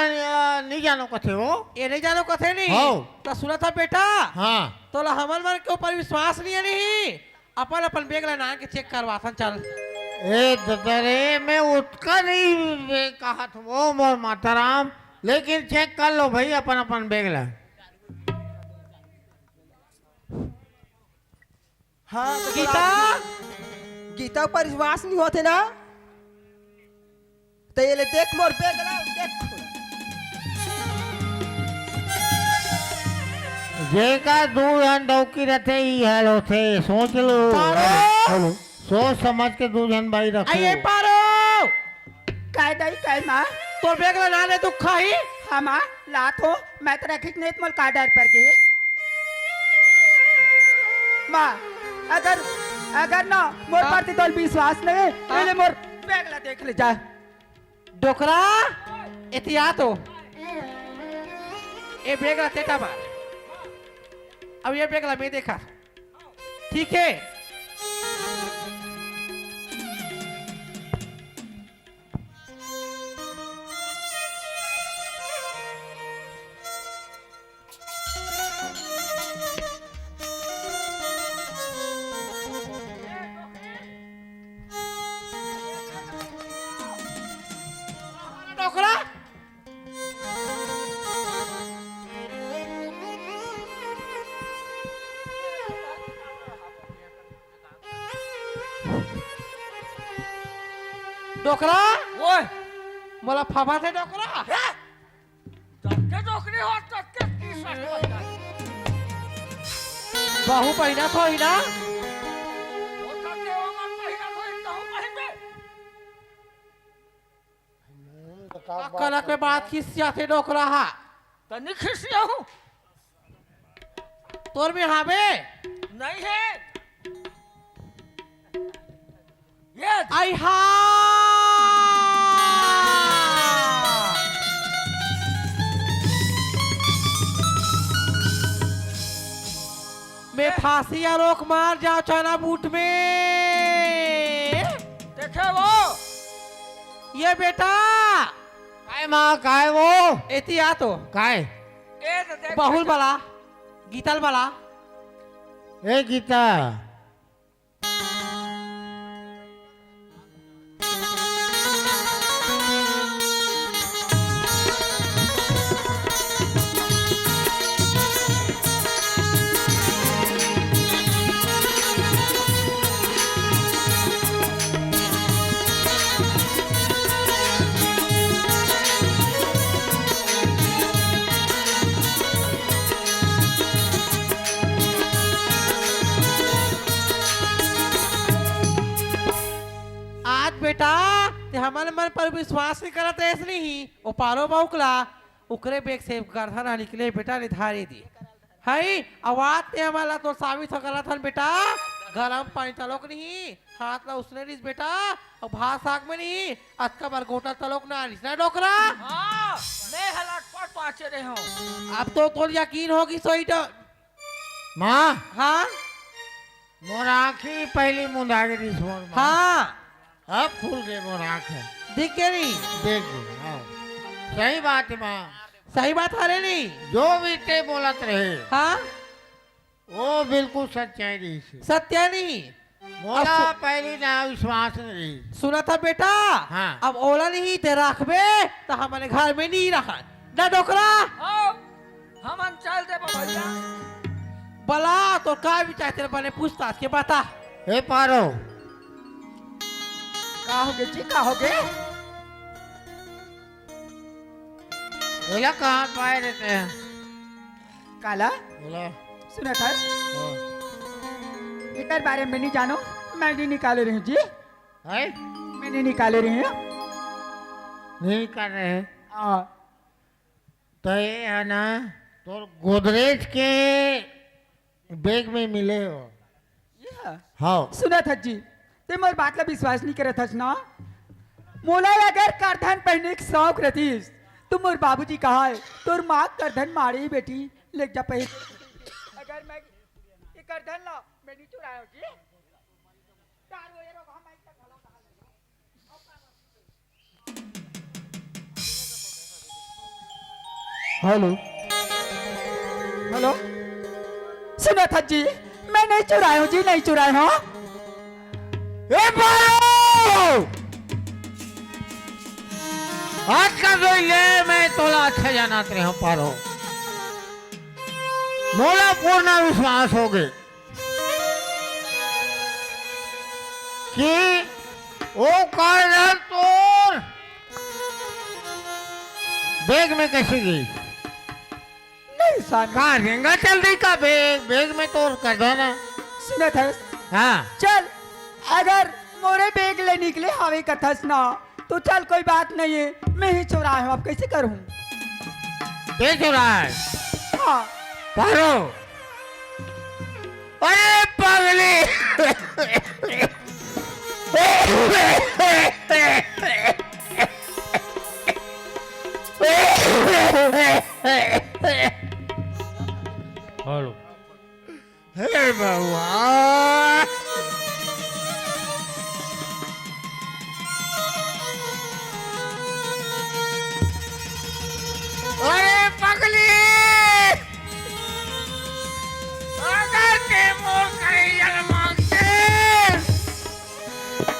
नहीं जानो कथे हो ये नहीं जानो कथे नहीं हाँ। तो सुना था बेटा हाँ तो ला हमार मन के ऊपर विश्वास नहीं है नहीं अपन अपन बैग ला ना के चेक करवासन चल ए ददरे मैं उसका नहीं कहा था वो मोर माता राम लेकिन चेक कर लो भाई अपन अपन बैग ला हाँ तो गीता गीता पर विश्वास नहीं होते ना तो ये ले देख मोर पे गला देख जेका दूर डौकी रखे ही हेलो थे सोच लो पारो! सोच समझ के दू जन भाई रखो आइए पारो काय दाई काय माँ तो बैग ला ना ले तू खाई हाँ माँ लात हो मैं तो रखी नहीं मोल का डर पर के माँ अगर ना मोर हाँ। पर तो विश्वास नहीं हाँ। पहले मोर बैग ला देख ले जा डोकरा एहतियात हो ये बैग ला तेटा मार अब ये बैग ला मैं देखा ठीक है डोकरा डोकरा ओए मला फाफा थे डोकरा तक्के डोकरी हो तक्के की सच हो जाए बाहू पहिना तो ही ना वो तक्के वो मन पहिना तो इतना हो पहनबे कनक में बात खिसिया थे डोकरा हा तनी खिसिया हूँ तोर में हावे नहीं है ये आई हा मैं फांसी या रोक मार जाओ चना बूट में देखे वो ये बेटा काय माँ काय वो एती आ तो काय ए तो देख बहुल बेटा, बला गीतल बला ए गीता आज बेटा ते हमारे मन पर विश्वास नहीं करत है इसलिए ही ओ पारो बाउकला उकरे बेग से गर्दन आ निकले बेटा निधारे दी हाय आवाज ते हमारा तो साबित हो गला था बेटा गरम पानी तलोक नहीं हाथ ला उसने रिस बेटा और भात साग में नहीं अतका बार गोटा तलोक ना रिसना डोकरा हाँ मैं हलाट पर पाचे रहे हूँ अब तो थोड़ी यकीन होगी सोई तो माँ हाँ मोर आँखी पहली मुंदा गई मोर माँ। हाँ अब खुल गए मोर आँख है दिख गई नहीं देख लो, हाँ। सही बात है माँ सही बात हरे नहीं जो भी ते बोलत रहे हाँ वो बिल्कुल सच्चाई रही से सत्य नहीं मोला पहली ना विश्वास नहीं सुना था बेटा हाँ। अब ओला नहीं ते रखबे तो हमारे घर में नहीं रहा ना डोकरा आओ हम चल दे भैया बला तो का भी चाहते बने पूछताछ के बता हे पारो कहोगे जी कहोगे बोला कहाँ पाए रहते हैं काला बोला सुना था हाँ। एक बारे में नहीं जानो मैं नहीं निकाले रही हूँ जी है मैं नहीं निकाले रही हूँ नहीं कर रहे हैं हाँ, तो ये है ना तो गोदरेज के बैग में मिले हो ये हाँ सुना था जी ते मोर बात ला विश्वास नहीं करे थस ना मोला अगर करधन पहनने की शौक रहीस तो मोर बाबूजी कहा है तोर माँ करधन मारी बेटी ले जा पहन अगर मैं ये करधन ला मैं नहीं चुराया हूँ जी तार वो ये रोग हम आई तक हलो हेलो हेलो सुना था जी मैं नहीं चुराया हूँ जी नहीं चुराया हूँ ए पारो आज का जो ये मैं तोला अच्छा जाना रहे हूँ पारो मोला पूर्ण विश्वास हो गए कि वो कारण तोर बैग में कैसे गई नहीं सान कहाँ रेंगा चल रही का बैग बैग में तोर कर दो ना सुना था हाँ चल अगर मोरे बैग ले निकले हवे कथस ना तो चल कोई बात नहीं है मैं ही चुराया हूँ अब कैसे करूँ ये जो रहा है हाँ पारो अरे पगली हेलो हे भगवान अरे पगली अगर ते मोर करे जल मांगते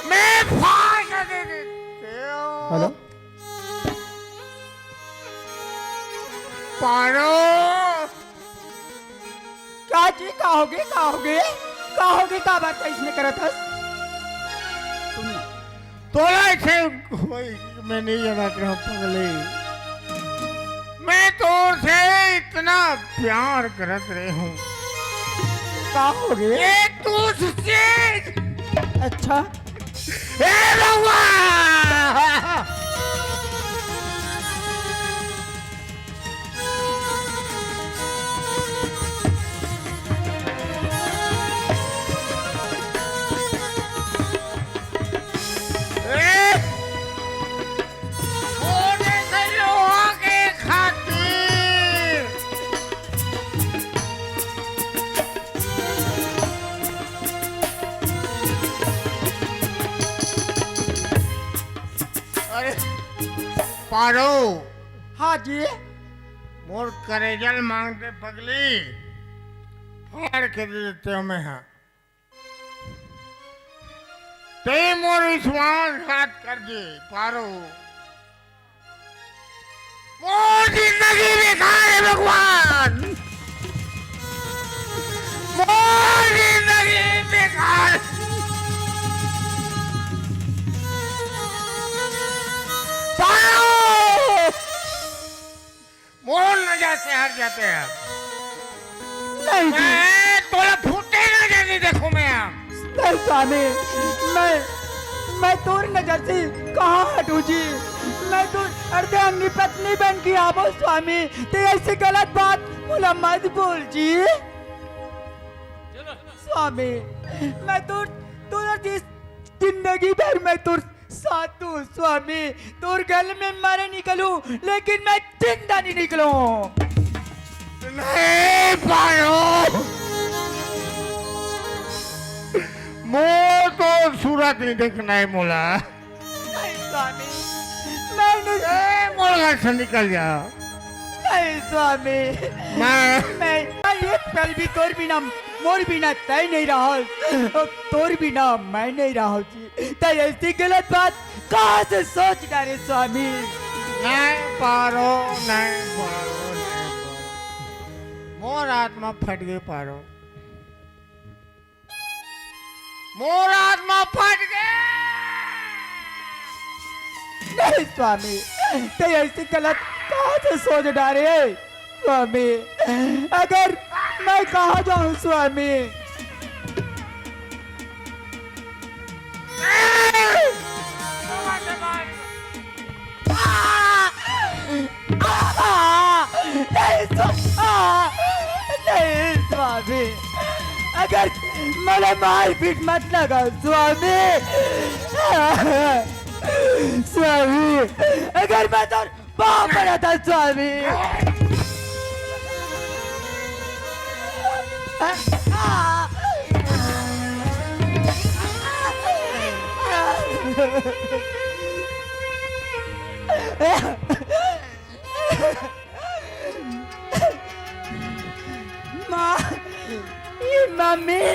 मैं फाड़ दे देते हेलो पारो क्या जी कहोगे कहोगे कहोगे का बात इसने करा था तोला से मैं नहीं जाना रहा पगली मैं तो से इतना प्यार करत रहे हूँ कहोगे ये तुझसे अच्छा हे भगवान अरे पारो हाँ जी। मोर करेजल मांगते पगली फाड़ के दे देते हो मैं हाँ ते मोर विश्वासघात कर दे पारो मोर जिंदगी बेकार है भगवान मोर जिंदगी बेकार पारो मोर नजर से हट जाते हैं नहीं जी, मैं तोला फूटेगा जल्दी देखो मैं अब नहीं स्वामी, मैं तोर नजर से कहाँ हटू जी। मैं तो अर्धांगिनी पत्नी बन के आवो स्वामी, ते ऐसी गलत बात बोला मत बोल जी। स्वामी मैं तोरा जिंदगी भर मैं तोर साथ हूँ स्वामी। तोर गल में मारे निकलूं लेकिन मैं जिंदा नहीं निकलूं। नहीं पारो मोर तो सूरत नहीं देखना है मोला नहीं स्वामी, मैं नहीं, मोर घर से निकल जा नहीं स्वामी, मैं ये पल भी तोर बिना मोर बिना तय नहीं रहा, तोर बिना मैं नहीं रहा जी। तय ऐसी गलत बात कहाँ से सोच डाले स्वामी। नहीं पारो मोर आत्मा फट गई पारो मोर आत्मा फट गई नहीं स्वामी, तय ऐसी गलत कहाँ से सोच डाले स्वामी। अगर मैं कहाँ जाऊँ स्वामी। नहीं स्वामी, अगर मला मारपीट मत लगा स्वामी। स्वामी अगर मैं तो बाप बना था स्वामी। माँ, ये मम्मी,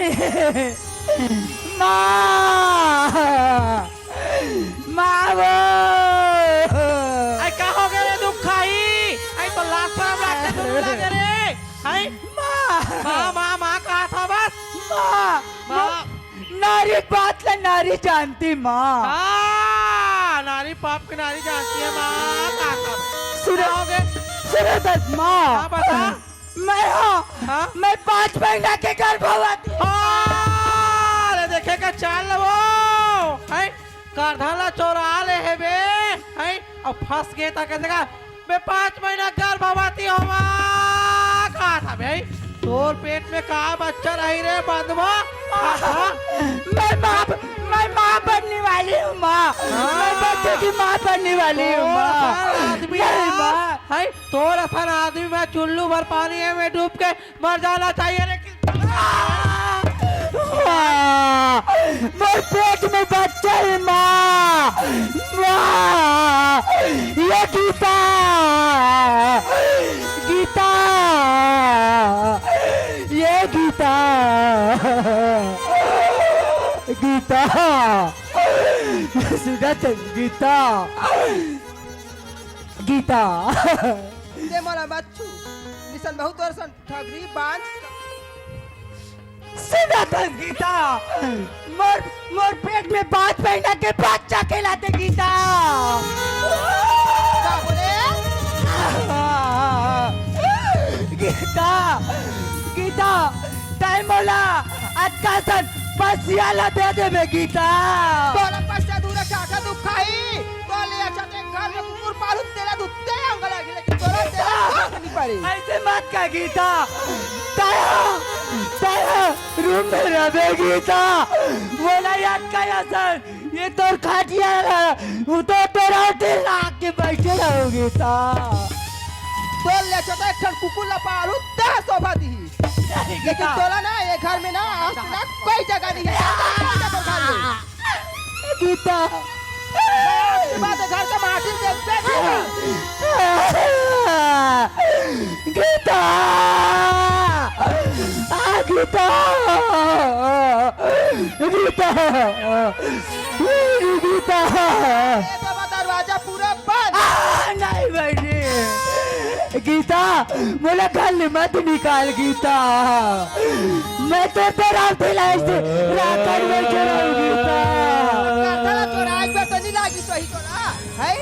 माँ वो आई का हो गए रे दुख खाई आई तो लाख पर लाख से दूर लगे रे आई माँ कहा था बस माँ, नारी बात ला नारी जानती माँ। नारी पाप की नारी जानती है माँ कहा था सुनो सुनो दस माँ, हाँ बता मैं मैं 5 महीना के गर्भवती। अरे देखेगा चाल वो है करधला चोरा ले है बे है और फंस गए था कैसे का बे 5 महीना गर्भवती हो माँ कहा था भाई तोर पेट में कहा बच्चा रही रे बंधवा मैं माँ बनने वाली हूँ माँ। मैं बच्चे की माँ बनने वाली हूँ माँ। आदमी है तोर अथन आदमी में चुल्लू भर पानी है में डूब के मर जाना चाहिए लेकिन मेरे पेट में बच्चा है माँ। माँ ये गीता गीता ये गीता गीता सुधा गीता गीता दे मोला बच्चू निसन बहुत और सन ठगरी बांध सुधा गीता मोर मोर पेट में 5 महीना के बच्चा कहलाते गीता। क्या बोले गीता गीता टाइम बोला अच्छा सन पसियाला दे दे में गीता। बोला पश्चा दूर काका दुख खाई बोले अच्छा ते घर में कुकुर पालू तेरा दुत्ते अंगला गिले कि तोरा तेरा नहीं पारी ऐसे मत का गीता। ताया ताया रूम में रहे गीता। बोला याद का सर ये तो खाटिया वो तो तेरा दिल आके बैठे रहो गीता। बोल ले छोटा एक कुकुर ला पालू ते शोभा दी लेकिन तोला ना ये घर में ना आज ना कोई जगह नहीं है गीता के बाद घर का माटी देखते गीता गीता गीता गीता बाबा दरवाजा पूरा बंद। नहीं बहनी गीता बोला कल मत निकाल गीता मैं तो तेरा दिलाई से रात में चढ़ाऊ गीता कातला तोरा आज बार तो नहीं लागी सही तोरा है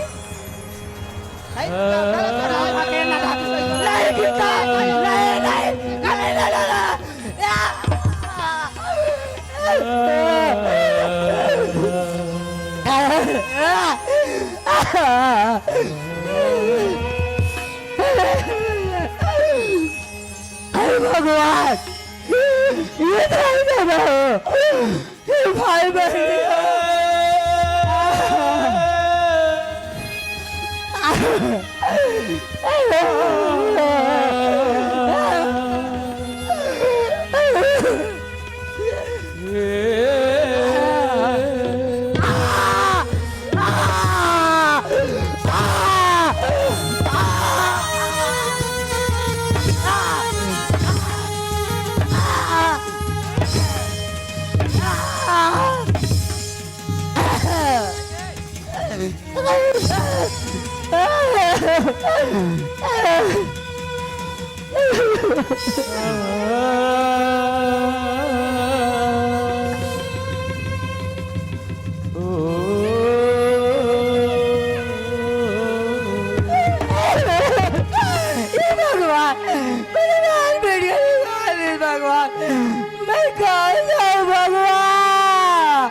कातला तोरा आज बार ना लागी सही तोरा नहीं गीता नहीं नहीं नहीं भगवान ये भाई भगवान मैं कहाँ जाऊँ भगवान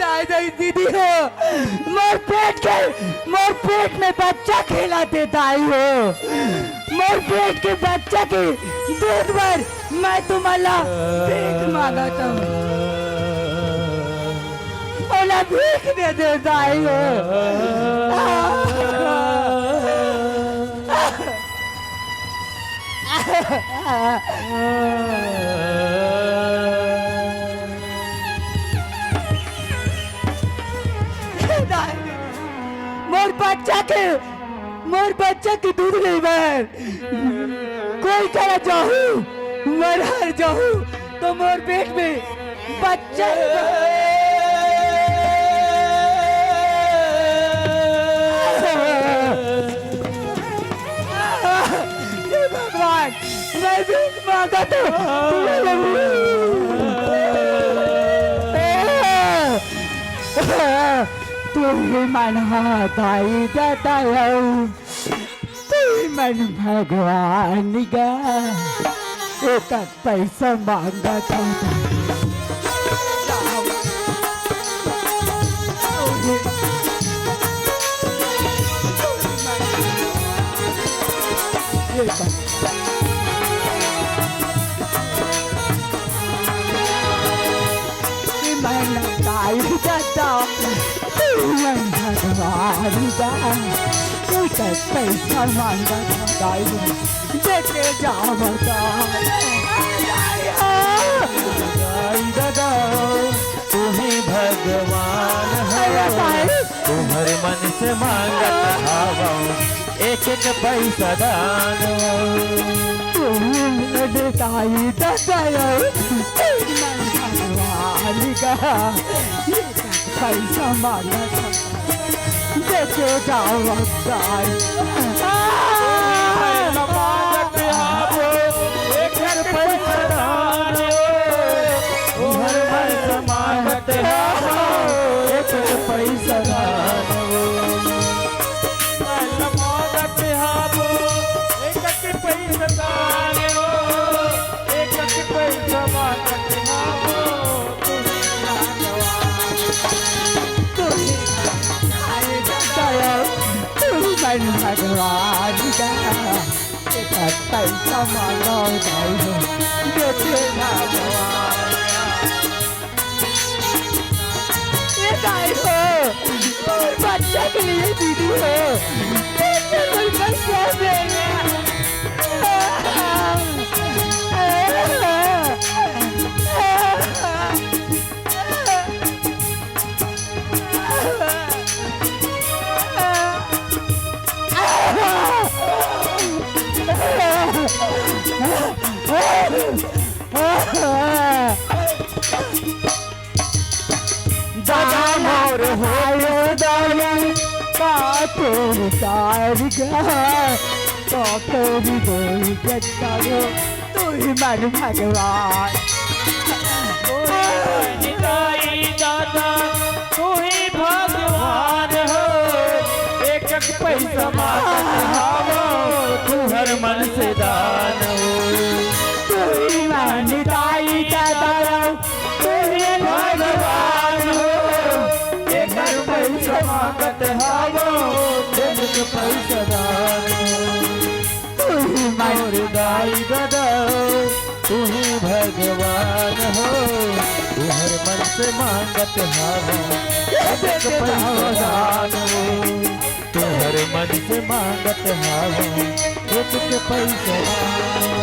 दादा दीदी हो मोर पेट में बच्चा खिलाते दाई हो मोर पेट के बच्चा के दूध भर मैं तुम्हारा भीख मांगा था बोला भीख दे दे दाई हो मोर बच्चा के दूध नहीं बहन कोई करा जाहू मर हर जाहू तो मोर पेट में बच्चा भगवान मैं भीख मांगा तो तुम्ही मन दाई दाता तुम्ही मन भगवान गा एक पैसा मांगा था मन दाई दाता मन भगवान गा एक पैसा मांगा था दाई देखे जाओ दादा तुम्हें भगवान है तुम्हारे मन से मांगत हावा एक एक पैसा दान दाई दादा मन भगवान गा पैसा मांगा था देखे जाओ दाई भगवान का पैसा मांगो देखे भगवान ये दाई हो और बच्चा के लिए दीदी हो कोई बच्चा देगा दादा मोर हायो दादा कातोर तार गा तो तेरी बोल जगता हो तू ही मन भगवान निताई दादा तू ही भगवान हो, एक एक पैसा मांगो तू हर मन से दान हो। तू ही निताई दादा तू ही भगवान हो एक एक पैसा मांगत हावो एक एक पैसा दान हो। तू ही मोर दाई दादा तू ही भगवान हो, तू हर मन से मांगत हावो एक एक पैसा दान हो। तू हर मन से मांगत हावो एक एक पैसा दान हो।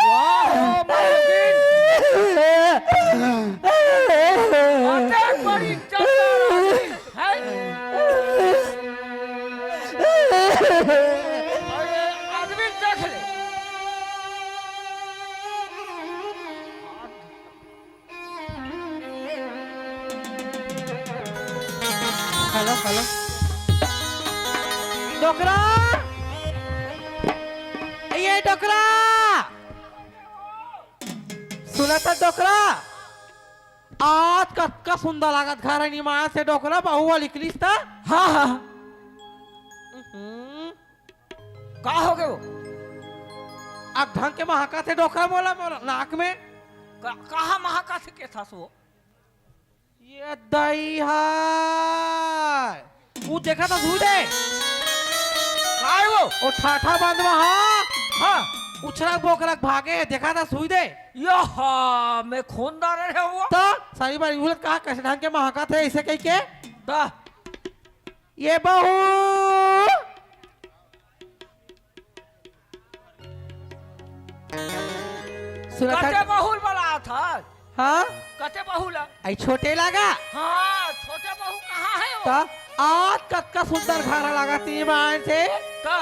वाह अटैक बड़ी चलता है। अरे आदमी देख ले हेलो हेलो डोकरा, ये डोकरा सुना था डोकरा, आज कत्का सुंदर लागत घर है निमा से डोकरा बहुआ निकलीस था। हाँ हाँ का हो गए वो अब ढंग के महाका थे डोकरा बोला मोला नाक में कहा महाका से के था सो ये दही है वो देखा था धू दे काय वो ओ ठाठा बंद वहाँ हाँ उछरक बोकरक भागे देखा था सुई दे यहा मैं खूनदार है वो तो सारी बार उलट कहा कैसे ढंग के महाका थे इसे कही के दा ये बहू सुना कटे था बहुल वाला था हाँ कटे बहुल आई छोटे लगा हाँ छोटे बहू कहाँ है वो तो आज कत्का सुंदर खाना लगा तीन मान से दा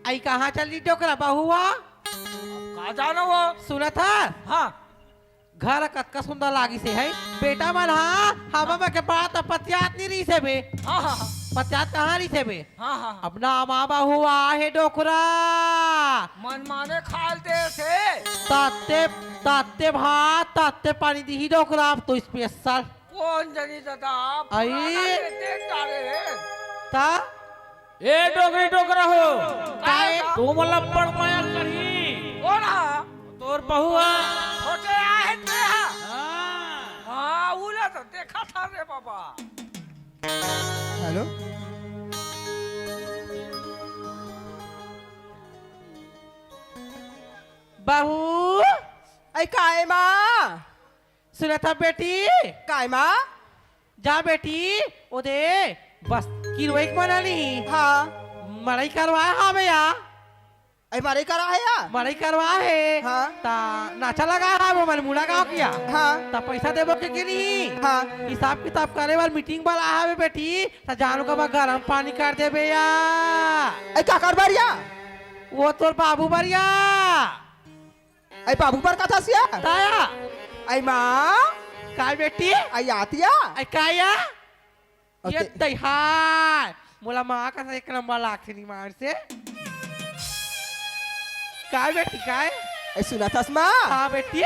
आई कहाँ चल रही डोकरा बहुआ कहा जाना वो सुना था हाँ घर कत्का सुंदर लागी से है बेटा मन हाँ हवा के बात पतियात नहीं रही से बे हाँ हाँ पतियात कहाँ रही से बे हाँ हाँ अपना माँ बहुआ है डोकरा मन माने खाल दे थे ताते ताते भात ताते पानी दी ही डोकरा अब तो स्पेशल कौन जनी दादा आई। देख डाले ता ए डोगरी डोगरा हो काय तू मला पड़ माया करी कौन हा तोर बहुआ छोटे आहे ते हा हाँ। हाँ उला तो देखा था रे बाबा हेलो बहू ऐ काय माँ सुना था बेटी काय माँ जा बेटी ओ दे बस किरवई बना ली हाँ मड़ई करवा हाँ भैया ऐ मारे करा है या मड़ई करवा है हाँ। ता नाचा लगा है वो मैंने मुड़ा गाँव किया हाँ ता पैसा देबो के गिनी हाँ हिसाब किताब करे वाल मीटिंग वाला है बेटी ता जानू का गरम पानी कर दे भैया ऐ का कर बारिया वो तोर बाबू बरिया ऐ बाबू पर कथा सिया ताया ऐ माँ काय बेटी ऐ आतिया आई काया ये ओके। दई हाय मोला माँ का एक नंबर लाख नहीं मार से काय बेटी काय ऐ सुना था माँ हाँ बेटी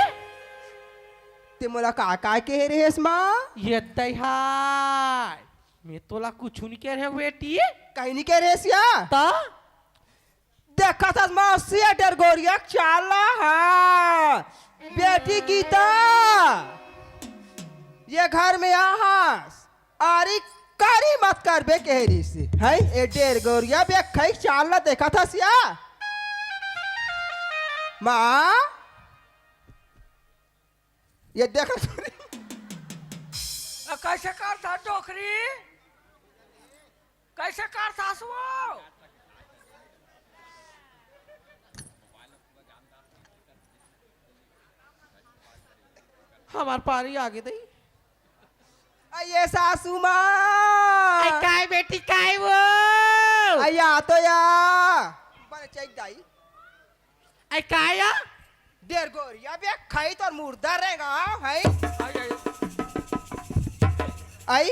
ते मोला का कह रहे है माँ ये दई हाय मैं तोला कुछ नहीं कह रहे बेटी कहीं नहीं कह रहे सिया ता देखा था माँ से डर गोरिया चाला हाँ बेटी गीता ये घर में आहास आरी कारी मत कर बे कह रही सी है ए डेर गोरिया बे खई चाला देखा था सिया माँ ये देखा कैसे करता टोकरी कैसे करता वो हमार पारी आगे दई ये सासू माँ काय बेटी काय वो अया तो या बड़े चेक दाई आई काय या डेर गोरिया बे खाई तो मुर्दा रहेगा है आई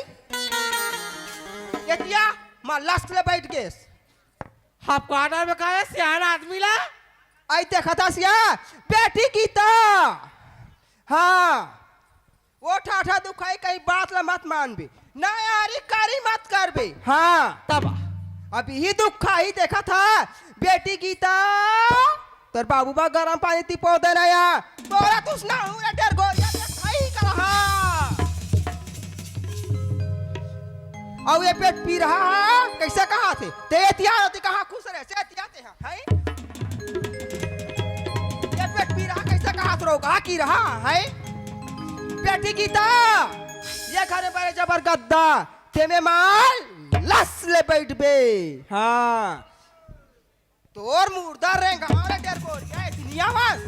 ये तिया मां लास्ट ले बैठ गए हाफ क्वार्टर में काय सियान आदमी ला आई देखा था सिया बेटी गीता हाँ वो ठाठा दुखाई कहीं बात ला मत मान भी ना यारी कारी मत कर भी हाँ तब अभी ही दुखा ही देखा था बेटी गीता तर बाबू बा गरम पानी ती पौधे ना या तोरा तुस ना हूँ डर गोरिया खाई कर हाँ और ये पेट पी रहा है कैसे कहा थे ते तिया होती कहाँ खुश रहे से तिया ते हैं ये पेट पी रहा कैसे कहा तो रोगा की रहा है बेटी गीता ये खाने पर जबर गद्दा ते में माल लस ले बैठ बे हाँ तोर मुर्दा रहेगा हमारे डेर को ये दुनिया वास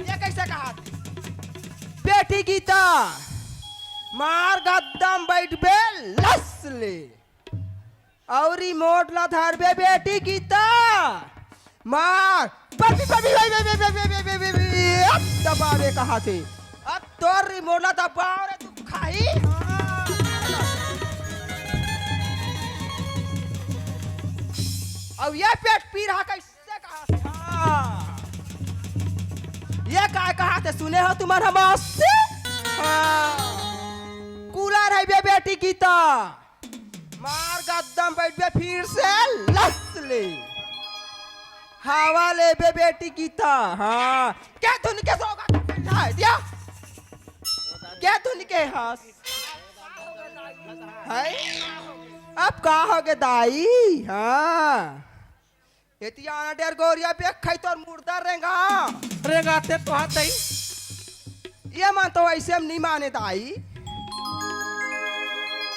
ये कैसे कहा बेटी गीता मार गद्दम बैठ बे लस ले और रिमोट ला धार बे बेटी गीता मार पपी पपी अब दबावे कहा थे अब तो रिमोट ला दबाव रे तू खाई अब ये पेट पी रहा कैसे कहा थे हाँ ये क्या कहा थे सुने हो तुम्हारा हमसे कूलर है बे बेटी गीता मार गद्दम बैठ बे फिर से लस ले हवा ले बे बेटी गीता हाँ क्या धुन के सोगा दिया क्या धुन के हंस है अब कहा होगे दाई हाँ इतियाना डेर गोरिया पे खाई तो मुर्दा रहेगा रेगाते तो हाथ दई ये मान तो ऐसे हम नहीं माने दाई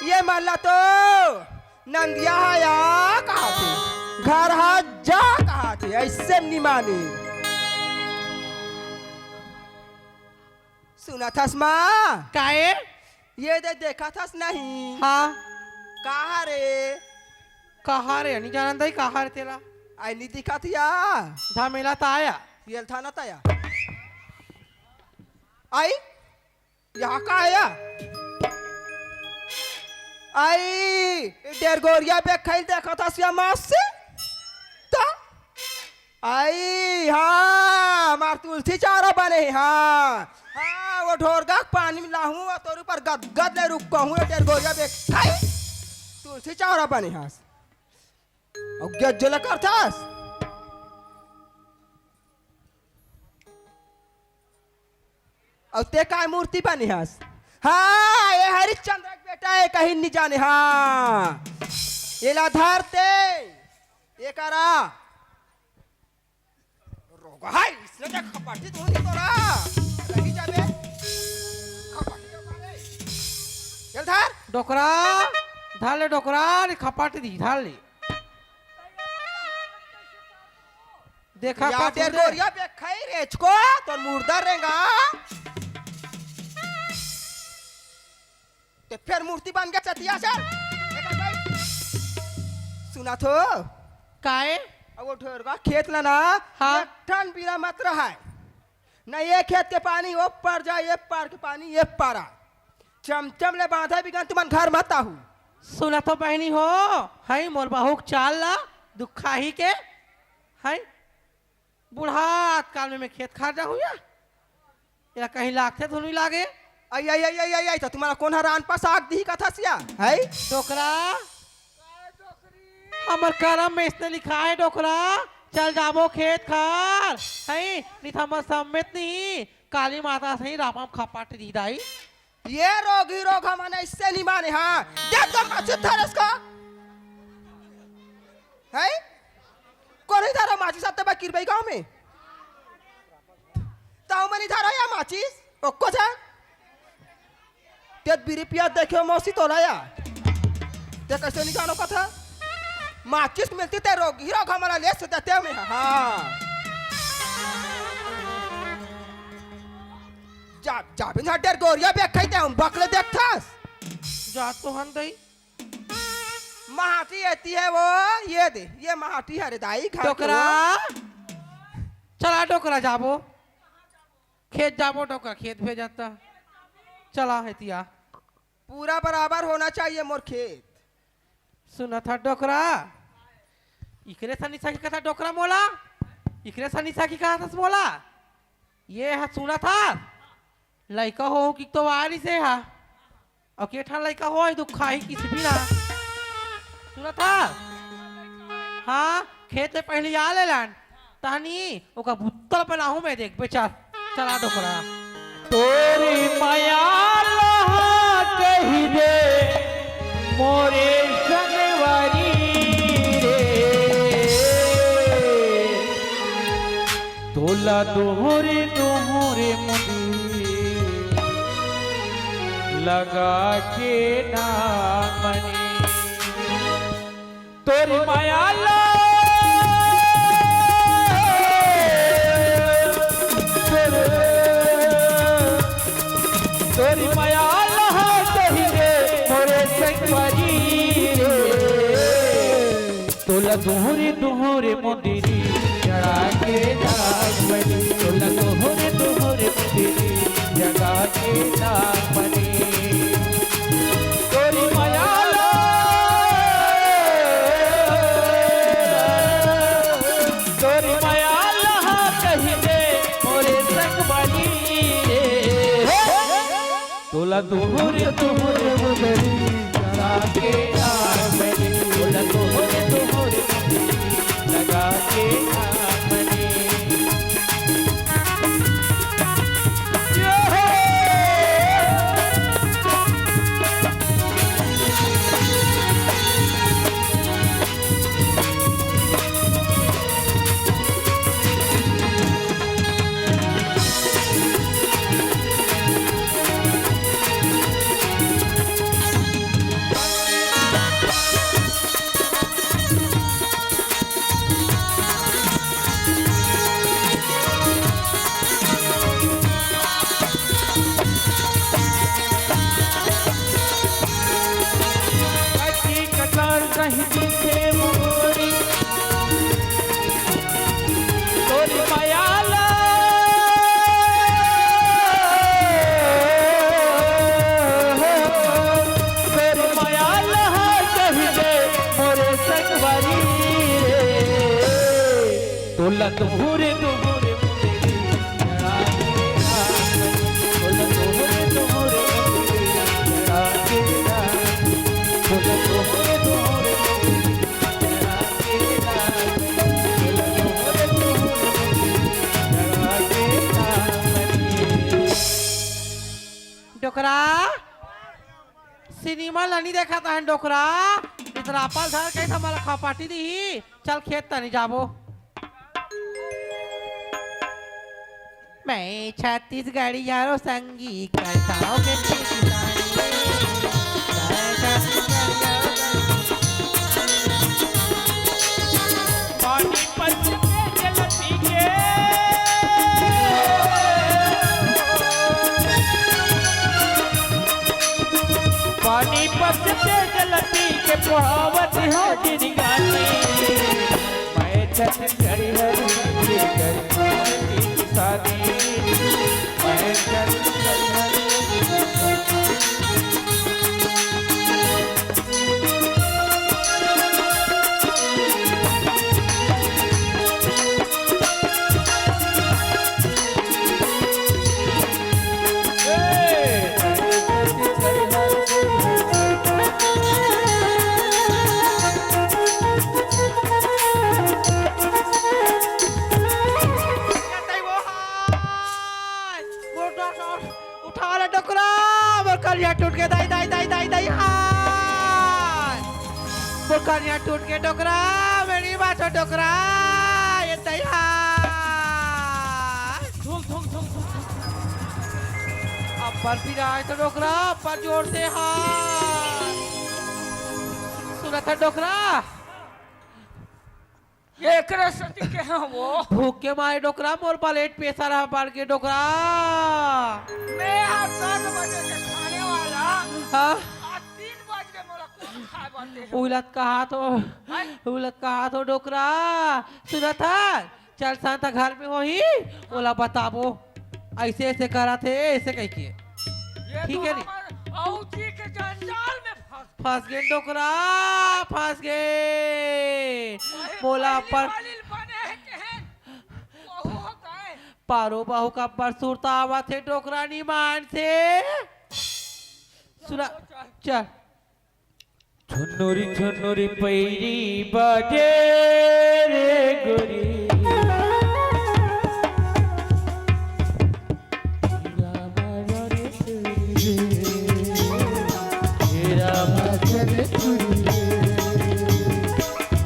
ये मान ला तो नंदिया या कहा थे घर हाथ जा कहा थे ऐसे नहीं माने सुना था माँ काय ये दे देखा था नहीं हाँ कहा रे कहा रे नहीं जाना दई कहा रे तेरा आई नहीं दिखा थी या धामेला ता आया ये था ना ताया आई यहाँ का आया आई डेर गोरिया पे खेल देखा था श्यामा से ता आई हाँ मार तुलसी चारा बने हाँ हाँ वो ढोरगा पानी में लाहूँ और तोर ऊपर गद ले रुक कहूँ डेर गोरिया पे खाई तुलसी चारा बने हाँ और गज जला करतास और ते काय मूर्ति बनी हस हाँ ये हरिश्चंद्र का बेटा है कहीं नहीं जाने हाँ ये लाधार ते ये करा रोगा है इसने क्या खपाटी तो नहीं तोरा लगी जाबे खपाटी तो करे ये धार डोकरा धाले डोकरा रे खपाटी दी धाले देखा या का डेर गोरिया पे खाई रेच को तो मुर्दा रहेगा तो फिर मूर्ति बन गया चतिया सर सुना तो काय अब वो ढोरगा खेत लेना हाँ। ठन पीला मत रहा है न ये खेत के पानी वो पार जाए ये पार के पानी ये पारा चमचम ले बांधा बिगन तुमन घर मत आहू सुना तो बहनी हो है मोर बाहुक चाल ला दुखा ही के है बुढ़ात काल में मैं खेत खा जाऊँ या कहीं लागते धुनी लागे आई आई आई आई आई तो तुम्हारा कौन हरान पास आग दी का था सिया है डोकरा हमर करम में इसने लिखा है डोकरा चल जाबो खेत खार है नहीं थमर सम्मित नहीं काली माता से ही रापम खपाट दी दाई ये रोगी रोग हमने इससे नहीं माने हाँ देख तुम माचिस था इसका है कौन ही था माचिस आते बा किरबई गांव में ताऊ मनी था या माचिस ओको था तेत बीरी पिया देखो मौसी तो लाया ते कैसे निकालो का था माचिस मिलती ते रोगी रोग हमारा ले से देते में हाँ जाबिन हड्डर गोरिया बेख खाइते हम बकले देखथस जा तो हन दई महाटी आती है वो ये दे ये महाटी है रे दाई घर डोकरा चला डोकरा जाबो खेत जाबो डोकरा खेत भेजता चला हेतिया पूरा बराबर होना चाहिए मोर खेत सुना था डोकरा इकरे सनी सा की कथा डोकरा मोला इकरे सनी सा की कहा था मोला ये हा सुना था लड़का हो कि तो वारी से हा और के ठा लड़का हो दुखा ही किसी भी ना सुना था हाँ खेत में पहले आ ले लान तानी ओका बुत्तल बनाहूं मैं देख बेचा चला डोकरा तोरी माया लहा कही दे मोरे सनवारी रे तोला दोहरे दोहरे मुंडी लगा के नामनी तोरी माया तोरी माया लहा कही रे मोरे संगवारी रे तोला दोहरे दोहरे मंदिरी जड़ा के नागमणि तोला दोहरे दोहरे मंदिरी जगा के नागमणि तोरी माया तोरी माया लहा कही रे मोरे संगवारी तोला दोहरे दोहरे मुंदरी लगा के नागमणि तोला दोहरे दोहरे मुंदरी लगा के नागमणि कहीं दिखे मोरी तोरी माया ला तोरी माया लहा कही दे मोरे संगवारी रे तोला दोहरे दोहरे मुंदरी जड़ा के नागमणि तोला दोहरे दोहरे मुंदरी जड़ा के नागमणि तोला दोहरे दोहरे डोकरा सिनेमा लनी देखा था डोकरा इतना पल धर कैसा मला खपाटी दी चल खेत तनी जाबो मैं छत्तीसगढ़ी यारो संगी करता हूँ के किसानी मैं छत्तीसगढ़ी यारो पानी पत्ते जलती के पानी पत्ते जलती के पावत हो जिनगानी मैं छत्तीसगढ़ी हरी संगी करती की शादी मैं छत्तीसगढ़ी हरी उठा ले डोकरा बोलकर टूट के दाई दाई दाई दाई दाई हाय बोलकर टूट के डोकरा मेरी बात हो डोकरा ये दाई हाय अब पर फिर आए तो डोकरा पर जोर से हाय सुना था डोकरा ये एकरे सती के हैं वो भूख के मारे डोकरा मोर प्लेट पेशा रहा बाढ़ के डोकरा। मैं यहाँ 10 बजे से खाने वाला हाँ आज 3 बज के मोला कौन खाए बाते हैं उलट कहा तो डोकरा सुना था चल सांता घर में हो ही बोला बताबो ऐसे ऐसे करा थे ऐसे कह के ये ठीक तो है नी? हमार औची के जंजाल में फंस गए डोकरा फंस गए बोला पर वाली बने हैं के हैं वो हो गए पारो बाहू का परसुरता आवा थे डोकरा मान से सुना चल छुन्नुरी छुन्नुरी पैरी बाजे रे गोरी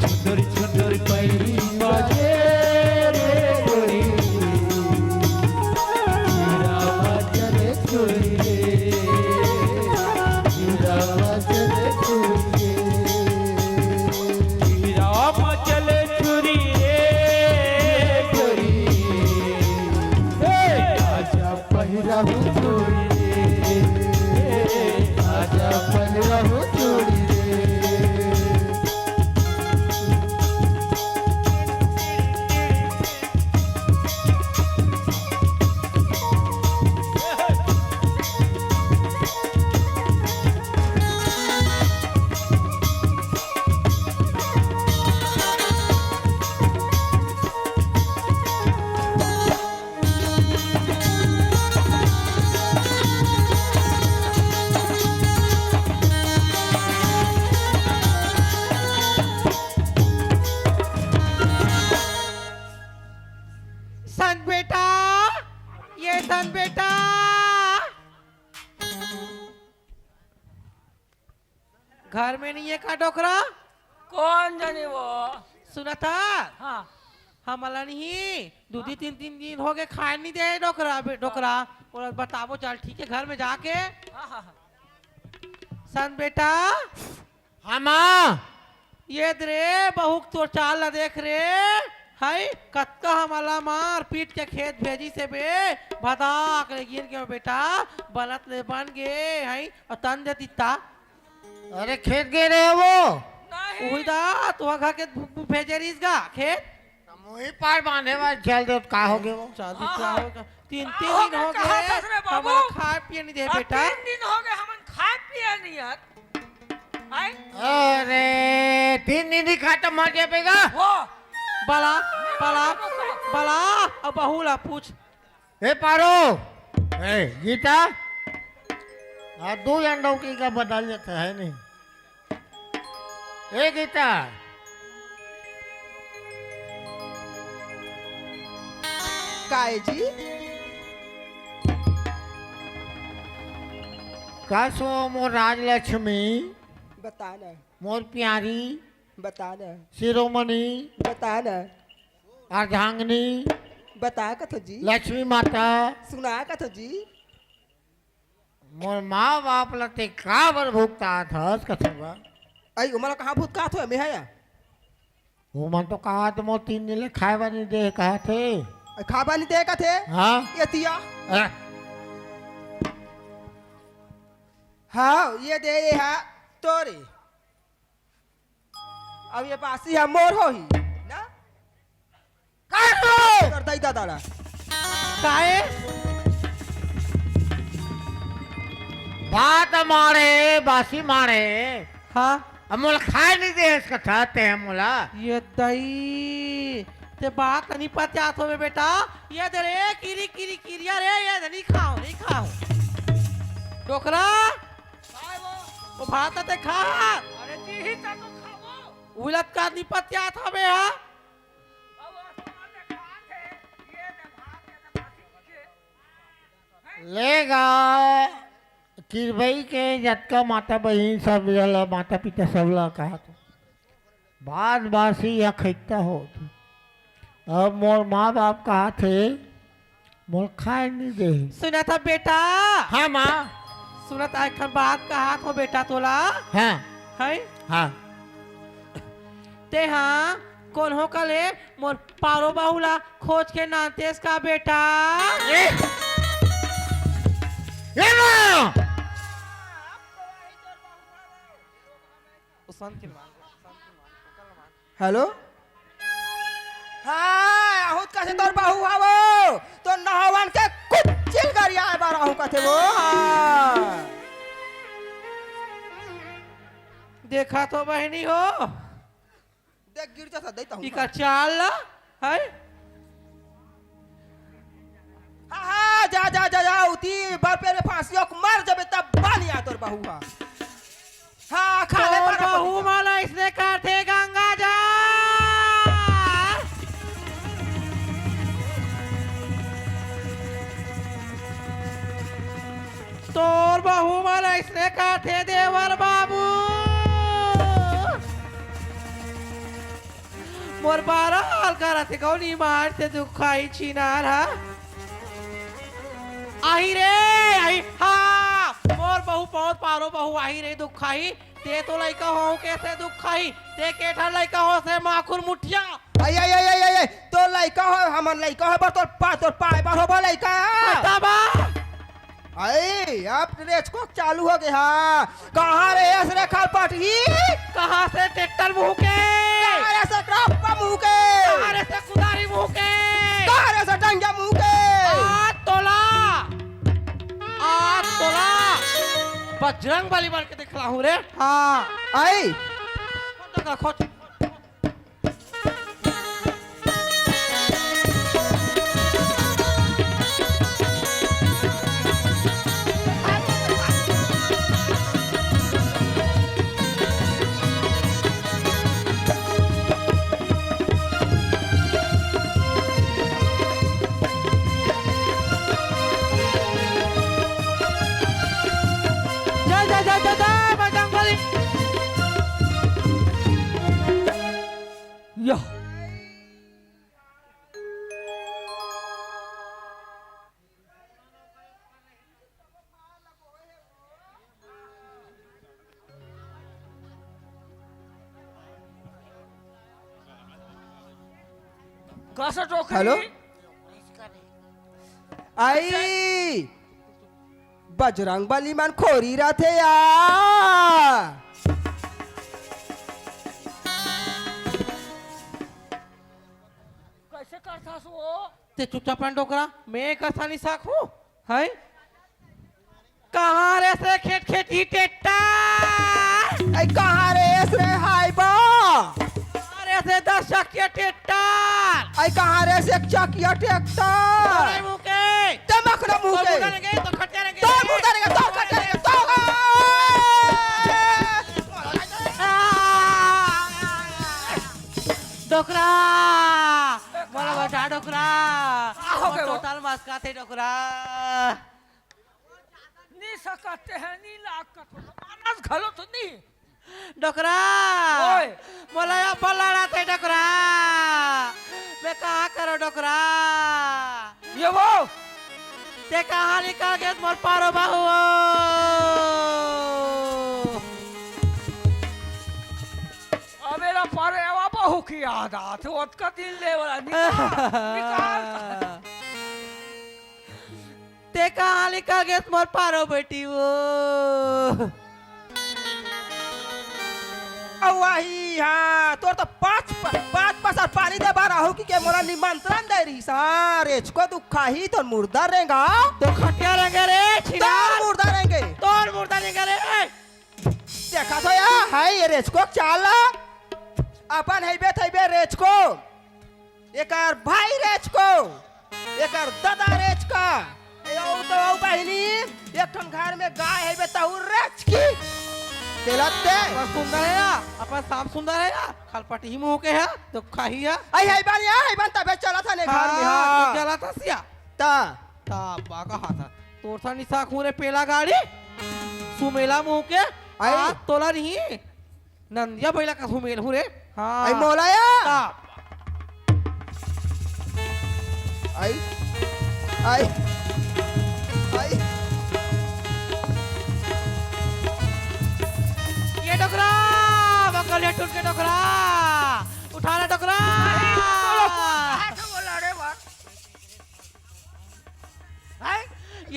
छुन्नुरी छुन्नुरी पैरी बाजे रे गोरी राम चले चुरी रे गोरी आजा पहिराहु चोरी रे आजा पहिराहु चोरी रे सन बेटा ये सन बेटा घर में नहीं है का डोकरा कौन जाने वो सुना था हाँ हमला नहीं 2-3 दिन हो गए खाए नहीं दे डोकरा डोकरा बोला बताबो चल ठीक है घर में जाके हाँ हाँ सन बेटा हाँ माँ ये दरे बहु तो चाल ला देख रे हाय कत्का हमला मार पीट के खेत भेजी से बे भदाक ले गिर के बेटा बनत ले बन गे हाय और तन दे दिता अरे खेत गए रहे वो नहीं उही दा तो घर के भेजे रिस गा खेत मुही पार बांधे वाला चल दे का हो गए वो चाल हाँ, क्या हाँ। होगा 3 हो दिन हो गए, कहाँ गए फंस रहे बाबू? हमारा खाए पिए नहीं दे अब बेटा 3 दिन हो गए हमन खाए पिए नहीं यार हाय अरे 3 दिन ही खाता मर गया बेगा वो बला बला बला अब बहुला पूछ ए पारो ए गीता आ 2 अंडों की का बदल जाता है नहीं ए गीता काय जी कसो मोर राजलक्ष्मी बताना मोर प्यारी बताना शिरोमणि बताना अर्धांगिनी बता कथो जी लक्ष्मी माता सुना कथो जी मोर माँ बाप लते का बर भुगता था कथवा आई उमला कहाँ भूत का थो मैं है वो मन तो कहा तो मोर 3 दिन ले खाए बानी दे कहा थे खाबा नहीं दे का थे हाँ ये तिया अरे, हाँ ये दे ये है तोरे अब ये बासी है मोर हो ही ना कर दई दादा काहे बात मारे बासी मारे हाँ अब मोला खाए नहीं दे इसका चाहते हैं मोला ये दई ते बात नहीं पता हो बेटा ये दे रे किरी किरी किरिया रे ये नहीं खाओ डोकरा काय वो वो भात ते खा अरे जी ही तो खाओ उलट का नहीं पता था बे हा अब आसमान में खात है ये ने भात ये ने बासी के लेगा किरबई के जतका माता बहन सब जला माता पिता सब ला कहा तो बाद बासी या खैता हो अब मोर माँ बाप कहा थे मोर खाए नहीं दे सुना था बेटा हाँ माँ सुनत आखन बात का हाथ हो बेटा तोला हाँ है हाँ ते हाँ कौन हो कले मोर पारो बाहुला खोज के नातेस का बेटा हेलो हाँ आहुत का से तोर बाहू आवो तो नहवन के कुचिल गरिया है बार आहू का थे वो हाँ देखा तो बहनी हो देख गिर जा देता हूँ इका चाल ला है हाँ हाँ जा जा जा जा उती बार पे फांसियों को मार जब तब बानी आ तोर बाहू हाँ खा ले तोर बारा बहू माला इसने काटे गंगा जा तोर बहू माला इसने काटे देवर बाबू मोर बारा हाल करते कौनी मार से दुखाई छिनार हा आई रे आई हाँ मोर बहू बहुत पारो बहू आई रे दुखाई ते तो लइका हो कैसे दुखाई ते केठा लइका हो से माखुर मुठिया आई आई आई आई आई तो लइका हो हमर लइका हो पर तोर पाए बार हो लइका तबा आई अब रेस को चालू हो गया कहाँ रे ऐस रे खाल पाटी कहाँ से ट्रैक्टर मुँह के कहाँ रे से ट्रक मुँह के कहाँ रे से कुदारी मुँह के कहाँ रे से डंगा मुँह के आ तोला बजरंग बली बन के दिखला हूँ रे हाँ आई खोज बजरंग बली यह कैसे टोकरी हेलो आई बजरंग बली मन खोरी रथे यार कैसे करता सो ते चुपचाप डोकरा मैं कसानी साख हूँ है कहाँ रे से खेत खेती टेट्टा आई कहाँ रे ऐस रे हाय बा कहाँ रे से 10 चकिया टेट्टा आई कहाँ रे से एक चकिया ट्रैक्टर मुँह के दमक ना मुँह के तो खटिया रहेंगे तो मुँह करेंगे तो करेंगे तो डोकरा बोला बचा डोकरा हो गए वो। टोटल मस्का थे डोकरा नी सकते हैं नी लाख का तो मानस घलो तो नहीं डोकरा ओए। बोला या पलाड़ा थे डोकरा मैं कहाँ करो डोकरा ये वो ते कहाँ निकाल के मोर पारो बाहू अब मेरा पारे आवा बहु की आदत है उसका दिन ले वाला निकाल ते कहाँ निकाल के मोर पारो बेटी वो वही हाँ तोर तो पाँच पसार पानी दे बारा हो कि मोरा निमंत्रण दे रही सारे को दुखा ही तो मुर्दा रहेगा तो खटिया रहेंगे रे छिना तोर मुर्दा रहेंगे तोर मुर्दा नहीं करे देखा तो यार है ये रेचको चाल अपन है रेचको एक भाई रेचको एक दादा रेचका तो बहनी एक ठन घर में गाय है बेताऊ रेच की तेलते पर सुंदर है या अपन साफ सुंदर है या खलपटी ही मुंह के है तो खाही है आई है बन तबे चला था ने घर में हां चला था सिया ता ता बागा हाथ तोर सा निशा खूरे पेला गाड़ी सुमेला मुंह के आ तोला नहीं नंदिया बैला का सुमेल हुरे हां आई मोलाया ता आई आई आई ये डोकरा बकल टूट के डोकरा उठा ले डोकरा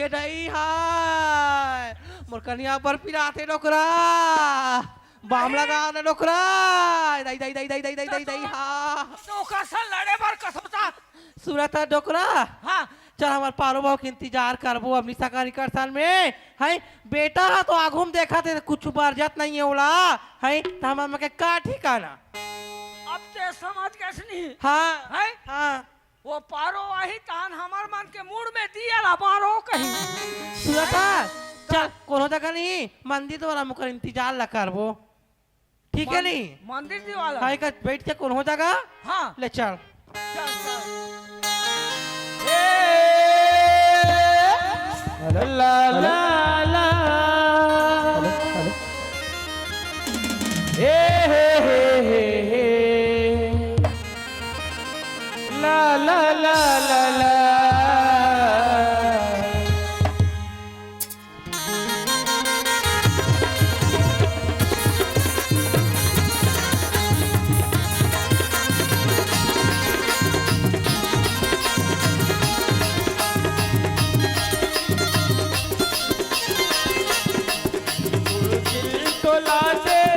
ये नहीं हाय मोर कन्या पर पिराते डोकरा बाम लगा ना डोकरा दई दई दई दई दई दई दई दई हा तो कसन लड़े बार कसमता सूरत डोकरा हाँ चल हमारे पारो भाव के इंतजार करबो अपनी सकारी करसान में है बेटा है तो आगू में देखा थे कुछ बरजत नहीं है उला है तो हम के का ठिकाना अब ते समझ कैसनी हाँ है हाँ वो पारो वही तान हमार मन के मूड में दिया ला पारो कहीं सूरत चल कोनो जगह नहीं मंदिर तो वाला मुकर इंतजार ला करबो ठीक है नहीं मंदिर दी वाला हाय का बैठ के कोनो जगह हाँ ले चल चल चल ला ला ला हे हे हे हे ला ला ला ला ला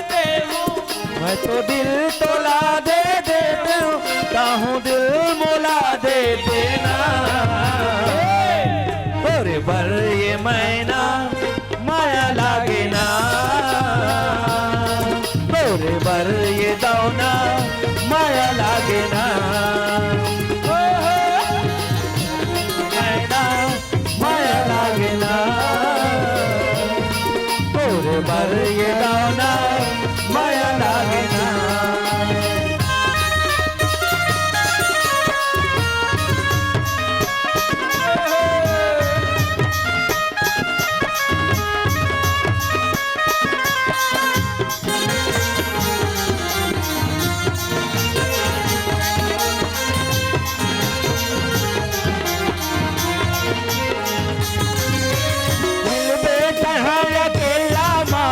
मैं तो दिल तोला दे देते हूँ चाहूँ दिल मोला दे देना तोरे पर ये मैना माया लागे ना तोरे पर ये दौना माया लागे ना मैना माया लागे ना तोरे पर ये दौना माया लागे ना दिल बेटा है अकेला माँ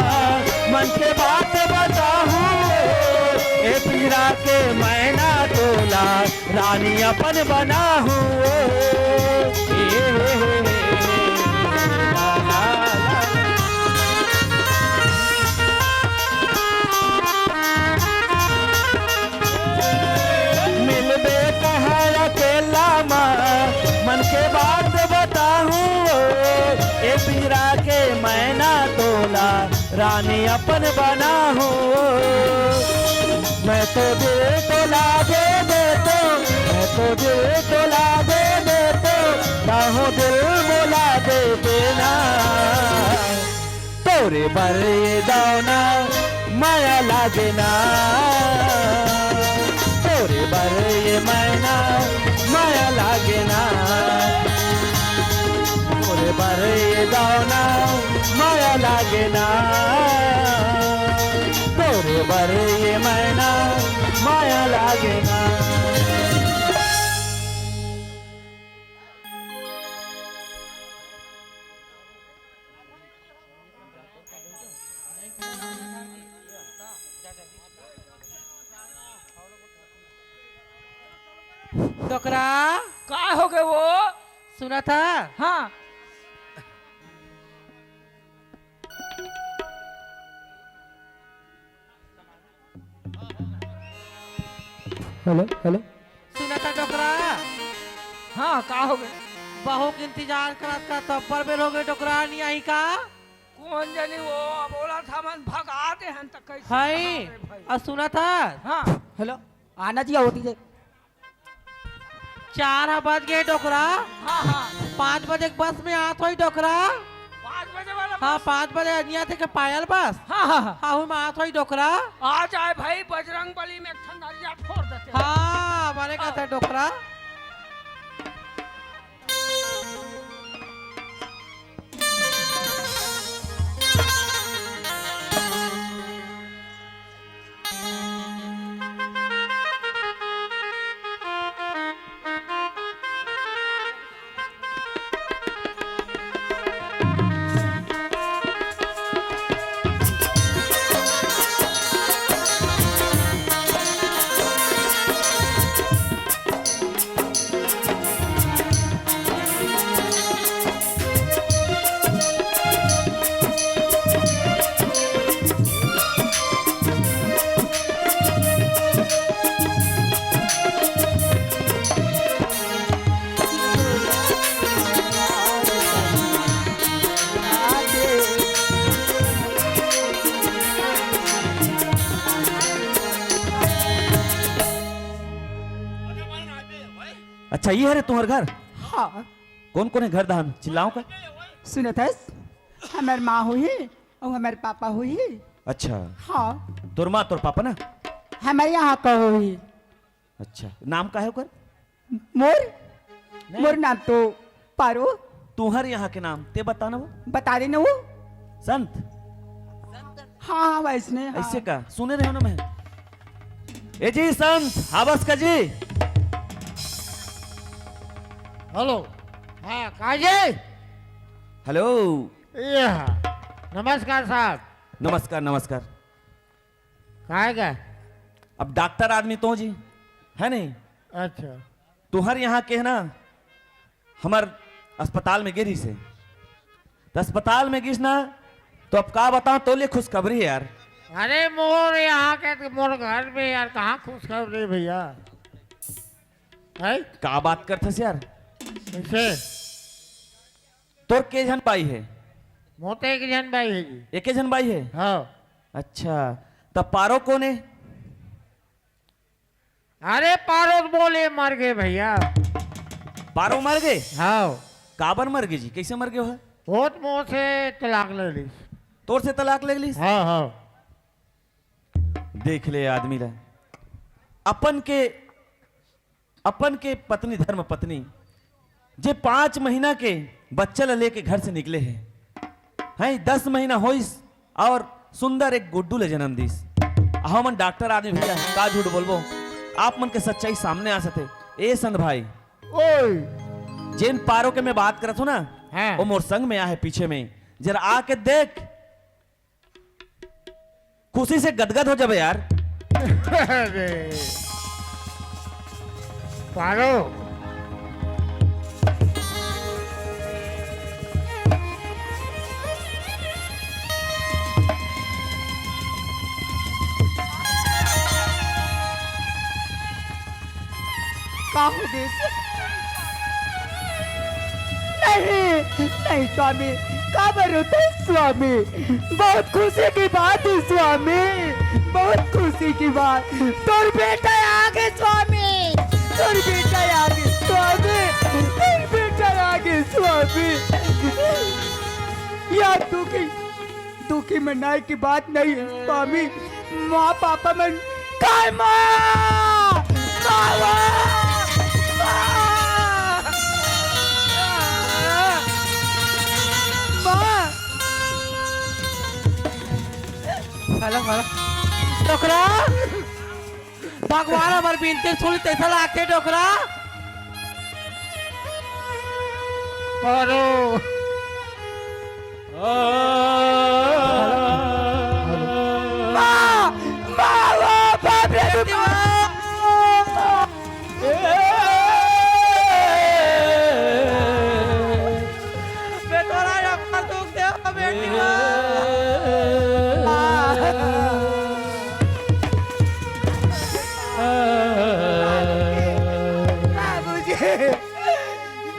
मन के बात बताऊं ए पिंजरा के मैना तोला रानी अपन बना हूँ मिल बेटा है अकेला माँ मन के बात बताऊं ए पिंजरा के मैना तोला रानी अपन बना हूँ मैं तो दिल तोला दे देता मैं तो दिल तोला दे देता चाहूँ दिल मोला दे देना तोरे पर ये दावना माया लागे ना तोरे पर ये मैना माया लागे ना तोरे पर ये दावना माया लागे ना तोरे पर ये मैना माया लागे ना डोकरा का हो गए वो सुना था हाँ हेलो हेलो सुना था डोकरा हाँ का हो गए बहू के इंतजार करत का तब्बर बेर हो गए डोकरा नहीं आई का कौन जानी वो बोला था मन भगा दे हैं तो कैसे हाय भगा दे भाई? और सुना था हाँ हेलो आना जी होती है 4 बज गए डोकरा हाँ हाँ 5 बजे के बस में आत हुई डोकरा 5 बजे वाला हाँ 5 बजे अनिया थे के पायल बस हाँ हाँ हाँ हाँ में आत हुई डोकरा आ जाए भाई बजरंग बली में ठंडा फोड़ देते हैं। हाँ हमारे का था डोकरा अच्छा ये है रे तुम्हार घर? हाँ कौन कौन है घर दान चिल्लाओ का? सुनत है, हमार माँ हुई और हमारे पापा हुई। अच्छा हाँ तोर माँ तोर पापा ना? हमारे यहाँ का हुई। अच्छा नाम का है ओकर? मोर मोर नाम तो पारो। तुम्हारे यहाँ के नाम ते बता ना वो। बता देना वो। संत? हाँ वैसने हाँ। ऐसे का सुने रहे हो ना मैं। ए जी संत हाबस का जी। हेलो। हाँ काजे। हेलो। ये नमस्कार साहब। नमस्कार नमस्कार। कहाँ का? अब डॉक्टर आदमी तो जी है नहीं। अच्छा तुम्हारे यहाँ के है ना हमार अस्पताल में गिरी से तो अस्पताल में गिस ना तो अब का बताऊं तो ले खुशखबरी है यार। अरे मोर यहाँ के मोर घर में यार कहाँ खुशखबरी भैया है? का बात करते से यार? कैसे? तोर के जन भाई है? मोते एक जन भाई है जी। एक जन भाई है? हाँ। अच्छा तब पारो कौन है? अरे पारो बोले मर गए भैया। पारो मर गए? हाँ। काबर मर गए जी? कैसे मर गए हो? बहुत मोह से तलाक ले ली। तोर से तलाक ले ली? हाँ हाँ। देख ले आदमी ला अपन के पत्नी धर्म पत्नी जे 5 महीना के बच्चा ला लेके घर से निकले हैं 10 महीना होइस और सुंदर एक गुड्डू ले जन्म दिस। हमन डॉक्टर आदमी भैया का झूठ बोलबो आप मन के सच्चाई सामने आ सके। ए संत भाई ओए जेन पारो के मैं बात करत हूँ ना हाँ। वो मोर संग में आ है पीछे में जरा आके देख खुशी से गदगद हो जाबे यार। अरे पारो काहू देश नहीं नहीं स्वामी काबर होते स्वामी। बहुत खुशी की बात है स्वामी, बहुत खुशी की बात। तोर बेटा आगे स्वामी, तोर बेटा आगे स्वामी, तोर बेटा आगे स्वामी। यार दुखी मनाई की बात नहीं है स्वामी। माँ पापा मन काय माँ हेलो हेलो डोकरा भगवान हमार बिनते सुन तैसा लागते डोकरा। पारो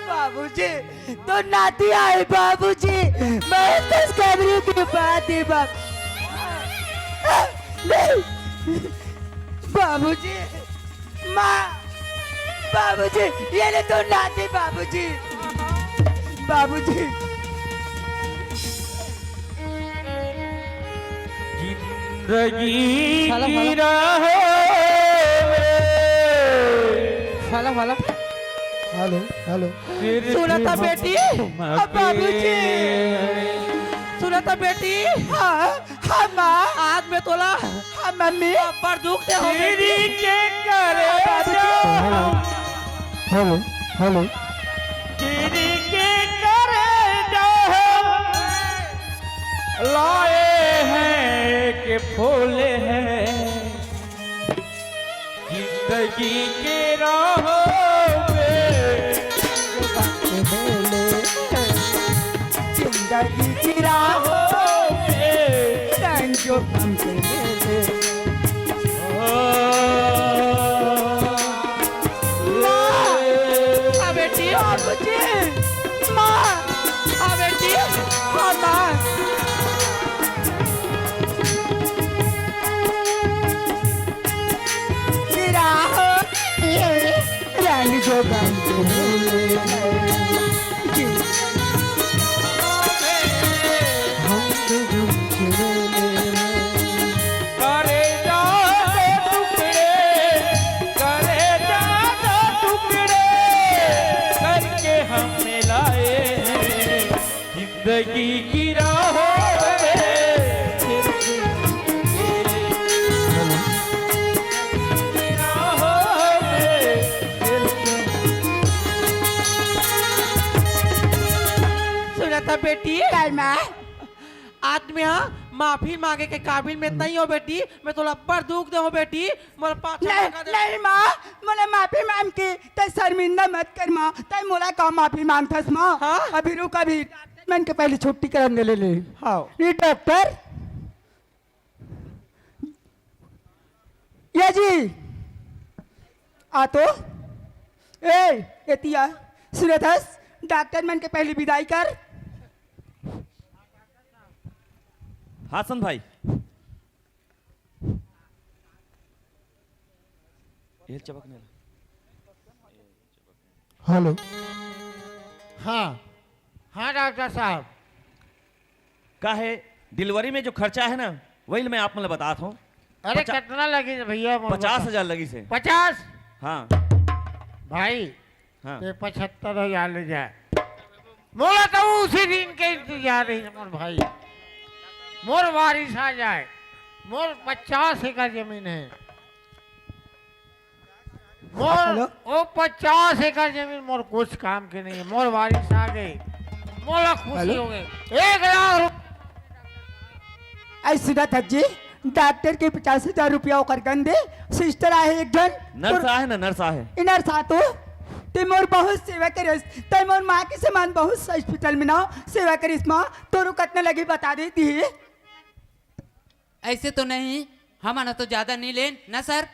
बाबूजी तो नाती आए बाबूजी। मैं खुशखबरी की बात ही नहीं बाबूजी। माँ बाबूजी ये ले तो नाती बाबूजी। बाबूजी जिंदगी हेलो, की हेलो। राहों हेलो हेलो हेलो हेलो सुना था बेटी? बाबूजी सुना था बेटी? हाँ हाँ माँ आज में तोला हाँ मम्मी पर दुख दे हो बेटी। के करे हेलो हेलो तेरी के करे लाए हैं कि फूले हैं जिंदगी के राहों में जिंदगी की राहों में संजो हमसे मिले। हाँ बेटी बाबूजी माँ हाँ बेटी हाँ माँ की राहों में रंग जो बन करे जा दो टुकड़े, करे जा दो टुकड़े करके हमने लाए हैं जिंदगी की राहों में फिर राहों में फिर सुना था बेटी, काय माँ आदमी हाँ माफी मांगे के काबिल में नहीं हो बेटी। मैं तो लब्बर दुख दे हो बेटी, मोर पाँच नहीं नहीं माँ, मुझे माफी मांग के ते शर्मिंदा मत कर माँ। ते मोला का माफी मांगथस माँ। हाँ? अभी रुक, अभी मैंने के पहले छुट्टी करने ले ले। हाँ ये डॉक्टर ये जी आ तो ए एतिया सुरथस डॉक्टर मन के पहले विदाई कर। हाँ संत भाई, ये चबकने लगा। हेलो। हाँ हाँ डॉक्टर साहब। का है डिलीवरी में जो खर्चा है ना वही मैं आप मतलब बताता हूँ। अरे कितना लगी भैया? 50,000 लगी से। 50? हाँ भाई हाँ ये 75,000 ले जाए। मोला तो उसी दिन के इंतजार है मोर भाई। मोर वारिस आ जाए। मोर 50 एकड़ जमीन है। मोर हेलो? वो 50 एकड़ जमीन मोर कुछ काम के नहीं है। मोर वारिस आ गए, मोला खुशी हेलो? हो गई। 1,00,000 आई सुरथस जी डॉक्टर के 50,000 रुपया ओकर गंदे सिस्टर आए एक जन नर्स आहे ना, नर्स आहे। इनर सातो ते मोर बहुत सेवा करिस। ते मोर माँ के समान बहुत हॉस्पिटल में ना सेवा करिस माँ। तोरू कितने लगी बता देती है। ऐसे तो नहीं, हमारा तो ज्यादा नहीं लेन ना सर।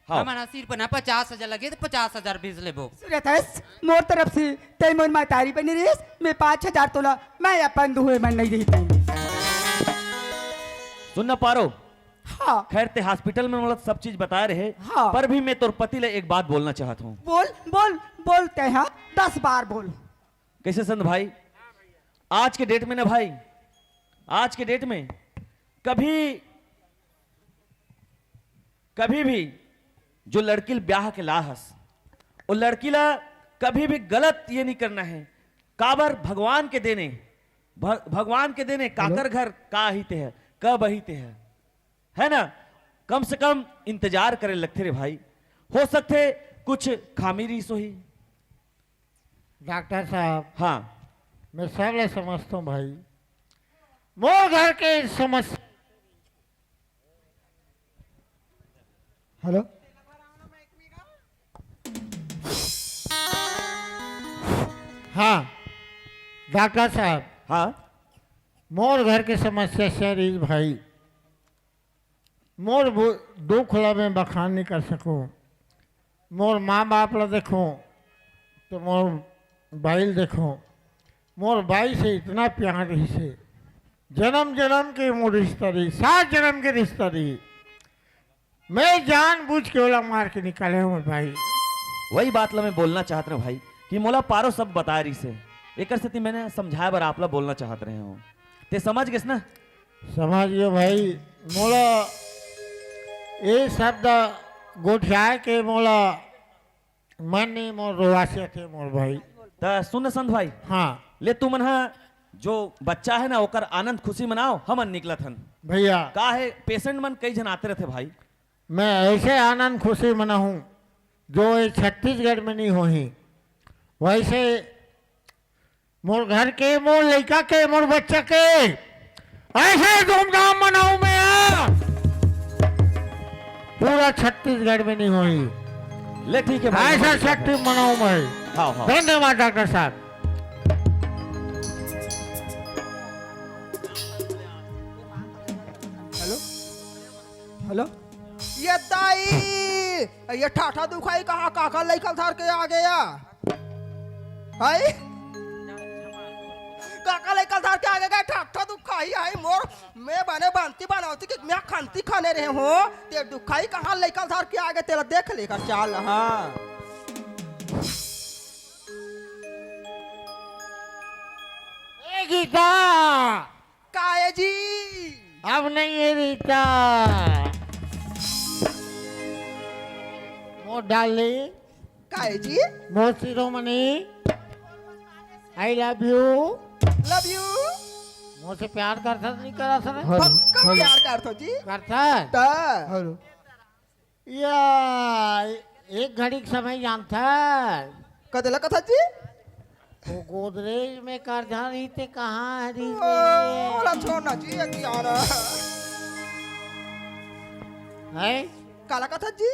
हाँ। हमारा सिर्फ ना 50,000 लगे तो 50,000 भेज लेबो। सुरथस मोर तरफ से ते मोर माँ तारी बनी रही। मैं 5,000 तोला मैं अपन दुहे मन नहीं देती। सुन ना पारो, हाँ खैर ते हॉस्पिटल में मतलब सब चीज बता रहे। हाँ। पर भी मैं तोर पति ले एक बात बोलना चाहता हूँ। बोल बोल बोलते हैं 10 बार बोल। कैसे संत भाई, आज के डेट में ना भाई, आज के डेट में कभी भी जो लड़की ब्याह के लाहस वो लड़की ला कभी भी गलत ये नहीं करना है। काबर भगवान के देने भगवान के देने काकर घर का ही है कब ही है ना। कम से कम इंतजार करे लगते रे भाई, हो सकते कुछ खामी रीस हो ही। डॉक्टर साहब हाँ मैं सब ले समझता हूँ भाई। मोर घर के समस्या। हेलो हाँ डॉक्टर साहब, हाँ मोर घर के समस्या शरीर भाई। मोर दुख ला में बखान नहीं कर सकूं। मोर माँ बाप ला देखूं तो मोर बाइल देखूं। मोर बाई से इतना प्यार रही से, जन्म जन्म के मोर रिश्ता रही, 7 जन्म के रिश्ता रही। मैं जानबूझ के ओला मार के निकाले हूँ भाई। वही बात ला मैं बोलना चाहत रहा भाई कि मोला पारो सब बता रही से एक स्थिति मैंने समझाया बार आप ला बोलना चाहत रहे हो। ते समझ गए ना? समझ गए भाई। मोला ये शब्द गोठिया के मोला मन नहीं मोर रोवासे थे मोर भाई। तो सुन संत भाई, हाँ ले तू मन जो बच्चा है ना ओकर आनंद खुशी मनाओ। हमन निकलत हन भैया, का है पेशेंट मन कई जन आते रहते भाई। मैं ऐसे आनंद खुशी मनाऊं जो ये छत्तीसगढ़ में नहीं होही। वैसे मोर घर के, मोर लड़का के, मोर बच्चा के ऐसे धूमधाम मनाऊं मैं, पूरा छत्तीसगढ़ में नहीं होही। ले ठीक है भाई, ऐसा छठी मनाऊं मैं। हाँ हाँ धन्यवाद डॉक्टर साहब। हेलो हेलो ये दाई, ये ठाठा दुखाई कहाँ काका लइकल धर के आ गया? हाय काका लइकल धर के आ गया। ठाठा दुखाई आई मोर, मैं बने बांती बनावती कि मैं खांती खाने रहे हो। ते दुखाई कहाँ लइकल धर के आ गए? तेरा देख लेकर चाल। हाँ ए गीता, काये जी अब नहीं है रीता मोर डार्लिंग काय जी मोर शिरोमणि I love you love you मुझसे प्यार करता नहीं करा सर पक्का प्यार करतो जी करता ता या एक घड़ी का समय जानता कदला कथा जी वो गोदरेज में करधा रही थे कहाँ है रही ओला छोड़ना जी एक यार है काला कथा जी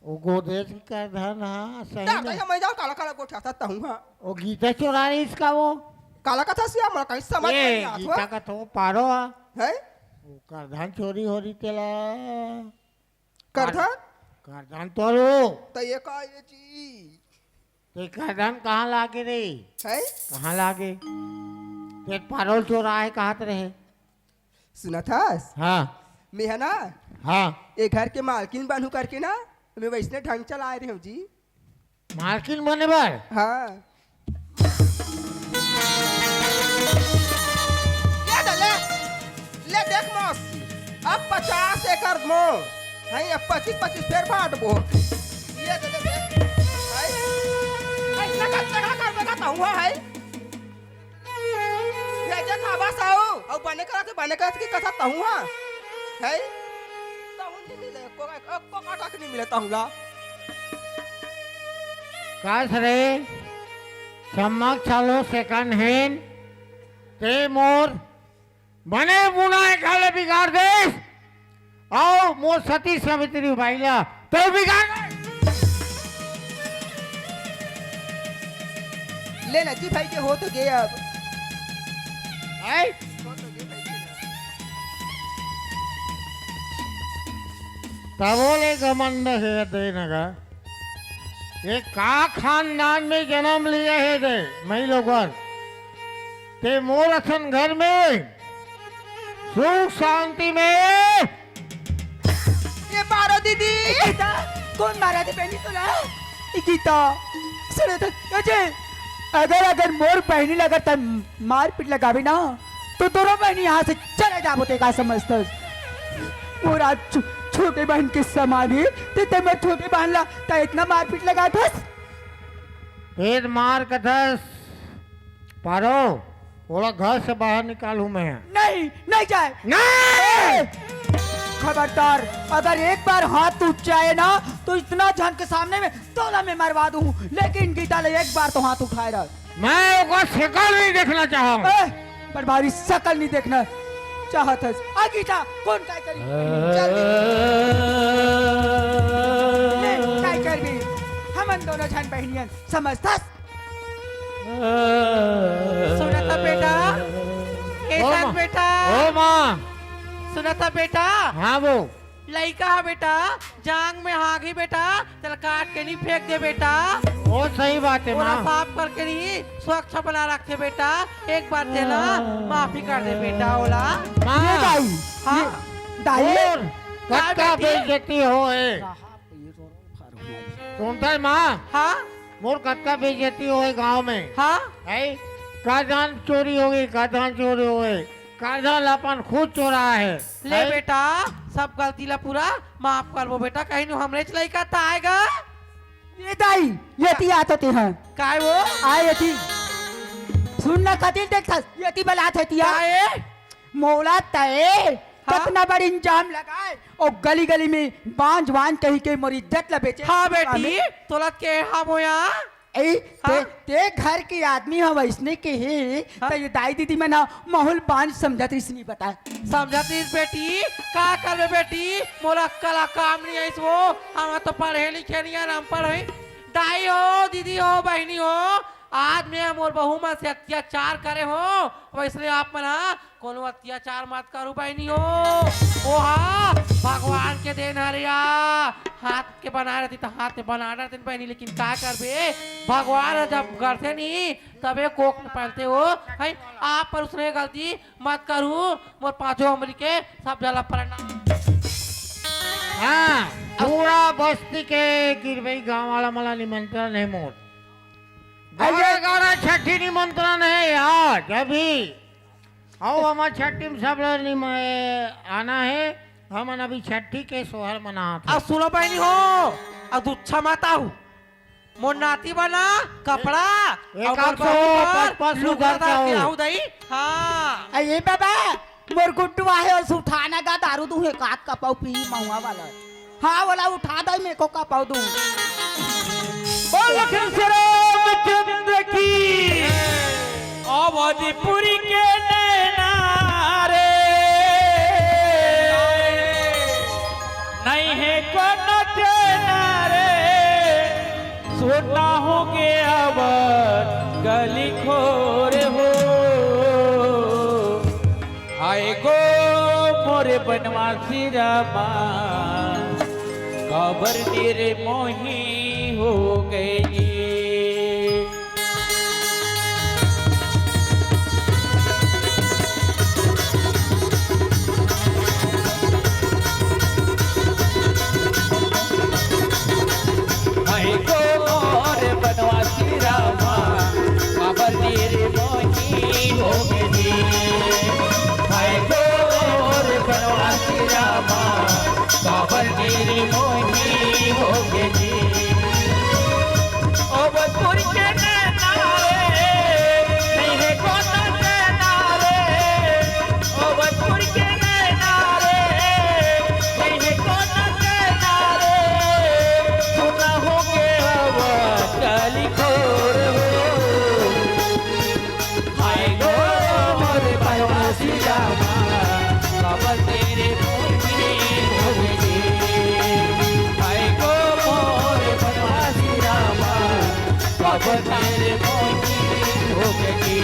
वो गोदरेज की करधा ना सही दादा ना या मैं जाऊं काला काला गोठा था हूं हां वो गीता चुरा रही इसका वो काला कथा से हमरा कहीं समझ ये नहीं आता गीता का तो पारो है वो करधान चोरी हो रही तेला करथा करधान तोरो तो ये का ये जी ते करधान कहाँ लागे रे है कहाँ लागे ते पारोल चोरा है कहाँ ते रहे सुना था हाँ मैं है ना हाँ एक घर के मालकिन बनू करके ना मैं वैसने ढंग चला रही हूँ जी मालकिन बने बार हाँ ले देख मौसी अब 50 एकड़ मो है अब 25 फेर बांट बो ये दे है लगा कर बता हुआ है ये जे था बस आओ अब बने करा की कथा हुआ है ताऊ नहीं मिले को काटा नहीं मिले ताऊला काश रे चमक चालो सेकंड हैंड ते मोर बने बुनाए खाले बिगाड़ दे आओ मोर सती समित्री भाईला तो बिगाड़ दे ले ना जी भाई के हो तो गए अब है तबोले घमंड है देनगा ये का खानदान में जन्म लिए है दे मैं लोगन ते मोर असन घर में सुख शांति में ये मारो दीदी गीता कौन मारा थी बहनी तुला गीता सुने तो अजय अगर मोर बहनी लगा तब मार पीट लगावी ना तो दोनों बहनी यहाँ से चले जा बोते का समझतस मोर आज छोटे बहन के समाधि ते मैं छोटे बहन ला ता इतना मार पीट लगा थस पेट मार कथस पारो थोड़ा घर से बाहर निकालू मैं नहीं जाए नहीं खबरदार अगर एक बार हाथ उठ जाए ना तो इतना जन के सामने में तोला में मरवा दूं लेकिन गीता ले एक बार तो हाथ उठाए रहा मैं उसका शक्ल नहीं देखना चाहूँ पर भारी शकल नहीं देखना चाहत है आ गीता कौन काय करी ले काय कर भी हमन दोनों जन बहनियन समझतस सुनता बेटा कैसन बेटा ओ माँ सुनता बेटा हाँ वो लइका है बेटा जांग में हागी बेटा चल काट के नहीं फेंक दे बेटा वो सही बात है पूरा माँ साफ करके नहीं स्वच्छ बना रखे बेटा एक बार देना माफी कर दे बेटा ओला ये माँ दाई हाँ दाई और कक्का बेइज्जती हो है सुनता है माँ हाँ मोर कक्का बेइज्जती हो है गाँव में हाँ है काधान चोरी हो गई काधान चोरी हो गई काधान अपन खुद चोरा है ले बेटा सब गलती ला पूरा माफ कर वो बेटा कहीं नहीं हमरे चलाई का आएगा ये दाई यति आत होते हैं काय वो आए यति सुनना खातिर देख यति बलात है तिया काय मौला तय हाँ? कितना बड़ी इंजाम लगाए और गली गली में बांझ कहीं के मोरी इज्जत ला बेचे हाँ बेटी तोलत के हम हो यहाँ ए हाँ? ते घर के आदमी हो वैसने के ही हाँ? तो ये दाई दीदी में ना माहौल बांझ समझत इसने बता समझती बेटी का करबे बेटी मोला कला काम नहीं है वो हम तो पढ़े लिखे नहीं है हम पढ़े दाई हो दीदी हो बहनी हो आज मैं मोर बहू में से अत्याचार करे हो वैसे आप मना कोनो अत्याचार मत करू बहनी हो ओ हाँ भगवान के देन हरिया हाथ के बना रहती तो हाथ में बना रहती बहनी लेकिन क्या करबे भगवान जब करते नहीं तबे कोक में पहनते हो है आप पर उसने गलती मत करू मोर पांचों उम्र के सब जला प्रणाम हाँ पूरा बस्ती के गिरवई गांव वाला मला निमंत्रण है मोर गाना छठी निमंत्रण है आज अभी आओ हमारे छठी में सब लोग आना है। हम अभी छठी के सोहर मनाते। अब सुनो बहनी हो, अब दुच्छा माता हूँ मोर नाती बना कपड़ा एक आध सौ पचास लुगा हजार का हो। आऊ दई। हाँ अये बाबा मोर गुड्डू आहे और उठाना का दारू दू है काट का पाऊ पी महुआ वाला। हाँ वाला उठा दे मेरे को का पाऊ दू। रामचंद्र की अवधिपुरी के नैना रे नहीं है कौन चैना रे सोना हो गया अब गली खोर हो आए गो मोरे बनवासी रामा कबर मेरे मोही हो गई। आए गो मोरे बनवासी रामा कबर मेरे मोही हो गई। आए गो मोरे बनवासी रामा कबर मेरे मोही हो गई। ओ बतुर के नैना रे नहीं है कौन चैना रे ओ बतुर के नैना रे नहीं है कौन चैना रे सुना हो गया हवा काली खोर हो हाय गो मोरे बनवासी रामा कबर तेरे मोही हो गई। हाय गो मोरे बनवासी रामा कबर तेरे मोही हो गई।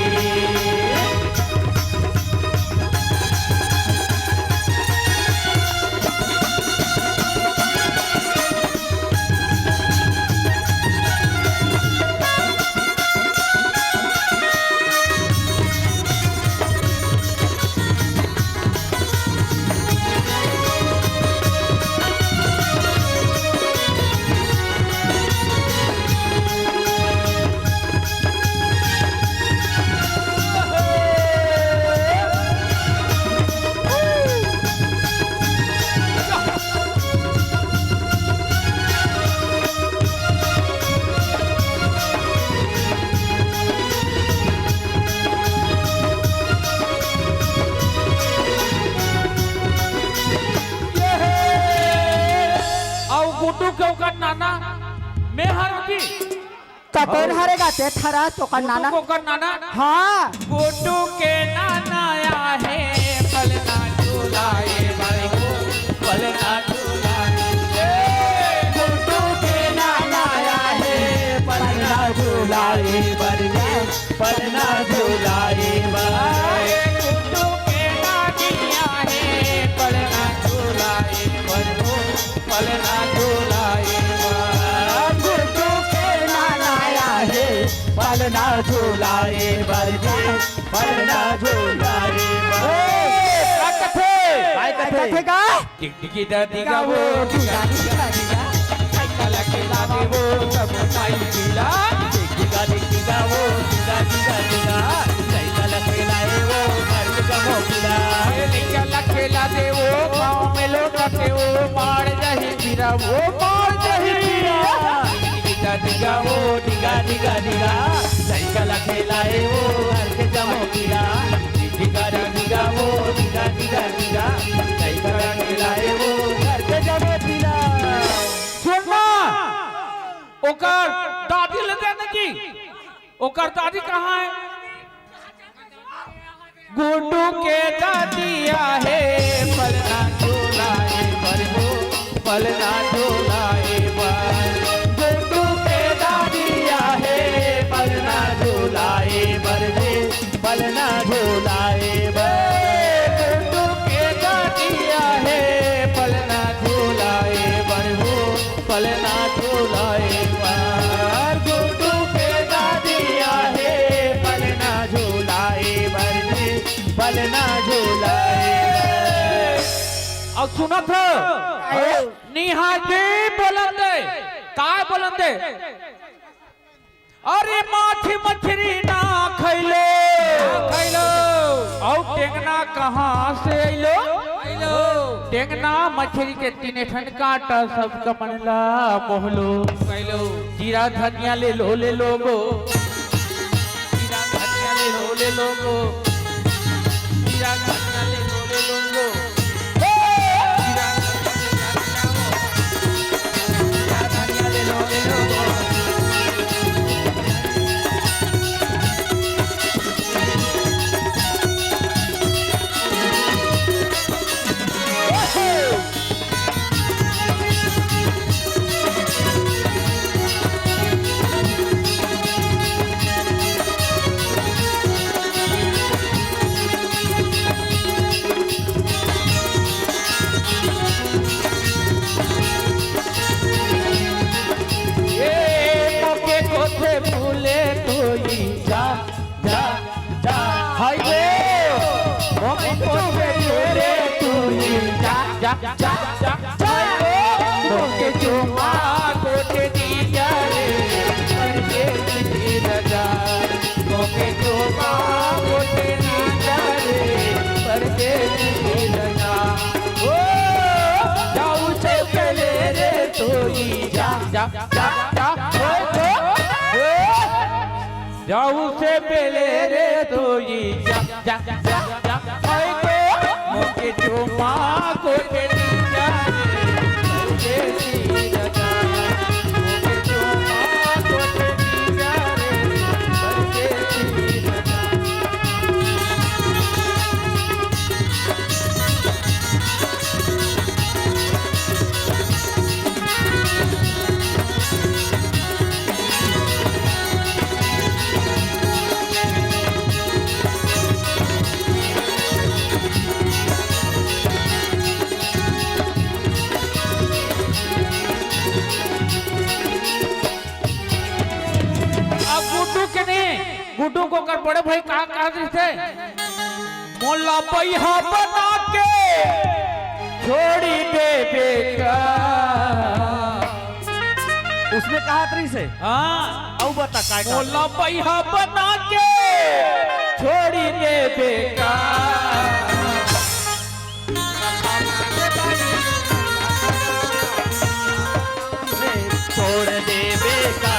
गुड्डू के ओकर नाना मैं हरती कपेर हरेगा ते थरा तो का नाना। गुड्डू को ओकर नाना हाँ गुड्डू के नाना आया है पलना झूलाए भाई को पलना झूलाए गुड्डू के नाना आया है पलना झूलाए बरगे पलना झूलाए भाई गुड्डू के नानिया है पलना झूलाए बरगो पलना झूलाए गुड्डू के नाना आया है पलना झूलाए बरगे पलना झूलाए कथे का टिकटिकी दादिगा वो दिगा दिगा दिगा साइकिल अकेला दे वो सब माई दिला टिकटिका वो दिगा दिगा दिगा साइकिल अकेला है वो मर्द का मोकिला साइकिल अकेला दे वो गाँव में लोग के वो मार जही फिरा वो मार जही फिरा दिगा वो दिगा दिगा दिगा साइकिल अकेला है वो मर्द का मोकिला दिगा दिगा वो दिगा दिगा दिगा साइकिल अकेला है वो मर्द का मोकिला। सुनना ओकर दादी ले देने की ओकर दादी कहाँ है गुड्डू के दादिया है पलना झूलाए बरगो पलना झूलाए बर गुड्डू के दादिया है पलना झूलाए बरगे पलना झूलाए बर गुड्डू के दादिया है पलना झूलाए बरगो पलना झूलाए बर गुड्डू के दादिया है पलना झूलाए बरगे पलना झूलाए। अब सुना था निहाजी बोलते काय बोलते अरे माछी मछली ना खैलो खैलो और और टेंगना कहाँ से अइलो टेंगना मछली के तीने ठन काटा सबका मनला मोहलो जीरा धनिया ले लो गो जीरा धनिया ले लो गो जीरा धनिया ले लो गो जीरा धनिया ले लो गो भूले कोई जा जा जा हाय गो मोके कोठे भूले कोई जा जा जा जा मोके चुमा कोठे दिया रे करके दी लगा मोके चुमा कोठे दिया रे करके दी लगा ओ जाऊ से पहले रे तोई जा जा जा जा जाऊ से पहले रे तो ये जा जा जा जा हाय गो मोके चुमा को तेरी जा रे तेरी लगा मोके चुमा को तेरी जा रे तेरी लगा गुड्डू को कर बड़े भाई कहा कहा थे मोला पैहा बना के छोड़ी दे बेका उसने कहा तरी से हाँ अब बता काय मोला पैहा बना के छोड़ी दे बेका छोड़ दे बेका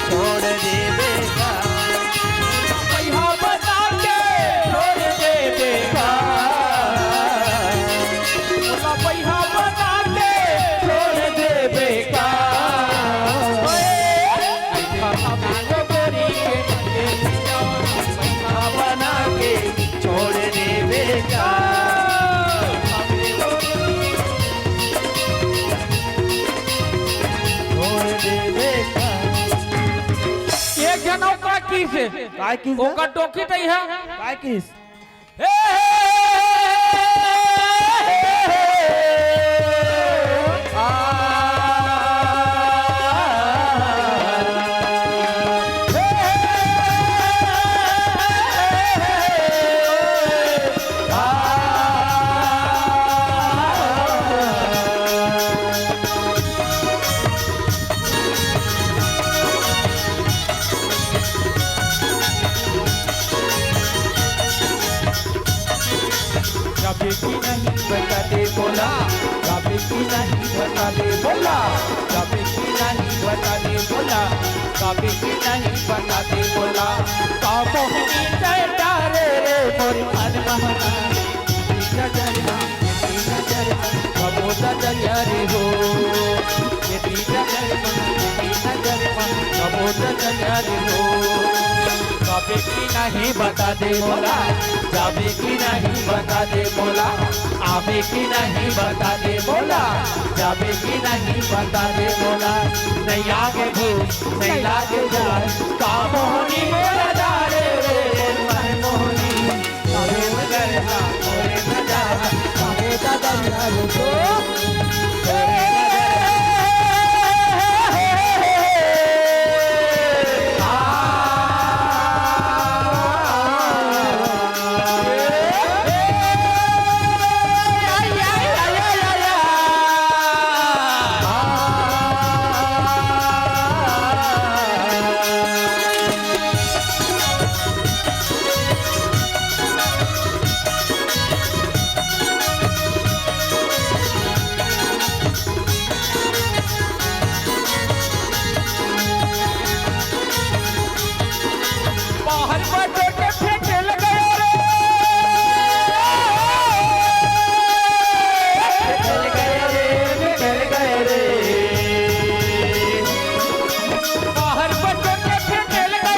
छोड़ दे बेका पैहा बना के छोड़ दे बेका मोला पैहा बना के छोड़ दे बेका पैसा बना के छोड़ दे बेका छोड़ दे बेका एक जनों का किस काय किस ओका टोकी तई है काय किस कभी की नहीं बता दे बोला कभी की नहीं बता दे बोला कभी की नहीं बता दे बोला कभी की नहीं बता दे बोला काबो ही डारे रे मोरी मन महना नजर कबो दरिया रे हो ये नजर कबो दरिया रे हो कभी की नहीं बता दे बोला जाबे की नहीं बता दे बोला आबे की नहीं बता दे बोला जाबे की नहीं बता दे बोला नहीं आगे भूख नहीं लागे जाए कामोनी मेरा डारे रे मन मोहनी अरे मगर ना ओरे मजा काहे दादा यार तो बटो के फेंके लगे रे निकल गए रे निकल गए रे बाहर बटो के फेंके लगे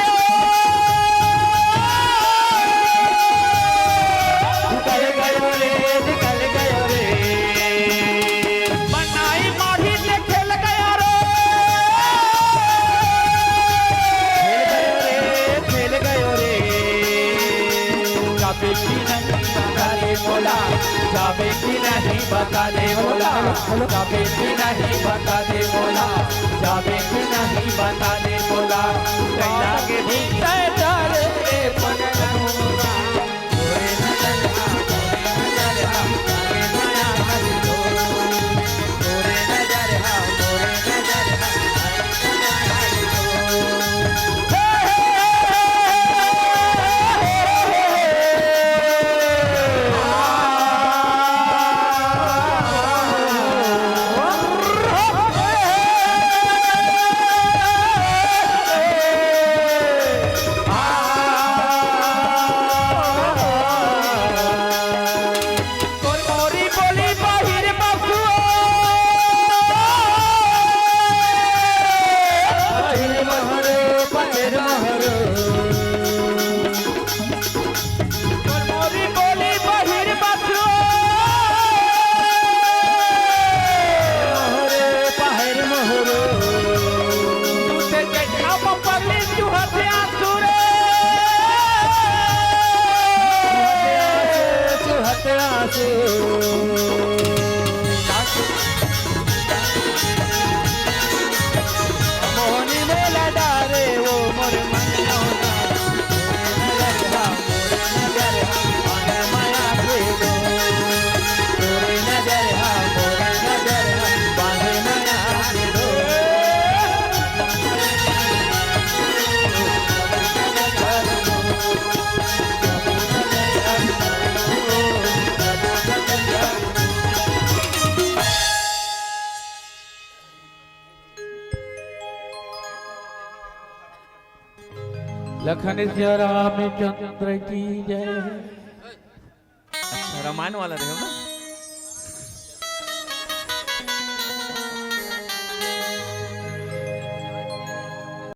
निकल गए रे बनाई माही ने खेल गया रे खेल गए रे जाबे की नहीं बता दे बोला जाबे की नहीं बता दे बोला जाबे की नहीं बता दे बोला जाबे की नहीं बता दे बोला कैला के भीतर डाले पगलूंगा तोरे नजर तोरे नजर मोरी बोली बाहिर बसुआ पहिर महरो पहिर महरो मोरी बोली बाहिर बसुआ महरो पहिर महरो ते देखा पगली चुहते आसुरे सुहत आंसू मोहनी मेला डारे वो मोर मन माया के दो तोरे नजर हा मोर नजर हा बांधे माया के दो लखन सिया रामचंद्र की जय। रामायण वाला रहे हो ना